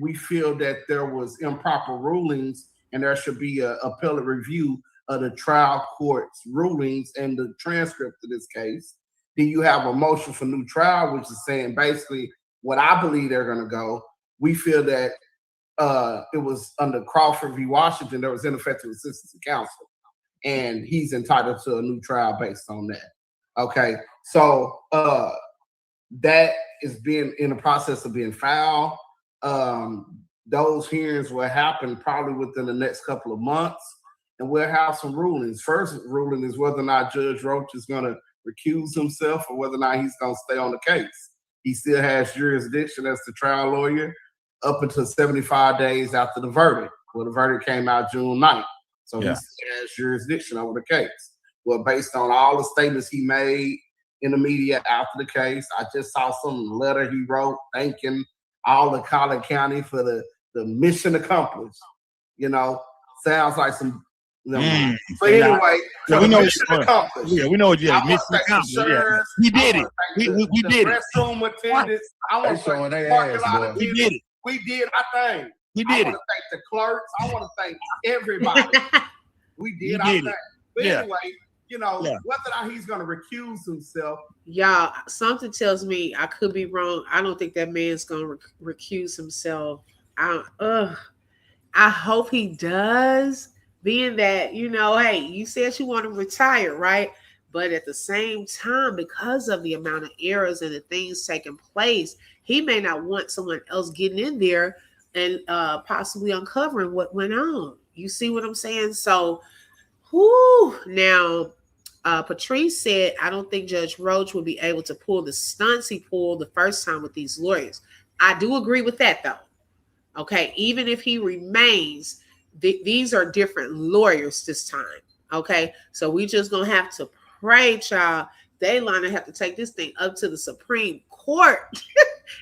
We feel that there was improper rulings and there should be an appellate review of the trial court's rulings and the transcript of this case. Then you have a motion for new trial, which is saying basically what I believe they're going to go. We feel that it was under Crawford v. Washington, there was ineffective assistance of counsel, and he's entitled to a new trial based on that. Okay, so that is being in the process of being filed. Those hearings will happen probably within the next couple of months, and we'll have some rulings. First ruling is whether or not Judge Roach is going to recuse himself or whether or not he's going to stay on the case. He still has jurisdiction as the trial lawyer up until 75 days after the verdict. Well, the verdict came out June 9th, so he still has jurisdiction over the case. Well, based on all the statements he made in the media after the case, I just saw some letter he wrote thanking all of Collin County for the mission accomplished. You know, sounds like some. But anyway, we know mission accomplished. Yeah, we know what mission accomplished. Yeah. We did it. We did it. Restroom attendants. I want to thank the parking lot attendants. We did it. We did our thing. We did it. I want to thank the clerks. I want to thank everybody. We did our thing. But anyway, you know, whether or not he's going to recuse himself. Y'all, something tells me, I could be wrong. I don't think that man's going to recuse himself. I hope he does, being that, you know, hey, you said you want to retire, right? But at the same time, because of the amount of errors and the things taking place, he may not want someone else getting in there and possibly uncovering what went on. You see what I'm saying? So, now, Patrice said, I don't think Judge Roach will be able to pull the stunts he pulled the first time with these lawyers. I do agree with that, though. Okay, even if he remains, these are different lawyers this time. Okay, so we just gonna have to pray, child. They gonna have to take this thing up to the Supreme Court.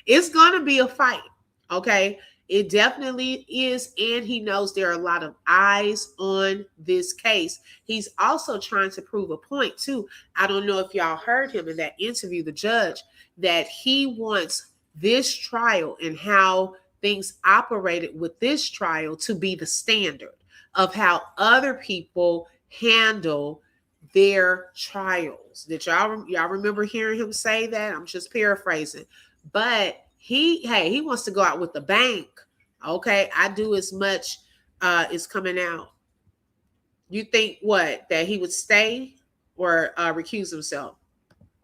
It's gonna be a fight. Okay, it definitely is, and he knows there are a lot of eyes on this case. He's also trying to prove a point too. I don't know if y'all heard him in that interview, the judge, that he wants this trial and how things operated with this trial to be the standard of how other people handle their trials. Did y'all remember hearing him say that? I'm just paraphrasing, but he wants to go out with the bank. Okay, I do as much is coming out. You think what, that he would stay or recuse himself?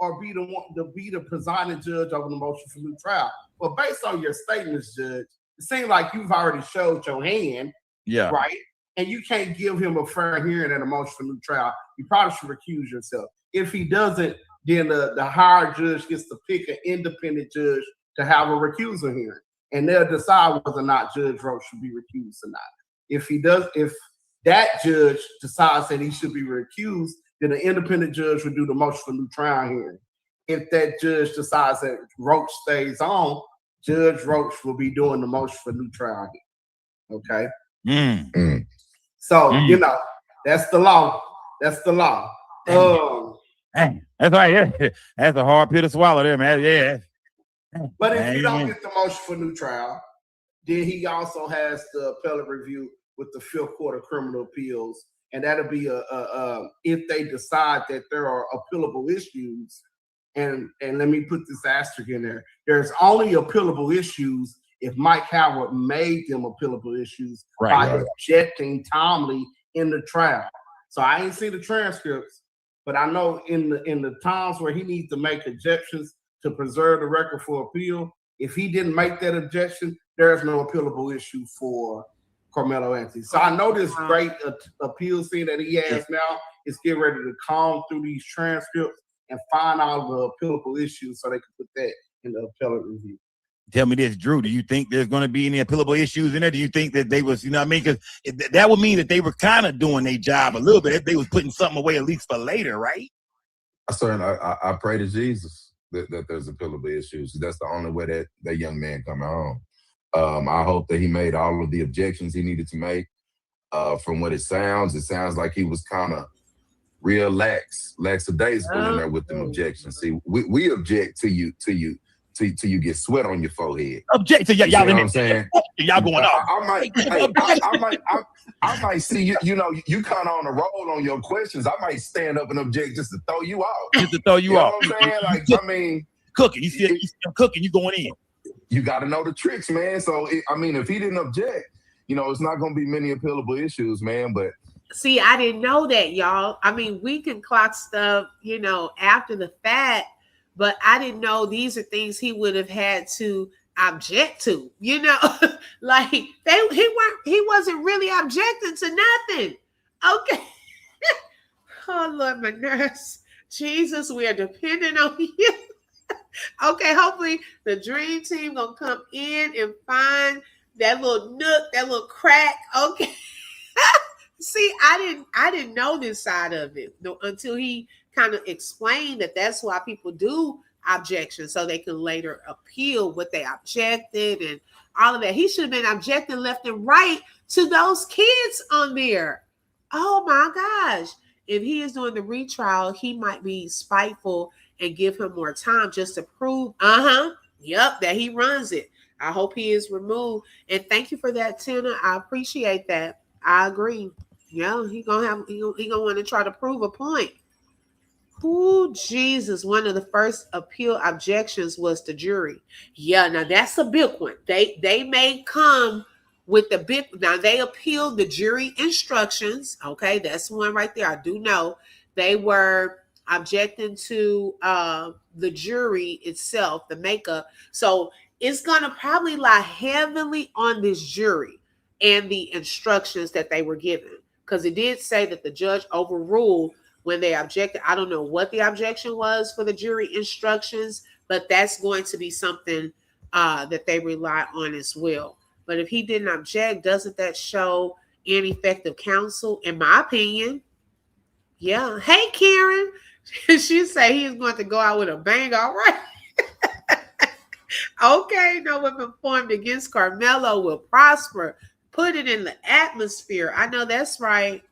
Or be the one to be the presiding judge over the motion for new trial. But based on your statements, Judge, it seems like you've already showed your hand. Yeah. Right? And you can't give him a fair hearing at a motion for new trial. You probably should recuse yourself. If he doesn't, then the higher judge gets to pick an independent judge to have a recusal hearing. And they'll decide whether or not Judge Roach should be recused or not. If that judge decides that he should be recused, then an independent judge would do the motion for new trial hearing. If that judge decides that Roach stays on, Judge Roach will be doing the motion for new trial hearing. Okay? So, you know, that's the law. That's the law. That's right. That's a hard pill to swallow there, man. Yeah. But if you don't get the motion for new trial, then he also has the appellate review with the Fifth Court of Criminal Appeals. And that'll be if they decide that there are appealable issues, and let me put this asterisk in there. There's only appealable issues if Mike Howard made them appealable issues by objecting timely in the trial. So I ain't seen the transcripts, but I know in the times where he needs to make objections to preserve the record for appeal, if he didn't make that objection, there's no appealable issue for Karmelo Anthony. So I know this great appeal scene that he has now is getting ready to comb through these transcripts and find all the appealable issues so they can put that in the appellate review. Tell me this, Drew. Do you think there's going to be any appealable issues in there? Do you think that they was, you know what I mean? Because that would mean that they were kind of doing their job a little bit. If they was putting something away at least for later, right? I pray to Jesus that there's appealable issues. That's the only way that young man come home. I hope that he made all of the objections he needed to make. From what it sounds like he was kind of real lackadaisical in there with them objections. See, we object to you till you get sweat on your forehead. Object to y'all. You know what I'm saying? Y'all going off. I might see you. You know, you kind of on a roll on your questions. I might stand up and object just to throw you out. Just to throw you know off. What I'm saying? Like, I mean, cooking. You see him cooking. You going in. You got to know the tricks, man. So I mean, if he didn't object, you know, it's not going to be many appealable issues, man. But see, I didn't know that, y'all. I mean, we can clock stuff, you know, after the fact. But I didn't know these are things he would have had to object to, you know, like he wasn't really objecting to nothing. Okay. Oh, Lord, my nurse. Jesus, we are depending on you. Okay, hopefully the dream team gonna come in and find that little nook, that little crack. Okay. See, I didn't know this side of it until he kind of explained that that's why people do objections, so they can later appeal what they objected and all of that. He should have been objecting left and right to those kids on there. Oh my gosh. If he is doing the retrial, he might be spiteful and give him more time just to prove, that he runs it. I hope he is removed. And thank you for that, Tina. I appreciate that. I agree. Yeah, he gonna want to try to prove a point. Oh, Jesus. One of the first appeal objections was the jury. Yeah, now that's a big one. They may come with the big, now they appealed the jury instructions. Okay, that's one right there. I do know they were objecting to the jury itself, the makeup. So it's going to probably lie heavily on this jury and the instructions that they were given. Because it did say that the judge overruled when they objected. I don't know what the objection was for the jury instructions, but that's going to be something that they rely on as well. But if he didn't object, doesn't that show ineffective counsel? In my opinion, yeah. Hey, Karen. She said he's going to go out with a bang. All right. Okay, no weapon formed against Karmelo will prosper. Put it in the atmosphere. I know that's right.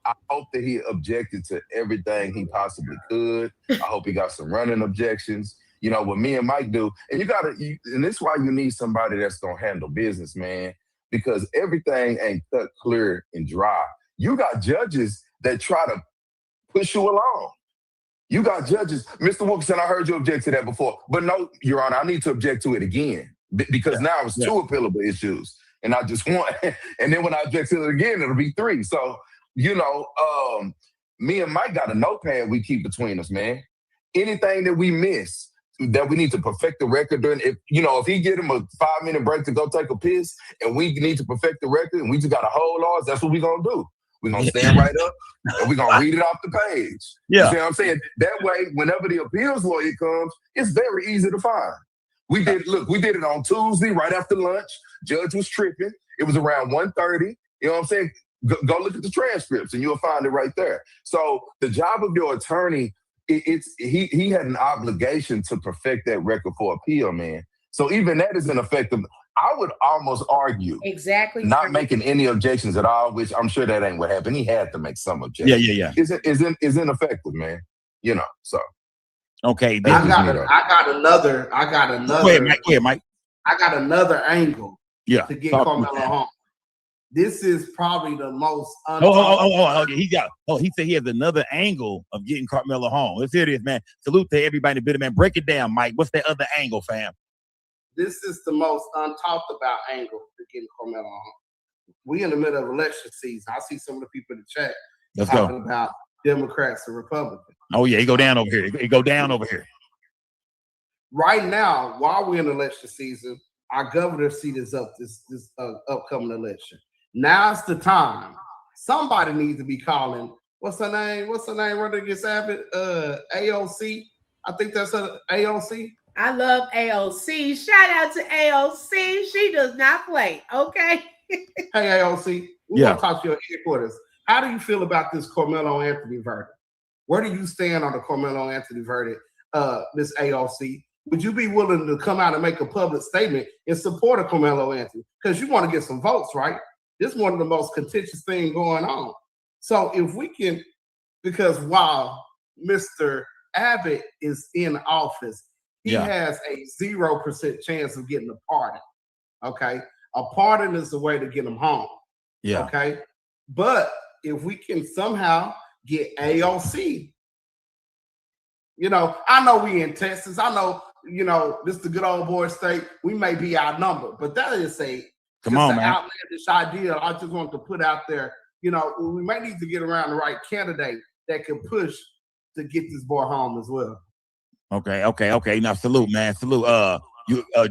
I hope that he objected to everything he possibly could. I hope he got some running objections. You know what me and Mike do, and and this is why you need somebody that's gonna handle business, man. Because everything ain't cut clear and dry. You got judges that try to push you along. You got judges, Mr. Wilkinson. I heard you object to that before, but no, Your Honor, I need to object to it again because now it's 2 appealable issues, and I just want. And then when I object to it again, it'll be 3. So me and Mike got a notepad we keep between us, man. Anything that we miss, that we need to perfect the record during. If he get him a 5-minute break to go take a piss, and we need to perfect the record, and we just got to hold ours, that's what we gonna do. We're going to stand right up and we're going to read it off the page. Yeah. You see what I'm saying? That way, whenever the appeals lawyer comes, it's very easy to find. We did it on Tuesday right after lunch. Judge was tripping. It was around 1:30. You know what I'm saying? Go look at the transcripts and you'll find it right there. So the job of your attorney, he had an obligation to perfect that record for appeal, man. So even that is ineffective. I would almost argue exactly not making any objections at all, which I'm sure that ain't what happened. He had to make some objections. Yeah. Is ineffective, man. So okay. I got another. Go ahead, Mike. I got another angle. Yeah. To get Karmelo home. This is probably the most. He said he has another angle of getting Karmelo home. Let's hear this, man. Salute to everybody in the building, man. Break it down, Mike. What's that other angle, fam? This is the most untalked about angle to getting Karmelo home. We in the middle of election season. I see some of the people in the chat talking about Democrats and Republicans. Oh yeah, he go down over here. He go down over here. Right now, while we're in election season, our governor's seat is up this upcoming election. Now's the time. Somebody needs to be calling. What's her name? Running against Abbott? AOC. I think that's her AOC. I love AOC. Shout out to AOC. She does not play. Okay. Hey, AOC. We're going to talk to your headquarters. How do you feel about this Karmelo Anthony verdict? Where do you stand on the Karmelo Anthony verdict, Miss AOC? Would you be willing to come out and make a public statement in support of Karmelo Anthony? Because you want to get some votes, right? This is one of the most contentious things going on. So if we can, because while Mr. Abbott is in office, he has a 0% chance of getting a pardon. Okay. A pardon is the way to get him home. Yeah. Okay. But if we can somehow get AOC, I know we in Texas. I know, this is the good old boy state. We may be outnumbered, but that is an outlandish idea. I just want to put out there, we may need to get around the right candidate that can push to get this boy home as well. Okay. Now salute, man. Salute.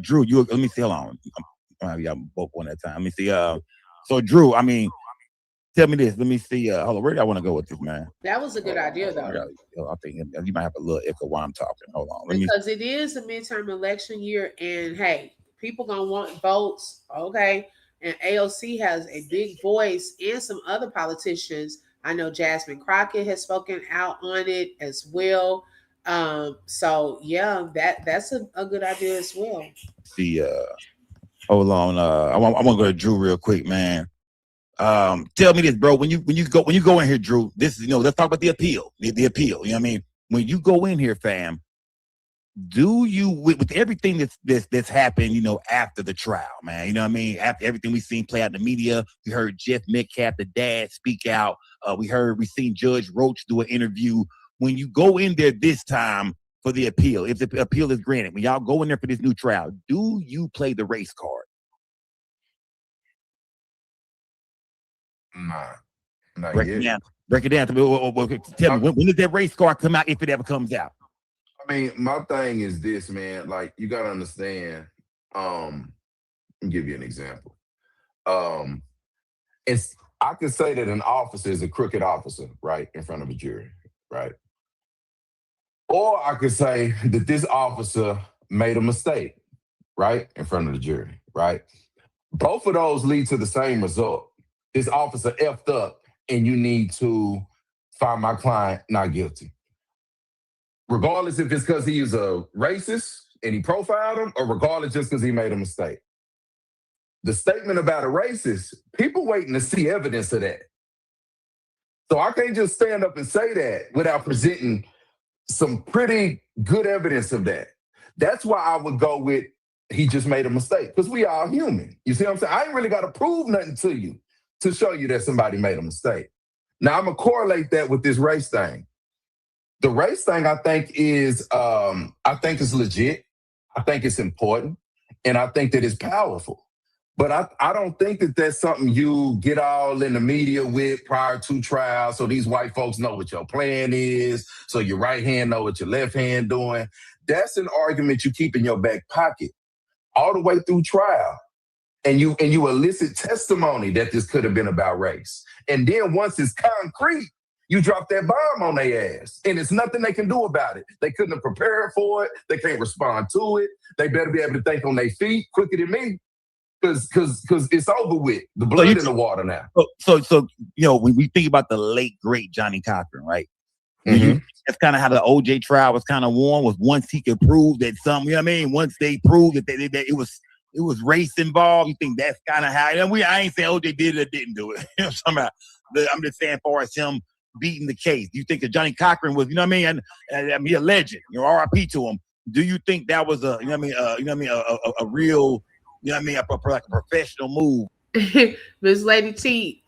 Drew, let me see. Hold on. Y'all both one at a time. Let me see. So Drew, tell me this. Let me see. Hold on. Where do I want to go with this, man? That was a good idea, though. I think you might have a little echo while I'm talking. Hold on. Because it is a midterm election year, and hey, people gonna want votes. Okay. And AOC has a big voice, and some other politicians. I know Jasmine Crockett has spoken out on it as well. So yeah, that's a good idea as well. Hold on. I want to go to Drew real quick, man. Tell me this, bro. When you go in here, Drew, this is, let's talk about the appeal. The appeal. You know what I mean? When you go in here, fam, do you with everything that's happened, after the trial, man? You know what I mean? After everything we've seen play out in the media, we heard Jeff Metcalf, the dad, speak out. We seen Judge Roach do an interview. When you go in there this time for the appeal, if the appeal is granted, when y'all go in there for this new trial, do you play the race card? Nah, not Break yet. it down. Break it down. Tell me, when does that race card come out, if it ever comes out? I mean, my thing is this, man. Like, you gotta understand. I'll give you an example. I can say that an officer is a crooked officer, right, in front of a jury, right? Or I could say that this officer made a mistake, right, in front of the jury, right? Both of those lead to the same result. This officer effed up, and you need to find my client not guilty. Regardless if it's because he's a racist and he profiled him, or regardless just because he made a mistake. The statement about a racist, people waiting to see evidence of that. So I can't just stand up and say that without presenting some pretty good evidence of that. That's why I would go with he just made a mistake, because we all human. You see what I'm saying? I ain't really got to prove nothing to you to show you that somebody made a mistake. Now, I'm going to correlate that with this race thing. The race thing, I think is legit. I think it's important. And I think that it's powerful. But I don't think that that's something you get all in the media with prior to trial, so these white folks know what your plan is, so your right hand know what your left hand doing. That's an argument you keep in your back pocket all the way through trial. And you elicit testimony that this could have been about race. And then once it's concrete, you drop that bomb on their ass. And it's nothing they can do about it. They couldn't have prepared for it. They can't respond to it. They better be able to think on their feet quicker than me. Because it's over with. The blood in the water now. So when we think about the late, great Johnny Cochran, right? Mm-hmm. That's kind of how the OJ trial was kind of won, was once he could prove that something, you know what I mean? Once they proved that it was race involved, you think that's kind of how, I ain't saying OJ did it or didn't do it. I'm just saying, as far as him beating the case, do you think that Johnny Cochran was, you know what I mean? And he a legend, RIP to him. Do you think that was a real, like a professional move? Miss Lady T,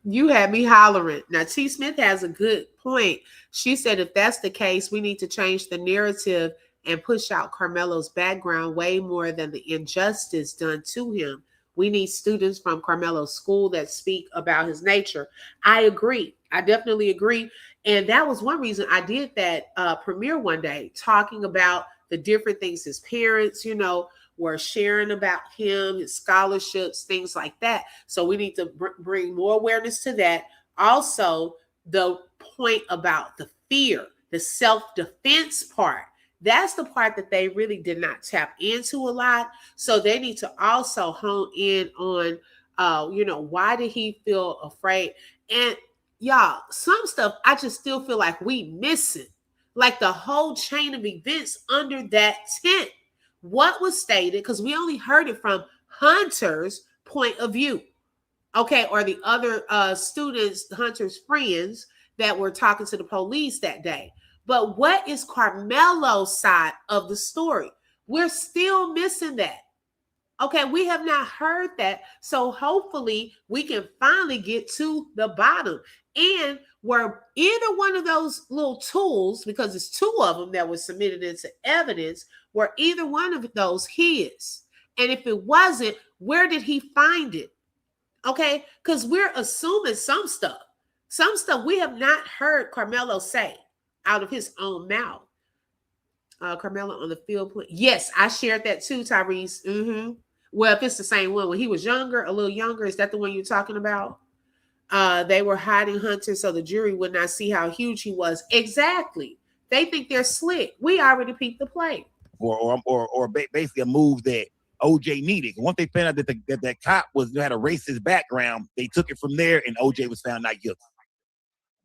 you had me hollering. Now, T. Smith has a good point. She said if that's the case, we need to change the narrative and push out Karmelo's background way more than the injustice done to him. We need students from Karmelo's school that speak about his nature. I agree. I definitely agree. And that was one reason I did that premiere one day, talking about the different things his parents, were sharing about him, his scholarships, things like that. So we need to bring more awareness to that. Also, the point about the fear, the self-defense part, that's the part that they really did not tap into a lot. So they need to also hone in on, why did he feel afraid? And y'all, some stuff I just still feel like we missing, like the whole chain of events under that tent. What was stated, because we only heard it from Hunter's point of view, okay, or the other students, Hunter's friends that were talking to the police that day. But what is Karmelo's side of the story? We're still missing that. Okay, we have not heard that. So hopefully we can finally get to the bottom. And where either one of those little tools, because it's two of them that were submitted into evidence, were either one of those his. And if it wasn't, where did he find it? Okay, because we're assuming some stuff we have not heard Karmelo say out of his own mouth. Karmelo on the field. Yes, I shared that too, Tyrese. Mm-hmm. Well, if it's the same one, when he was younger, a little younger, is that the one you're talking about? They were hiding Hunter so the jury would not see how huge he was. Exactly. They think they're slick. We already peeped the play. Or basically a move that OJ needed. Once they found out that that cop had a racist background, they took it from there, and OJ was found not guilty.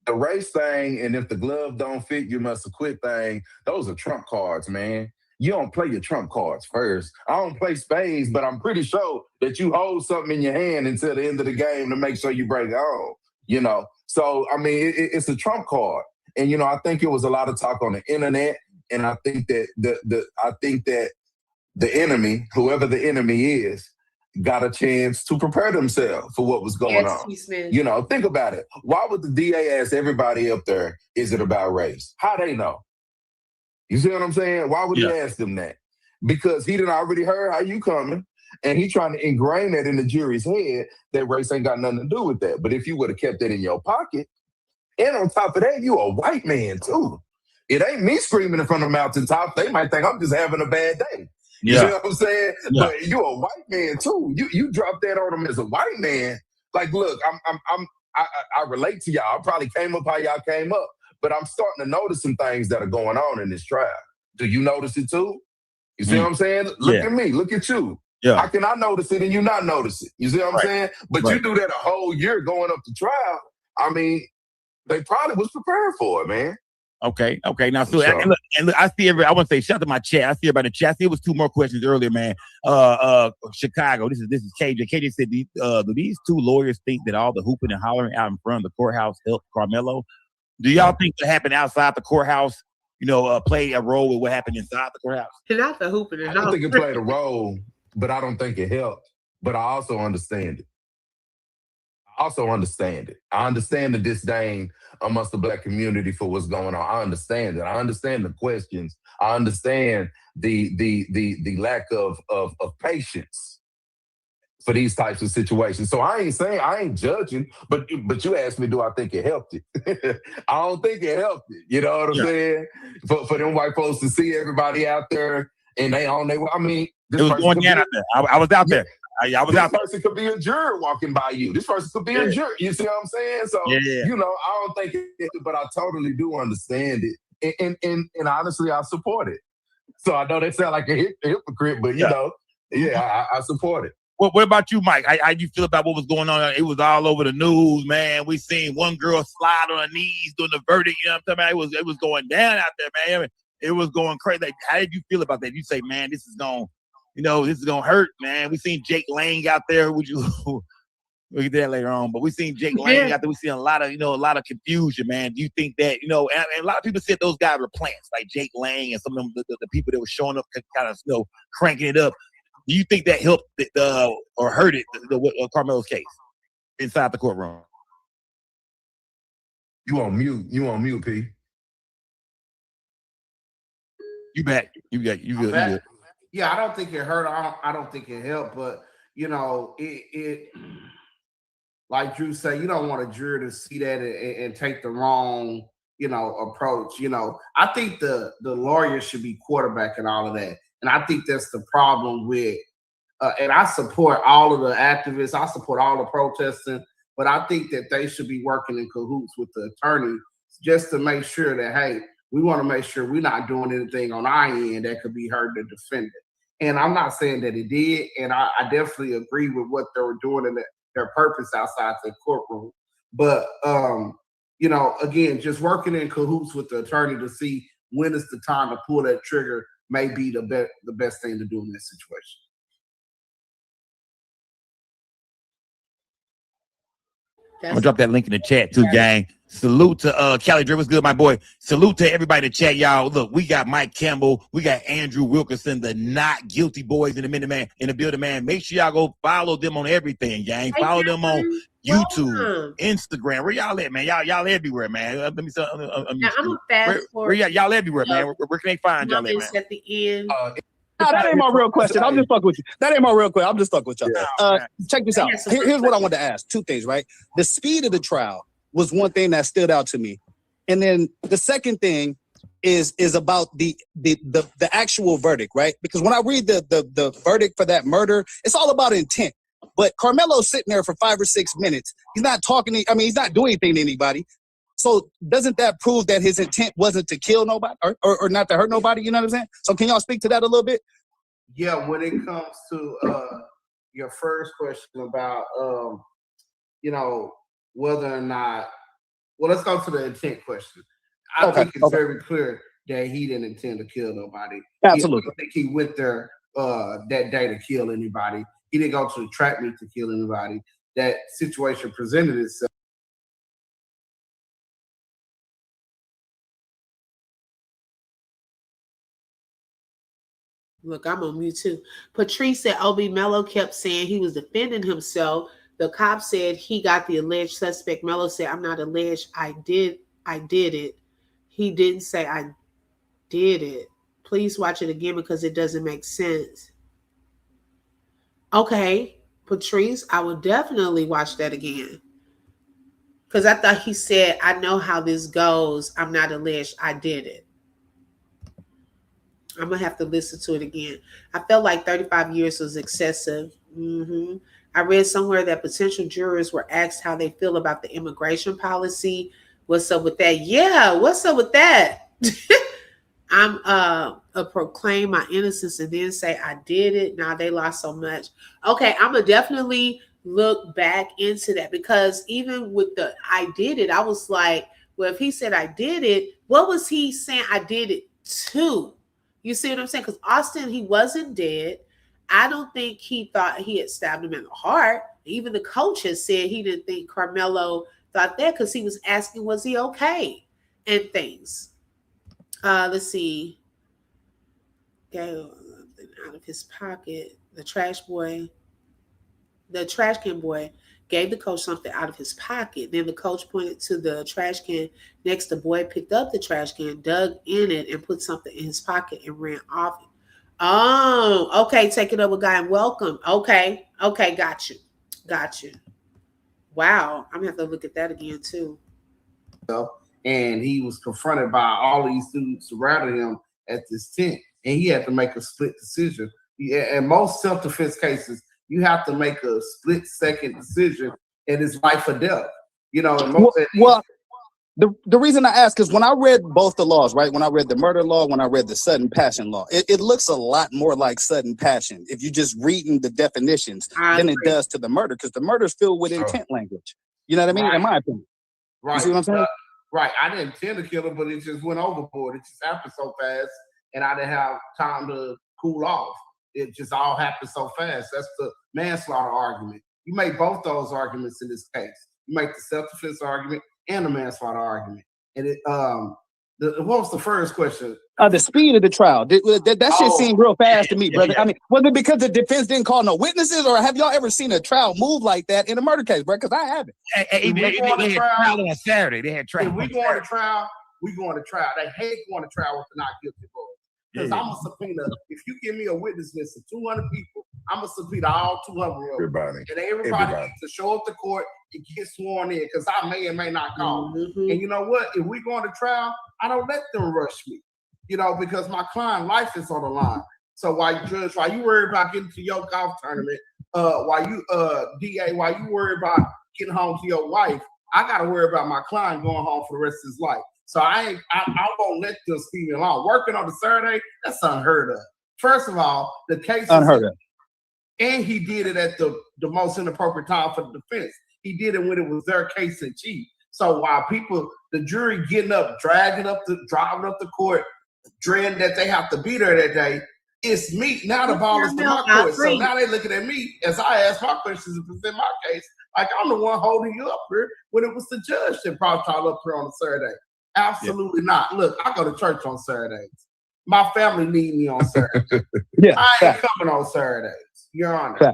The race thing, and if the glove don't fit, you must have quit thing, those are trump cards, man. You don't play your trump cards first. I don't play spades, but I'm pretty sure that you hold something in your hand until the end of the game to make sure you break it on, So, I mean, it's a trump card. And, I think it was a lot of talk on the internet. And I think that the enemy, whoever the enemy is, got a chance to prepare themselves for what was going on. Think about it. Why would the DA ask everybody up there, is it about race? How they know? You see what I'm saying? Why would he ask them that? Because he done already heard how you coming, and he trying to ingrain that in the jury's head that race ain't got nothing to do with that. But if you would have kept that in your pocket, and on top of that, you a white man too. It ain't me screaming in front of the mountaintop. They might think I'm just having a bad day. You see what I'm saying? Yeah. But you a white man too. You drop that on him as a white man. Like, look, I relate to y'all. I probably came up how y'all came up. but I'm starting to notice some things that are going on in this trial. Do you notice it too? You see what I'm saying? Look at me, look at you. Yeah. How can I notice it and you not notice it? You see what I'm saying? But you do that a whole year going up to trial. I mean, they probably was prepared for it, man. Okay. Now, so and look, I see I want to say shout out to my chat. I see everybody in the chat. I see it was 2 more questions earlier, man. Chicago. This is KJ. KJ said, do these 2 lawyers think that all the hooping and hollering out in front of the courthouse helped Karmelo? Do y'all think what happened outside the courthouse, played a role with what happened inside the courthouse? Not the hooping and I don't think it played a role, but I don't think it helped. But I also understand it. I understand the disdain amongst the Black community for what's going on. I understand it. I understand the questions. I understand the lack of patience for these types of situations. So I ain't judging, but you asked me, do I think it helped it? I don't think it helped it. You know what I'm saying? For them white folks to see everybody out there and they on their way. I mean, it was going down out there. I was out there. I was out there. This person could be a juror walking by you. This person could be a juror. You see what I'm saying? So, I don't think it, but I totally do understand it. And honestly, I support it. So I know they sound like a hypocrite, but I support it. What about you, Mike? How you feel about what was going on? It was all over the news, man. We seen one girl slide on her knees during the verdict. You know what I'm talking about? It was going down out there, man. It was going crazy. Like, how did you feel about that? You say, man, this is going to hurt, man. We seen Jake Lang out there. We'll get that later on, but we seen Jake Lang out there. We seen a lot of confusion, man. Do you think that, and a lot of people said those guys were plants, like Jake Lang and some of them, the people that were showing up kind of, cranking it up. Do you think that helped or hurt it, Karmelo's case inside the courtroom? You on mute, P. You back. You good. Yeah, I don't think it hurt. I don't think it helped, but it like Drew said, you don't want a juror to see that and take the wrong, approach. I think the lawyer should be quarterbacking all of that. And I think that's the problem with, and I support all of the activists. I support all the protesting, but I think that they should be working in cahoots with the attorney just to make sure that, hey, we want to make sure we're not doing anything on our end that could be hurt to defend it. And I'm not saying that it did, and I definitely agree with what they were doing and their purpose outside the courtroom. But, again, just working in cahoots with the attorney to see when is the time to pull that trigger may be the best thing to do in this situation. I'm gonna drop that link in the chat too, gang. Salute to Cali Dre. What's good, my boy? Salute to everybody in the chat, y'all. Look, we got Mike Campbell, we got Andrew Wilkerson, the Not Guilty Boys in the building, man. Make sure y'all go follow them on everything, gang. Follow them on YouTube, Instagram. Where y'all at, man? Y'all everywhere, man. Let me say, I'm a fast forward. Y'all everywhere, man. Where can they find y'all at, man? At the end. No, that ain't my real question. I'm just fucking with you. That ain't my real question. I'm just fucking with y'all. Check this out. Here's what I wanted to ask. 2 things, right? The speed of the trial was one thing that stood out to me. And then the second thing is about the actual verdict, right? Because when I read the verdict for that murder, it's all about intent. But Karmelo's sitting there for 5 or 6 minutes. He's not talking he's not doing anything to anybody. So doesn't that prove that his intent wasn't to kill nobody or not to hurt nobody? You know what I'm saying? So can y'all speak to that a little bit? Yeah, when it comes to your first question about whether or not, well, let's go to the intent question. I think it's very clear that he didn't intend to kill nobody. Absolutely. I think he went there that day to kill anybody. He didn't go to the track meet to kill anybody. That situation presented itself. Look, I'm on mute too. Patrice said Obi Melo kept saying he was defending himself. The cop said he got the alleged suspect. Melo said, I'm not alleged. I did it. He didn't say I did it. Please watch it again because it doesn't make sense. Okay, Patrice, I will definitely watch that again. Because I thought he said, I know how this goes. I'm not alleged. I did it. I'm going to have to listen to it again. I felt like 35 years was excessive. I read somewhere that potential jurors were asked how they feel about the immigration policy What's up with that? Yeah, what's up with that? I'm a proclaim my innocence and then say I did it. Now they lost so much. Okay, I'm gonna definitely look back into that, because even with the I did it, I was like, well, if he said I did it, what was he saying I did it to? You see what I'm saying? Because Austin, he wasn't dead. I don't think he thought he had stabbed him in the heart. Even the coach has said he didn't think Karmelo thought that, because he was asking, was he okay? And things. Let's see. Gave out of his pocket. The trash can boy gave the coach something out of his pocket. Then the coach pointed to the trash can. Next, the boy picked up the trash can, dug in it, and put something in his pocket and ran off. Oh, okay. Take it up with guy and welcome. Okay. Got you. Wow. I'm gonna have to look at that again too. And he was confronted by all these students surrounding him at this tent, and he had to make a split decision. In most self-defense cases, you have to make a split-second decision, and it's life or death. You know. The reason I ask is when I read both the laws, right? When I read the murder law, when I read the sudden passion law, it looks a lot more like sudden passion if you just reading the definitions than it does to the murder, because the murder is filled with intent language. You know what I mean? Right. In my opinion. Right. You see what I'm saying? Right. I didn't intend to kill him, but it just went overboard. It just happened so fast, and I didn't have time to cool off. It just all happened so fast. That's the manslaughter argument. You make both those arguments in this case. You make the self-defense argument and the manslaughter argument. And what was the first question? The speed of the trial. That shit seemed real fast to me, brother. I mean, was it because the defense didn't call no witnesses, or have y'all ever seen a trial move like that in a murder case, bro? Because I haven't. They had trial on Saturday. They had trial. If we going to trial, we going to trial. They hate going to trial with the not guilty boys. Because I'm a subpoena. If you give me a witness list of 200 people, I'm a subpoena all 200 of them. Everybody. And everybody needs to show up to court and get sworn in, because I may or may not call. And you know what? If we going to trial, I don't let them rush me. You know, because my client life is on the line. So while you worry about getting to your golf tournament, while you worry about getting home to your wife, I gotta worry about my client going home for the rest of his life. So I won't let them speed me along. Working on the Saturday, that's unheard of. First of all, the case unheard of. And he did it at the most inappropriate time for the defense. He did it when it was their case in chief. So while the jury driving up the court, dreading that they have to be there that day, it's me. Now the ball is in my court. So now they looking at me as I ask my questions and present my case. Like I'm the one holding you up here when it was the judge that brought y'all up here on a Saturday. Absolutely not. Look, I go to church on Saturdays. My family need me on Saturdays. I ain't coming on Saturdays. Your Honor.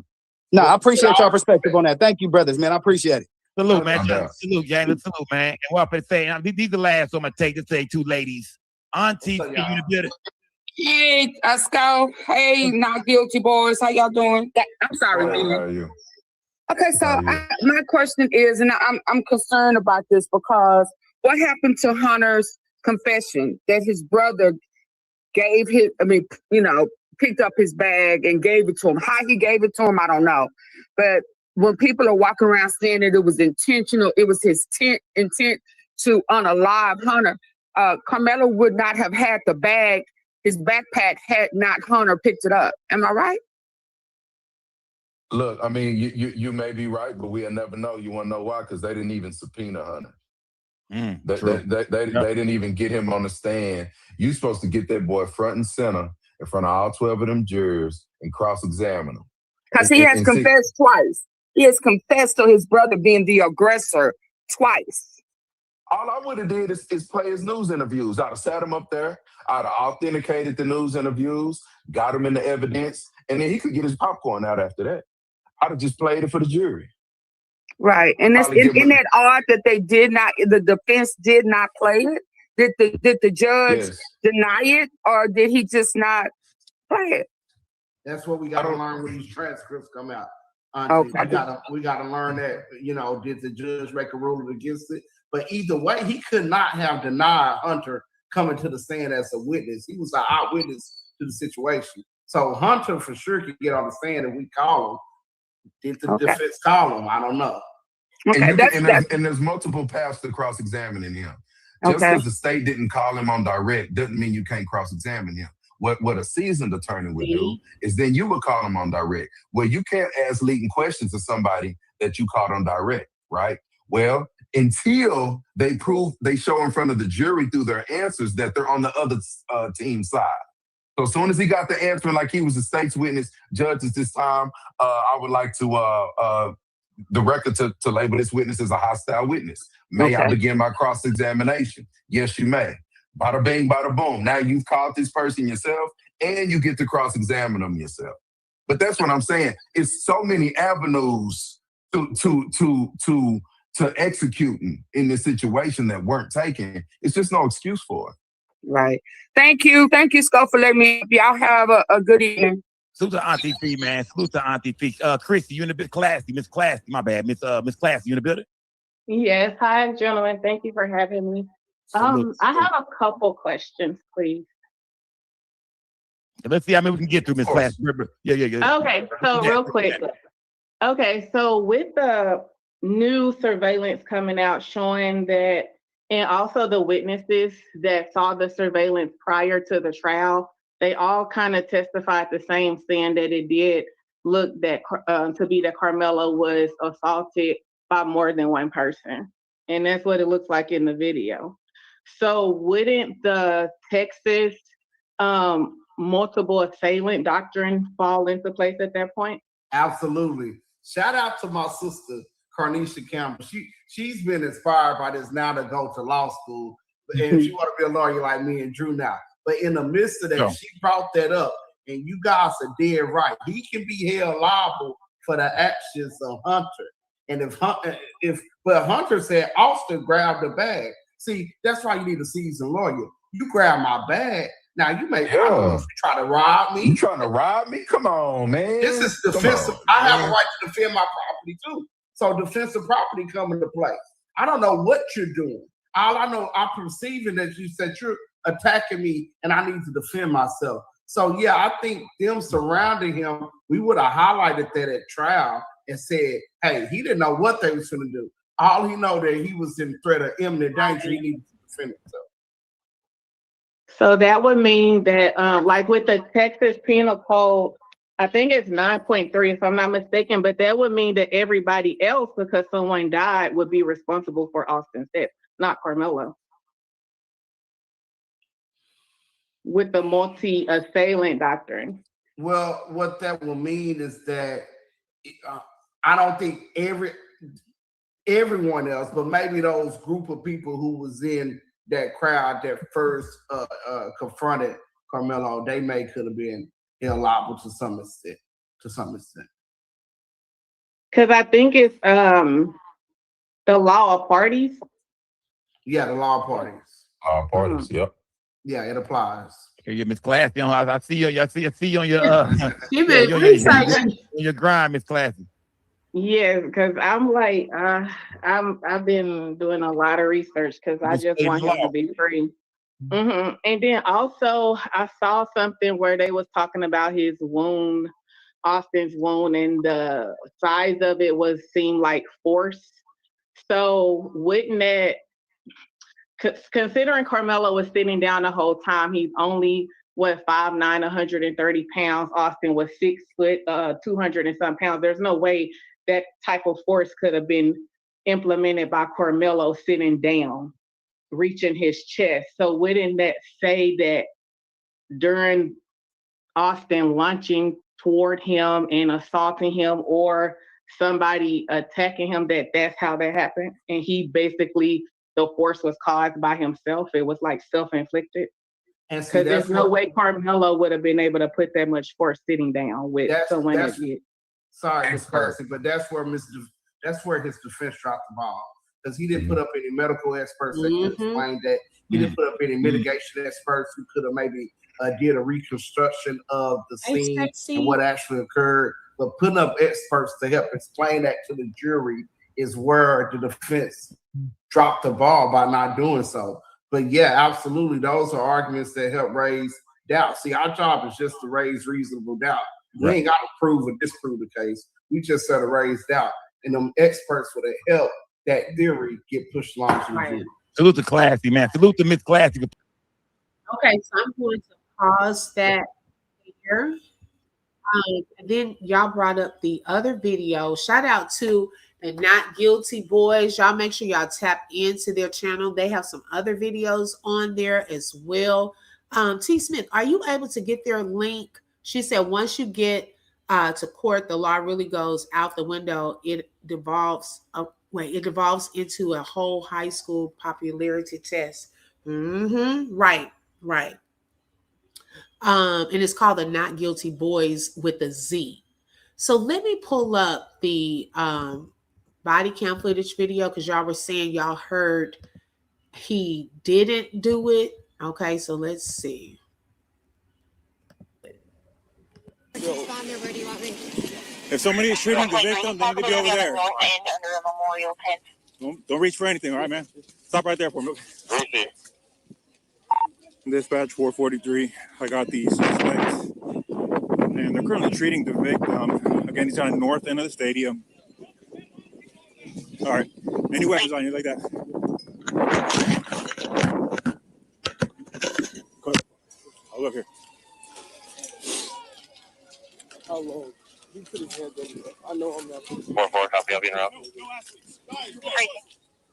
No, I appreciate y'all perspective on that. Thank you, brothers, man. I appreciate it. Salute, man. Salute, gang. Salute, man. And what I'm say, these are the last I'm gonna take to say two ladies. Auntie, you the building. Hey, Scout. Hey, not guilty boys. How y'all doing? I'm sorry, How are you? Okay, so my question is, and I'm concerned about this because what happened to Hunter's confession that his brother picked up his bag and gave it to him? How he gave it to him, I don't know. But when people are walking around saying that it was intentional, it was his intent to unalive Hunter, Karmelo would not have had the bag, his backpack, had not Hunter picked it up. Am I right? Look, I mean, you may be right, but we'll never know. You want to know why? Because they didn't even subpoena Hunter. They didn't even get him on the stand. You're supposed to get that boy front and center in front of all 12 of them jurors and cross-examine him. Because he has confessed twice. He has confessed to his brother being the aggressor twice. All I would have did is play his news interviews. I'd have sat him up there. I'd have authenticated the news interviews, got him in the evidence, and then he could get his popcorn out after that. I'd have just played it for the jury. Right. And that's isn't that odd that the defense did not play it? Did the judge deny it, or did he just not play it? That's what we got to learn when these transcripts come out. Okay. We got to learn that, did the judge make a ruling against it? But either way, he could not have denied Hunter coming to the stand as a witness. He was an eyewitness to the situation. So Hunter for sure could get on the stand if we call him. Did the defense call him? I don't know. And, there's multiple paths to cross-examining him. Just because the state didn't call him on direct doesn't mean you can't cross-examine him. What a seasoned attorney would do is then you would call him on direct. Well, you can't ask leading questions to somebody that you caught on direct, right? Well, until they show in front of the jury through their answers that they're on the other team's side. So as soon as he got the answer, like he was the state's witness, judges this time, I would like to the record to label this witness as a hostile witness. May I begin my cross-examination? Yes, you may. Bada bing, bada boom. Now you've called this person yourself, and you get to cross-examine them yourself. But that's what I'm saying. It's so many avenues to executing in this situation that weren't taken. It's just no excuse for it. Right. Thank you, Scott, for letting me. Y'all have a good evening. Salute to Auntie Fee, man. Salute to Auntie Fee. Christy, you in a bit classy. Miss Classy, my bad. Miss Classy, you in the building? Yes. Hi, gentlemen. Thank you for having me. I have a couple questions, please. Let's see how many we can get through, Miss Classy. Yeah. Okay, so real quick. Okay, so with the new surveillance coming out showing that, and also the witnesses that saw the surveillance prior to the trial, they all kind of testified the same, saying that it did look that to be that Karmelo was assaulted by more than one person. And that's what it looks like in the video. So wouldn't the Texas multiple assailant doctrine fall into place at that point? Absolutely. Shout out to my sister, Carnisha Campbell. She's been inspired by this now to go to law school. And she want to be a lawyer like me and Drew now. But in the midst of that, she brought that up. And you guys are dead right. He can be held liable for the actions of Hunter. And but Hunter said Austin grabbed the bag. See, that's why you need a seasoned lawyer. You grab my bag. Now you may try to rob me. You trying to rob me? Come on, man. This is defensive. I have a right to defend my property too. So defensive property come into play. I don't know what you're doing. All I know, I'm perceiving that you said you're attacking me and I need to defend myself. So yeah, I think them surrounding him, we would have highlighted that at trial and said, hey, he didn't know what they was going to do. All he know that he was in threat of imminent danger. He needed to defend himself. So that would mean that, like with the Texas Penal Code, I think it's 9.3 if I'm not mistaken, but that would mean that everybody else, because someone died, would be responsible for Austin's death, not Karmelo. With the multi-assailant doctrine. Well, what that will mean is that I don't think everyone else, but maybe those group of people who was in that crowd that first confronted Karmelo, they could have been held liable to some extent. Because I think it's the law of parties. Yeah, the law of parties. Law of parties, yep. Yeah, it applies. Yeah, Miss Classy. I see you. I see you on your your grind, Miss Classy. Yes, because I'm like, I've been doing a lot of research because I just want him to be free. And then also I saw something where they was talking about his wound, Austin's wound, and the size of it seemed like force. So wouldn't that, considering Karmelo was sitting down the whole time, he's only 5'9", 130 pounds. Austin was 6 foot, 200 and some pounds. There's no way that type of force could have been implemented by Karmelo sitting down, reaching his chest. So wouldn't that say that during Austin launching toward him and assaulting him, or somebody attacking him, that's how that happened? And he basically, the force was caused by himself. It was like self-inflicted. Because there's no way Karmelo would have been able to put that much force sitting down with someone that did. Sorry, Ms. Classic, but that's where his defense dropped the ball. Because he didn't put up any medical experts that could explain that. He didn't put up any mitigation experts who could have maybe did a reconstruction of the scene and what actually occurred. But putting up experts to help explain that to the jury is where the defense dropped the ball by not doing so. But yeah, absolutely, those are arguments that help raise doubt. See, our job is just to raise reasonable doubt. We ain't got to prove or disprove the case. We just got to raise doubt. and them experts for the help that theory get pushed along to the jury. Salute to Classy, man. Salute to Miss Classy. Okay, so I'm going to pause that here. And then y'all brought up the other video. Shout out to the Not Guilty Boys. Y'all make sure y'all tap into their channel. They have some other videos on there as well. T. Smith, are you able to get their link? She said once you get to court, the law really goes out the window. It devolves into a whole high school popularity test. Right. And it's called the Not Guilty Boys with a Z. So let me pull up the body cam footage video because y'all were saying y'all heard he didn't do it. Okay, so let's see. If somebody is shooting the victim, they need to be over there. Don't reach for anything, all right, man? Stop right there for me. Dispatch 443. I got the suspects, and they're currently treating the victim. Again, he's on the north end of the stadium. All right. Any weapons on you like that? I'll look here. How long? He put his hands on me. I know I'm not. 4-4, copy. I'll be in route.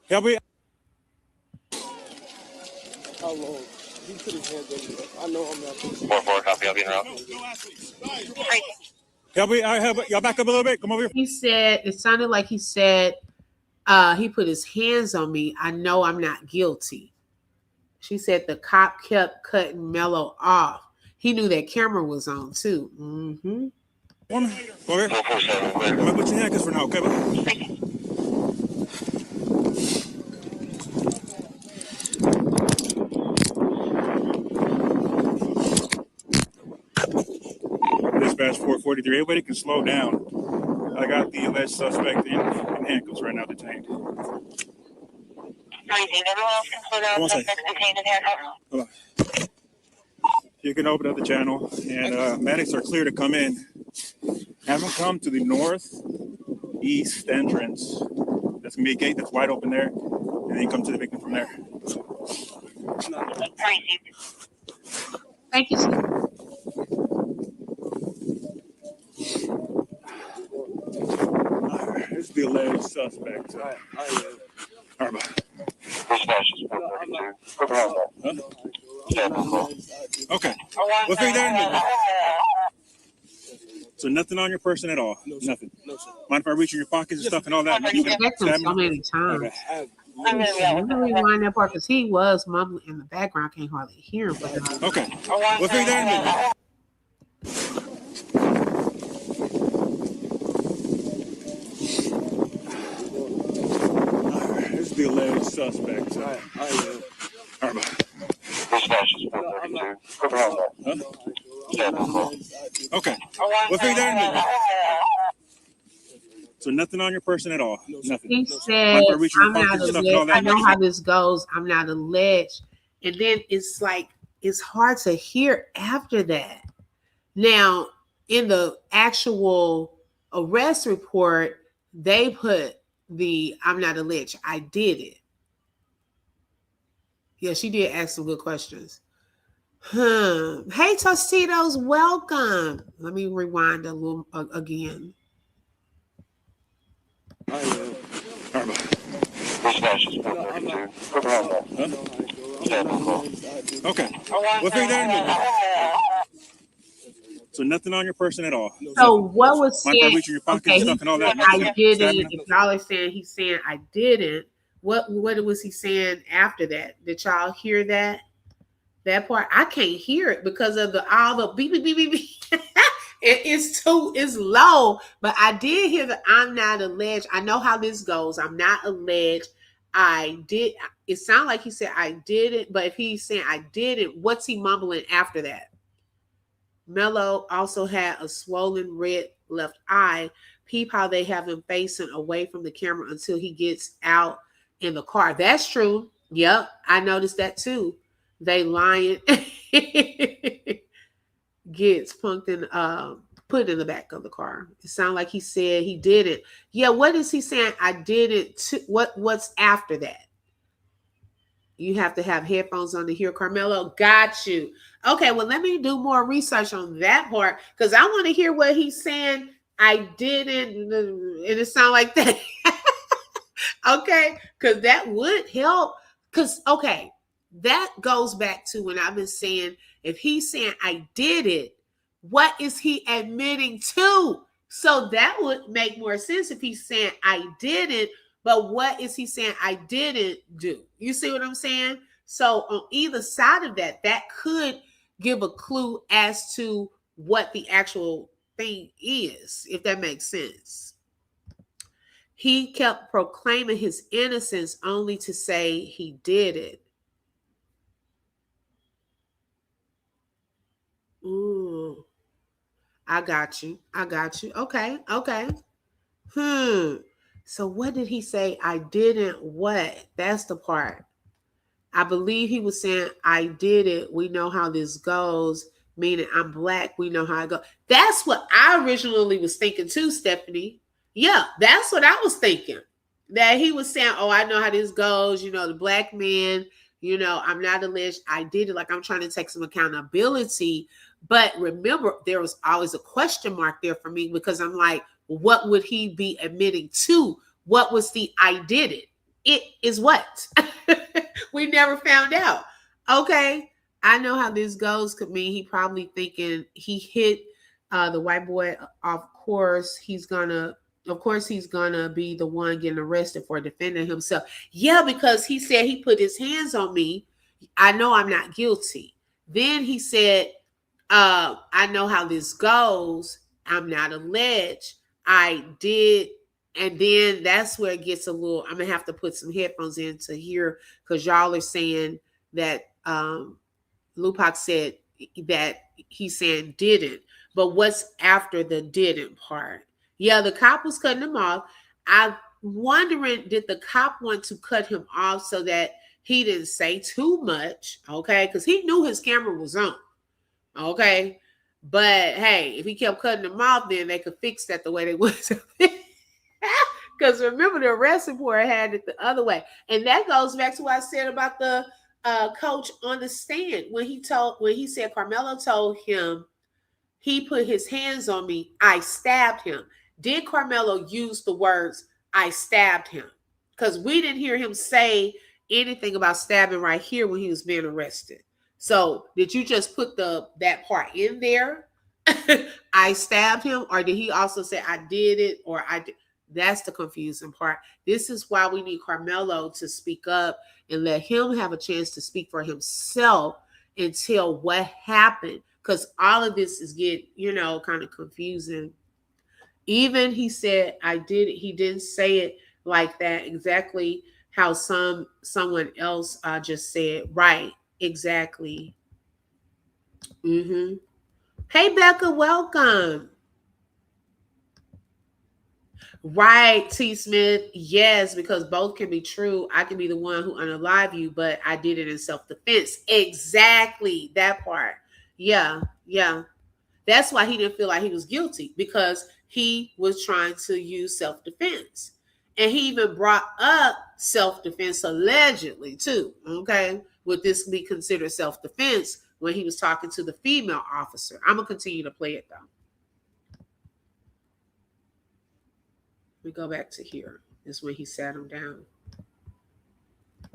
Help me. How long? He put his hands on me. I know I'm not. 4-4, copy. I'll be in route. Help me. Y'all back up a little bit. Come over here. He said, it sounded like he said, he put his hands on me. I know I'm not guilty. She said the cop kept cutting Mello off. He knew that camera was on too. Over here. I'm gonna put your handcuffs for now, okay? Dispatch 443. Everybody can slow down. I got the alleged suspect in handcuffs right now detained. One second. Hold on. You can open up the channel, and medics are clear to come in. Have them come to the northeast entrance. That's gonna be a gate that's wide open there, and then you come to the victim from there. Thank you, sir. This is the alleged suspect. All right, bye. Okay. We'll figure that out. So nothing on your person at all? Nothing? No, sir. Mind if I reach in your pockets and stuff and all that? He's victim so many times. Let me rewind that part because he was mumbling in the background. Can't hardly hear him. Okay. We'll figure that out. This is the alleged suspect. All right, bye. Okay. We'll figure that out. So nothing on your person at all? Nothing? He said, I'm not alleged. I know how this goes. I'm not alleged. And then it's like, it's hard to hear after that. Now, in the actual arrest report, they put I'm not alleged. I did it. Yeah, she did ask some good questions. Hey, Tostitos, welcome. Let me rewind a little again. Okay. We'll figure that out. So nothing on your person at all? So what was said? Okay, stuff and all that. I didn't. If y'all are saying he's saying I didn't, what was he saying after that? Did y'all hear that? That part I can't hear it because of all the beep beep beep beep beep. It's low, but I did hear the I'm not alleged. I know how this goes. I'm not alleged. I did. It sounded like he said I didn't, but if he's saying I didn't, what's he mumbling after that? Mello also had a swollen red left eye. Peep how they have him facing away from the camera until he gets out in the car. That's true. Yep, I noticed that too. They lying. Gets punked in Put it in the back of the car. It sounded like he said he did it. Yeah, what is he saying? I did it to what's after that? You have to have headphones on to hear Karmelo. Got you. Okay, well, let me do more research on that part because I want to hear what he's saying. I didn't, and it sounds like that. Okay, because that would help. Because, okay, that goes back to when I've been saying, if he's saying I did it, what is he admitting to? So that would make more sense if he's saying I didn't, but what is he saying I didn't do? You see what I'm saying? So on either side of that, that could give a clue as to what the actual thing is, if that makes sense. He kept proclaiming his innocence only to say he did it. Ooh. I got you. I got you. Okay. Okay. So what did he say? I didn't what? That's the part. I believe he was saying, I did it. We know how this goes. Meaning I'm black. We know how it goes. That's what I originally was thinking too, Stephanie. Yeah, that's what I was thinking. That he was saying, oh, I know how this goes. You know, the black man, you know, I'm not alleged. I did it. Like I'm trying to take some accountability. But remember, there was always a question mark there for me because I'm like, what would he be admitting to? What was the I did it? It is what? We never found out. Okay. I know how this goes could mean he probably thinking he hit the white boy. Of course, he's gonna be the one getting arrested for defending himself. Yeah, because he said he put his hands on me. I know I'm not guilty. Then he said, I know how this goes. I'm not alleged. I did. And then that's where it gets a little, I'm going to have to put some headphones in to hear because y'all are saying that Lupac said that he's saying didn't. But what's after the didn't part? Yeah, the cop was cutting him off. I'm wondering, did the cop want to cut him off so that he didn't say too much? Okay, because he knew his camera was on. Okay, but hey, if he kept cutting them off, then they could fix that the way they want to. Because remember, the arrest report had it the other way, and that goes back to what I said about the coach on the stand when he said Karmelo told him he put his hands on me, I stabbed him. Did Karmelo use the words I stabbed him? Because we didn't hear him say anything about stabbing right here when he was being arrested. So did you just put that part in there? I stabbed him, or did he also say I did it, or I did? That's the confusing part. This is why we need Karmelo to speak up and let him have a chance to speak for himself and tell what happened. Because all of this is kind of confusing. Even he said I did it. He didn't say it like that exactly how someone else just said. Right. Exactly. Hey, Becca, welcome. Right, T. Smith. Yes, because both can be true. I can be the one who unalive you, but I did it in self-defense. Exactly. That part. Yeah. That's why he didn't feel like he was guilty, because he was trying to use self-defense. And he even brought up self-defense allegedly too. Okay. Would this be considered self-defense when he was talking to the female officer? I'm going to continue to play it though. We go back to here. This is when he sat him down.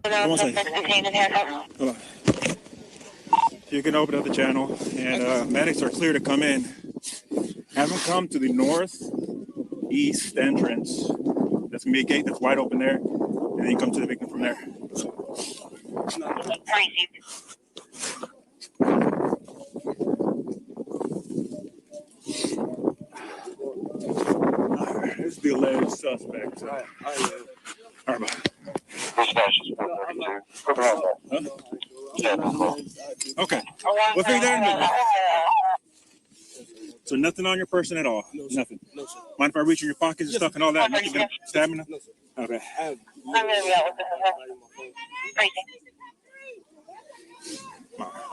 Hold on. You can open up the channel, and medics are clear to come in. Have them come to the northeast entrance. That's gonna be a gate that's wide open there, and then you come to the victim from there. This is the alleged suspect. All right. Okay. We'll figure that out. So nothing on your person at all? No, nothing? No, sir. Mind if I reach in your pockets and stuff and all that? Nothing gonna stab me? No, sir. Okay. I'm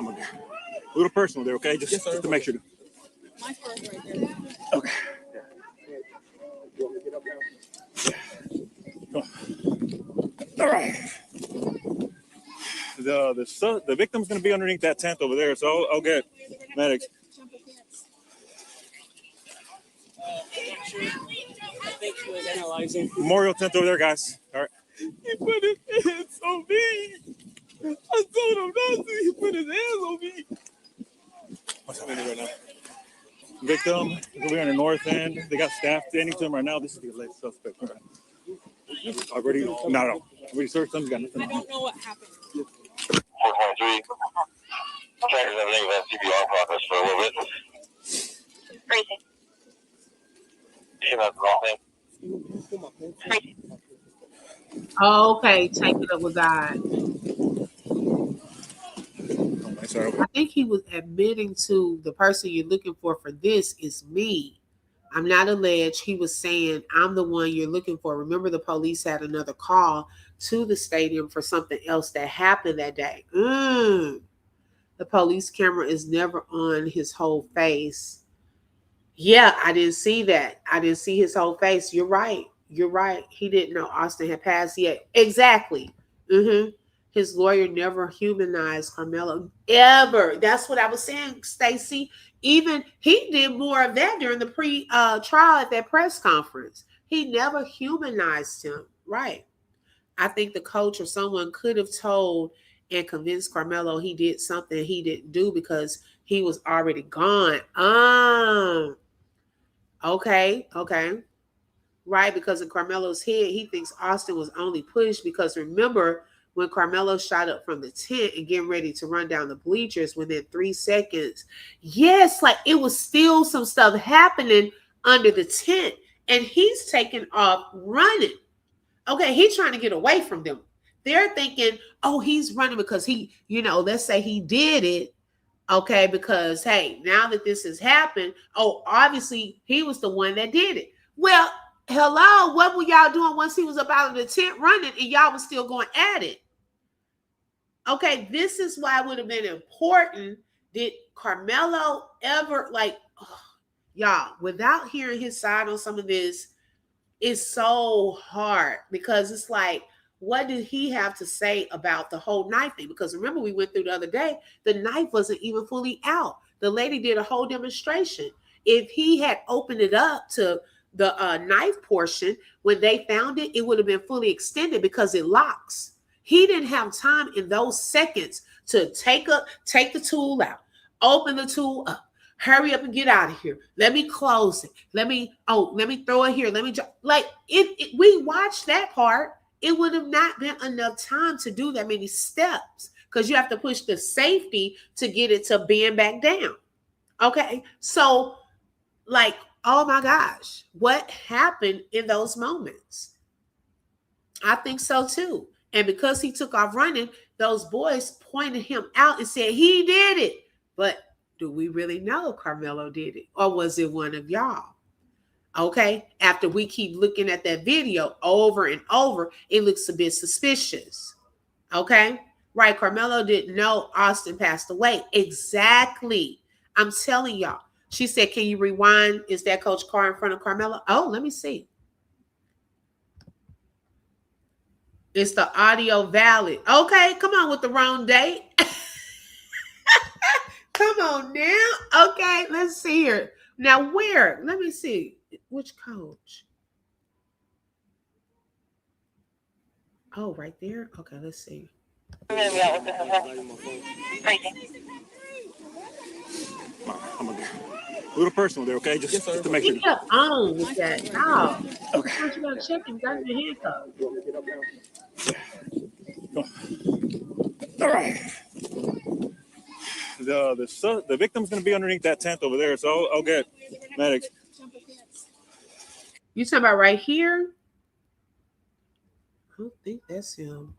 gonna be a little personal there, okay? Just to make sure. My purse right there. All right. The victim's going to be underneath that tent over there, so I'll get medics. Thank you for analyzing. Memorial tent over there, guys. All right. He put his hands on me. I told him not to. He put his hands on me. What's happening right now? Victim is over here on the north end. They got staff standing to him right now. This is the alleged suspect. All right. Already? No. We searched them. Got nothing. I don't know what happened. 423. Trackers everything about CPR progress for a little bit. Crazy. Yeah, that's the wrong thing. Okay, take it up with God. I think he was admitting to the person you're looking for this is me. I'm not alleged. He was saying, I'm the one you're looking for. Remember, the police had another call to the stadium for something else that happened that day. The police camera is never on his whole face. Yeah, I didn't see that. I didn't see his whole face. You're right. You're right. He didn't know Austin had passed yet. Exactly. His lawyer never humanized Karmelo ever. That's what I was saying, Stacey. Even he did more of that during the pre-trial at that press conference. He never humanized him. Right. I think the coach or someone could have told and convinced Karmelo he did something he didn't do because he was already gone. Okay. Right, because in Karmelo's head, he thinks Austin was only pushed because remember when Karmelo shot up from the tent and getting ready to run down the bleachers within 3 seconds. Yes, like it was still some stuff happening under the tent and he's taking off running. Okay, he's trying to get away from them. They're thinking, oh, he's running because he, let's say he did it. Okay, because, hey, now that this has happened, obviously he was the one that did it. Well, hello, what were y'all doing once he was up out of the tent running and y'all was still going at it? Okay, this is why it would have been important. Did Karmelo ever, y'all, without hearing his side on some of this, it's so hard because it's like, what did he have to say about the whole knife thing? Because remember, we went through the other day, the knife wasn't even fully out. The lady did a whole demonstration. If he had opened it up to the knife portion, when they found it, it would have been fully extended because it locks. He didn't have time in those seconds to take the tool out, open the tool up, hurry up and get out of here. Let me close it. Let me throw it here. We watched that part. It would have not been enough time to do that many steps because you have to push the safety to get it to bend back down. Okay. So oh my gosh, what happened in those moments? I think so too. And because he took off running, those boys pointed him out and said he did it. But do we really know Karmelo did it? Or was it one of y'all? Okay, after we keep looking at that video over and over, it looks a bit suspicious. Okay, right? Karmelo didn't know Austin passed away. Exactly. I'm telling y'all. She said, can you rewind? Is that Coach Carr in front of Karmelo? Oh, let me see. It's the audio valid. Okay, come on with the wrong date. Come on now. Okay, let's see here. Now where? Let me see. Which coach? Oh, right there. Okay, let's see. I'm gonna be a little personal there, okay? Just to make sure. He kept on with that. No. Okay. You gotta check him. Got your handcuffs. All right. The victim's gonna be underneath that tent over there, so I'll get medics. You talking about right here? I don't think that's him.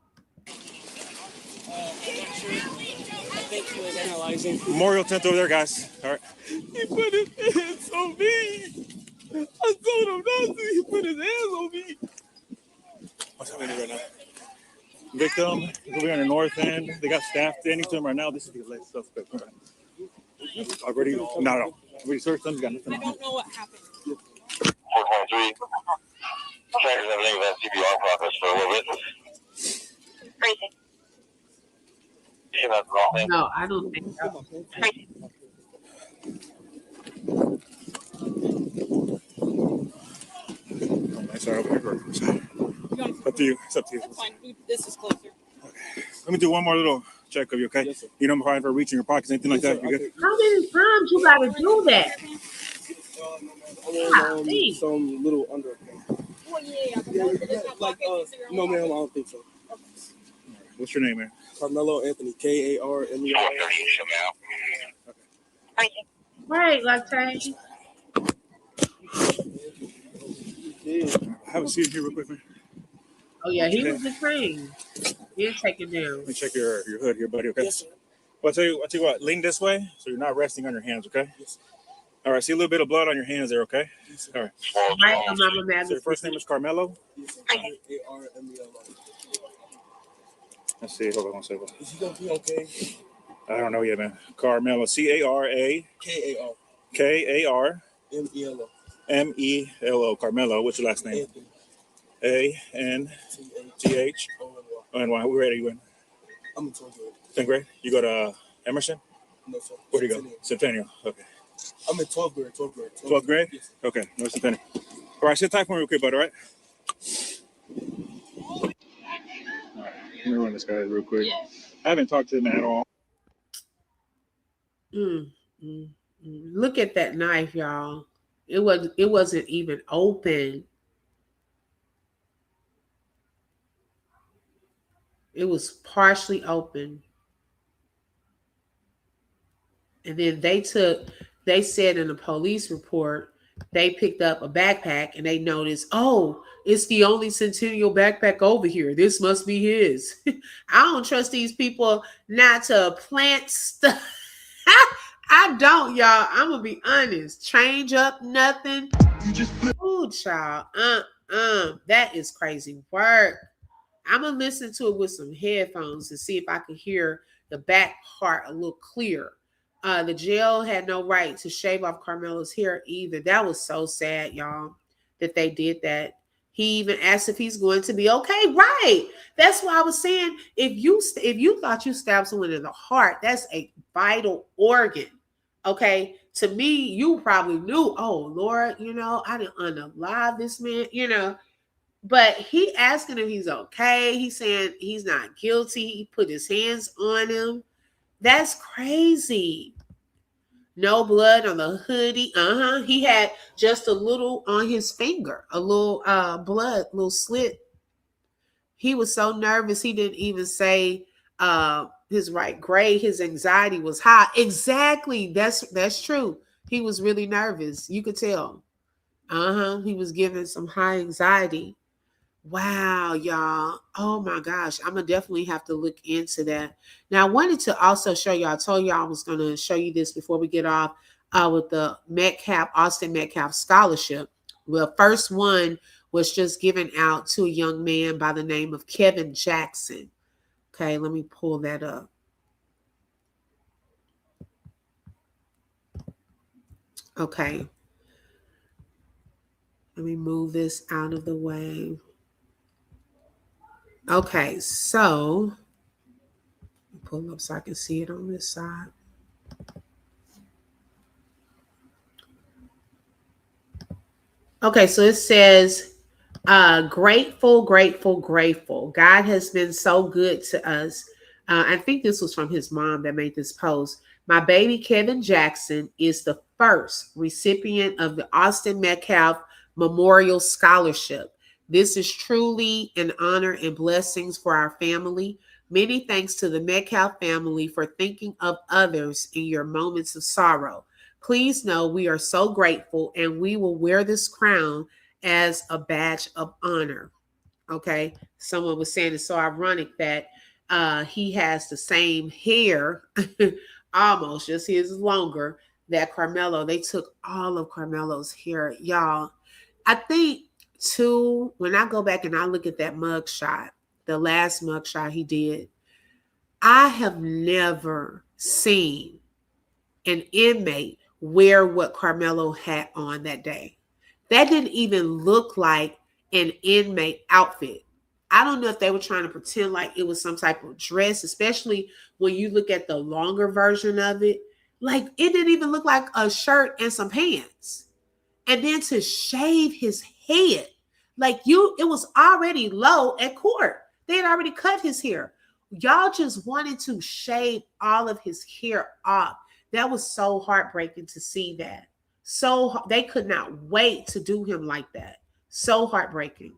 Thank you for analyzing. Memorial tent over there, guys. All right. He put his hands on me. I told him not to. He put his hands on me. What's happening right now? Victim is over here on the north end. They got staff standing to him right now. This is the alleged suspect. All right. Already? No. We searched them. Got nothing. I don't know what happened. 423. Trackers everything about CPR progress for a little bit. No, I don't think so. Sorry, up to you. It's up to you. That's fine. This is closer. Let me do one more little check of you, okay? Yes, you don't mind for reaching your pockets, anything like that? You good? How many times you gotta do that? Some little under. Well, yeah. Like, no, ma'am, I don't think so. What's your name, man? Karmelo Anthony, Karmelo. Right, Latte. Have a seat here real quick, man. Oh yeah, he was the king. He'll take it down. Let me check your hood here, buddy, okay? Yes, sir. Well, I'll tell you what, lean this way so you're not resting on your hands, okay? Yes, all right, see a little bit of blood on your hands there, okay? Yes, all right. So your first name is Karmelo? Yes, Karmelo. Let's see, hold on one second. Is he gonna be okay? I don't know yet, man. Karmelo, C-A-R-A. K-A-R. K-A-R. M-E-L-O. M-E-L-O. Karmelo, what's your last name? Anthony. A-N-T-H. O-N-Y. Where are you in? I'm in 12th grade. 10th grade? You go to Emerson? No, sir. Where do you go? Centennial. Okay. I'm in 12th grade. 12th grade? Yes. Okay. No, Centennial. All right, sit tight for me real quick, bud, all right? All right. Let me run this guy real quick. I haven't talked to him at all. Look at that knife, y'all. It wasn't even open. It was partially open. And then they said in the police report, they picked up a backpack and they noticed, oh, it's the only Centennial backpack over here. This must be his. I don't trust these people not to plant stuff. I don't, y'all. I'm going to be honest. Change up nothing. Ooh, child. That is crazy work. I'm going to listen to it with some headphones and see if I can hear the back part a little clearer. The jail had no right to shave off Karmelo's hair either. That was so sad, y'all, that they did that. He even asked if he's going to be okay. Right. That's why I was saying, if you thought you stabbed someone in the heart, that's a vital organ. Okay. To me, you probably knew, oh, Lord, I didn't unalive this man, But he asking if he's okay. He's saying he's not guilty. He put his hands on him. That's crazy. No blood on the hoodie. He had just a little on his finger, a little blood, little slit. He was so nervous he didn't even say his right grade. His anxiety was high. Exactly. That's true. He was really nervous. You could tell. He was given some high anxiety. Wow, y'all. Oh my gosh. I'm going to definitely have to look into that. Now, I wanted to also show you, I told you I was going to show you this before we get off with the Austin Metcalf scholarship. Well, first one was just given out to a young man by the name of Kevin Jackson. Okay, let me pull that up. Okay. Let me move this out of the way. Okay, so pull up so I can see it on this side. Okay, so it says, grateful, grateful, grateful. God has been so good to us. I think this was from his mom that made this post. My baby Kevin Jackson is the first recipient of the Austin Metcalf Memorial Scholarship. This is truly an honor and blessings for our family. Many thanks to the Metcalf family for thinking of others in your moments of sorrow. Please know we are so grateful and we will wear this crown as a badge of honor. Okay. Someone was saying it's so ironic that he has the same hair, almost, just his is longer, that Karmelo. They took all of Karmelo's hair. Y'all, I think too, when I go back and I look at that mug shot, the last mug shot he did, I have never seen an inmate wear what Karmelo had on that day. That didn't even look like an inmate outfit. I don't know if they were trying to pretend like it was some type of dress, especially when you look at the longer version of it. Like, it didn't even look like a shirt and some pants. And then to shave his head, like it was already low at court. They had already cut his hair. Y'all just wanted to shave all of his hair off. That was so heartbreaking to see that. So they could not wait to do him like that. So heartbreaking.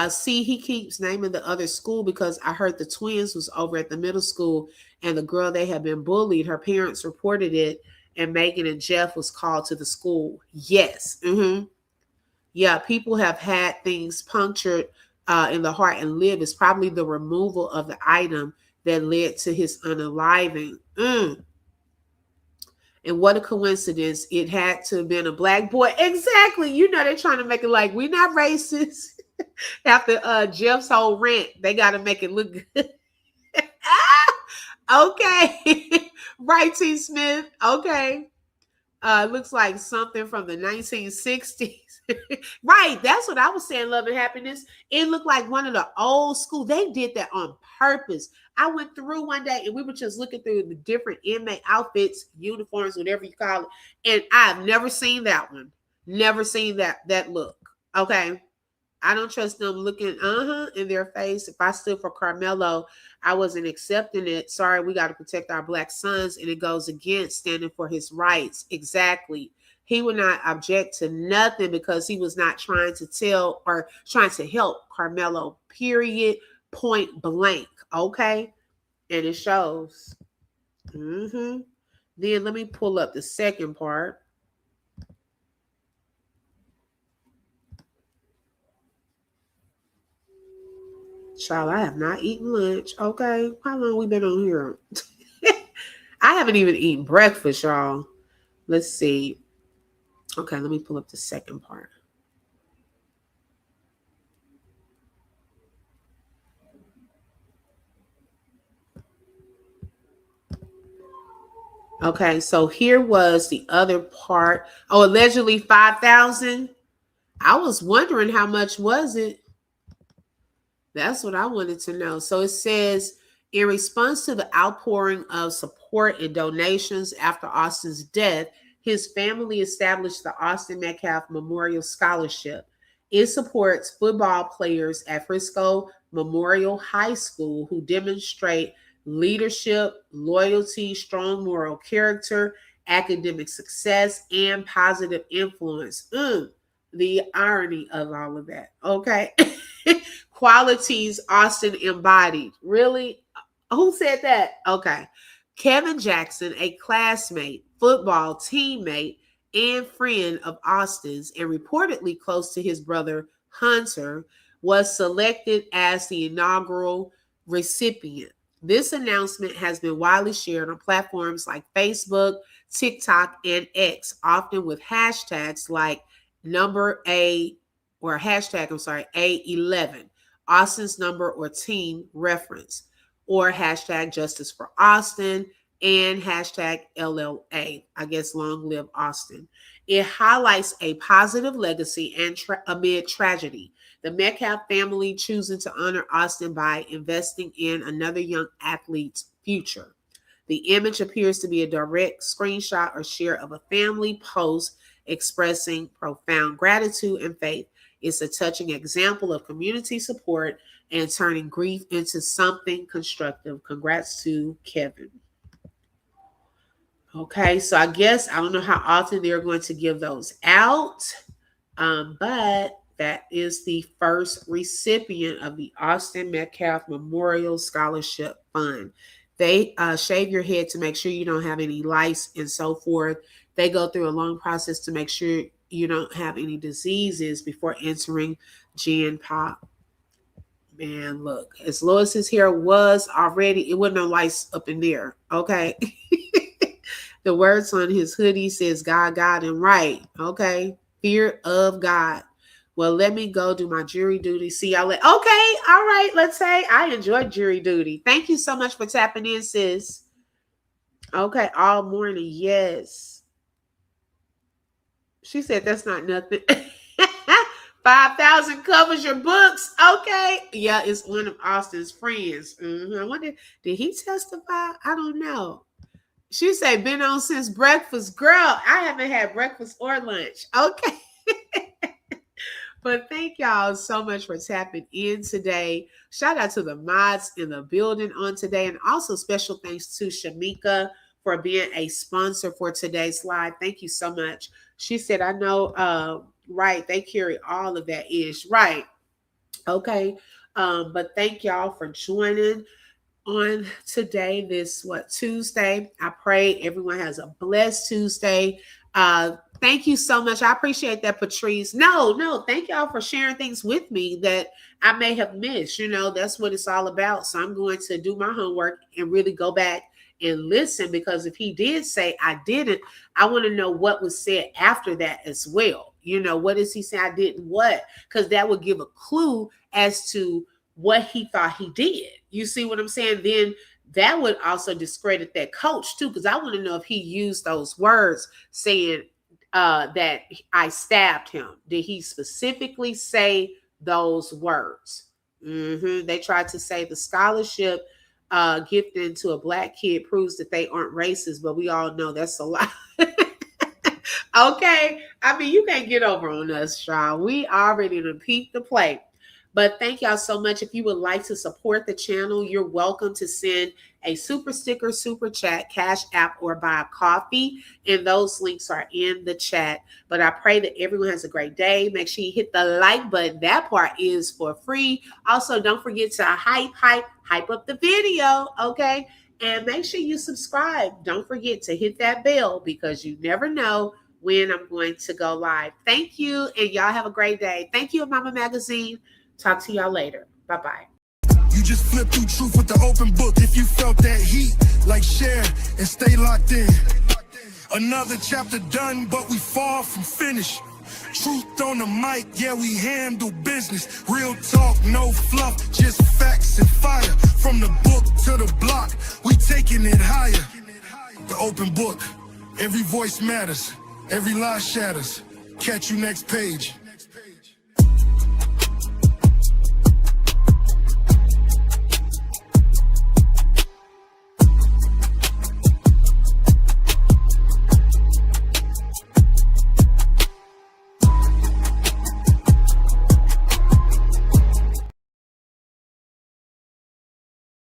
See, he keeps naming the other school because I heard the twins was over at the middle school and the girl they had been bullied. Her parents reported it, and Meghan and Jeff was called to the school. Yes. Yeah, people have had things punctured in the heart and liver. It's probably the removal of the item that led to his unaliving. And what a coincidence. It had to have been a black boy. Exactly. You know, they're trying to make it like we're not racist. After Jeff's whole rant, they got to make it look good. Okay. Right, T. Smith. Okay. Looks like something from the 1960s. Right. That's what I was saying, Love and Happiness. It looked like one of the old school. They did that on purpose. I went through one day and we were just looking through the different inmate outfits, uniforms, whatever you call it. And I've never seen that one. Never seen that look. Okay. I don't trust them looking in their face. If I stood for Karmelo, I wasn't accepting it. Sorry, we got to protect our black sons, and it goes against standing for his rights. Exactly. He would not object to nothing because he was not trying to tell or trying to help Karmelo, period, point blank. Okay? And it shows. Then let me pull up the second part. Child, I have not eaten lunch. Okay. How long we been on here? I haven't even eaten breakfast, y'all. Let's see. Okay, let me pull up the second part. Okay, so here was the other part. Oh, allegedly 5,000. I was wondering how much was it? That's what I wanted to know. So it says, in response to the outpouring of support and donations after Austin's death, his family established the Austin Metcalf Memorial Scholarship. It supports football players at Frisco Memorial High School who demonstrate leadership, loyalty, strong moral character, academic success, and positive influence. The irony of all of that. Okay. Qualities Austin embodied. Really? Who said that? Okay. Kevin Jackson, a classmate, football teammate, and friend of Austin's, and reportedly close to his brother Hunter, was selected as the inaugural recipient. This announcement has been widely shared on platforms like Facebook, TikTok, and X, often with hashtags like A11, Austin's number or team reference, or hashtag Justice for Austin, and hashtag LLA, I guess long live Austin. It highlights a positive legacy and amid tragedy. The Metcalf family choosing to honor Austin by investing in another young athlete's future. The image appears to be a direct screenshot or share of a family post expressing profound gratitude and faith. It's a touching example of community support and turning grief into something constructive. Congrats to Kevin. Okay, so I guess I don't know how often they're going to give those out, but that is the first recipient of the Austin Metcalf Memorial Scholarship Fund. They shave your head to make sure you don't have any lice and so forth. They go through a long process to make sure you don't have any diseases before entering Gen Pop. Man, look, as low as his hair was already, it wasn't no lice up in there. Okay. The words on his hoodie says God, God, and right. Okay. Fear of God. Well, let me go do my jury duty. See y'all later. Okay. All right. Let's say I enjoyed jury duty. Thank you so much for tapping in, sis. Okay. All morning. Yes. She said that's not nothing. 5,000 covers your books. Okay. Yeah, it's one of Austin's friends. I wonder, did he testify? I don't know. She said, been on since breakfast. Girl, I haven't had breakfast or lunch. Okay. But thank y'all so much for tapping in today. Shout out to the mods in the building on today. And also special thanks to Shamika for being a sponsor for today's live. Thank you so much. She said, I know, right, they carry all of that ish. Right. Okay. But thank y'all for joining on today, this Tuesday. I pray everyone has a blessed Tuesday. Thank you so much. I appreciate that, Patrice. No, thank y'all for sharing things with me that I may have missed. That's what it's all about. So I'm going to do my homework and really go back and listen, because if he did say I didn't, I want to know what was said after that as well. What does he say I didn't what? Because that would give a clue as to what he thought he did. You see what I'm saying? Then that would also discredit that coach too, because I want to know if he used those words saying that I stabbed him. Did he specifically say those words? They tried to say the scholarship gifted to a black kid proves that they aren't racist, but we all know that's a lie. Okay. I mean, you can't get over on us, Sean. We already done peeped the play. But thank y'all so much. If you would like to support the channel, you're welcome to send a super sticker, super chat, Cash App, or buy a coffee. And those links are in the chat. But I pray that everyone has a great day. Make sure you hit the like button. That part is for free. Also, don't forget to hype up the video, okay? And make sure you subscribe. Don't forget to hit that bell, because you never know when I'm going to go live. Thank you, and y'all have a great day. Thank you, Mama Magazine. Talk to y'all later. Bye-bye. You just flip through truth with the open book. If you felt that heat, like share and stay locked in. Another chapter done, but we far from finished. Truth on the mic, yeah, we handle business. Real talk, no fluff, just facts and fire. From the book to the block, we taking it higher. The open book, every voice matters, every lie shatters. Catch you next page.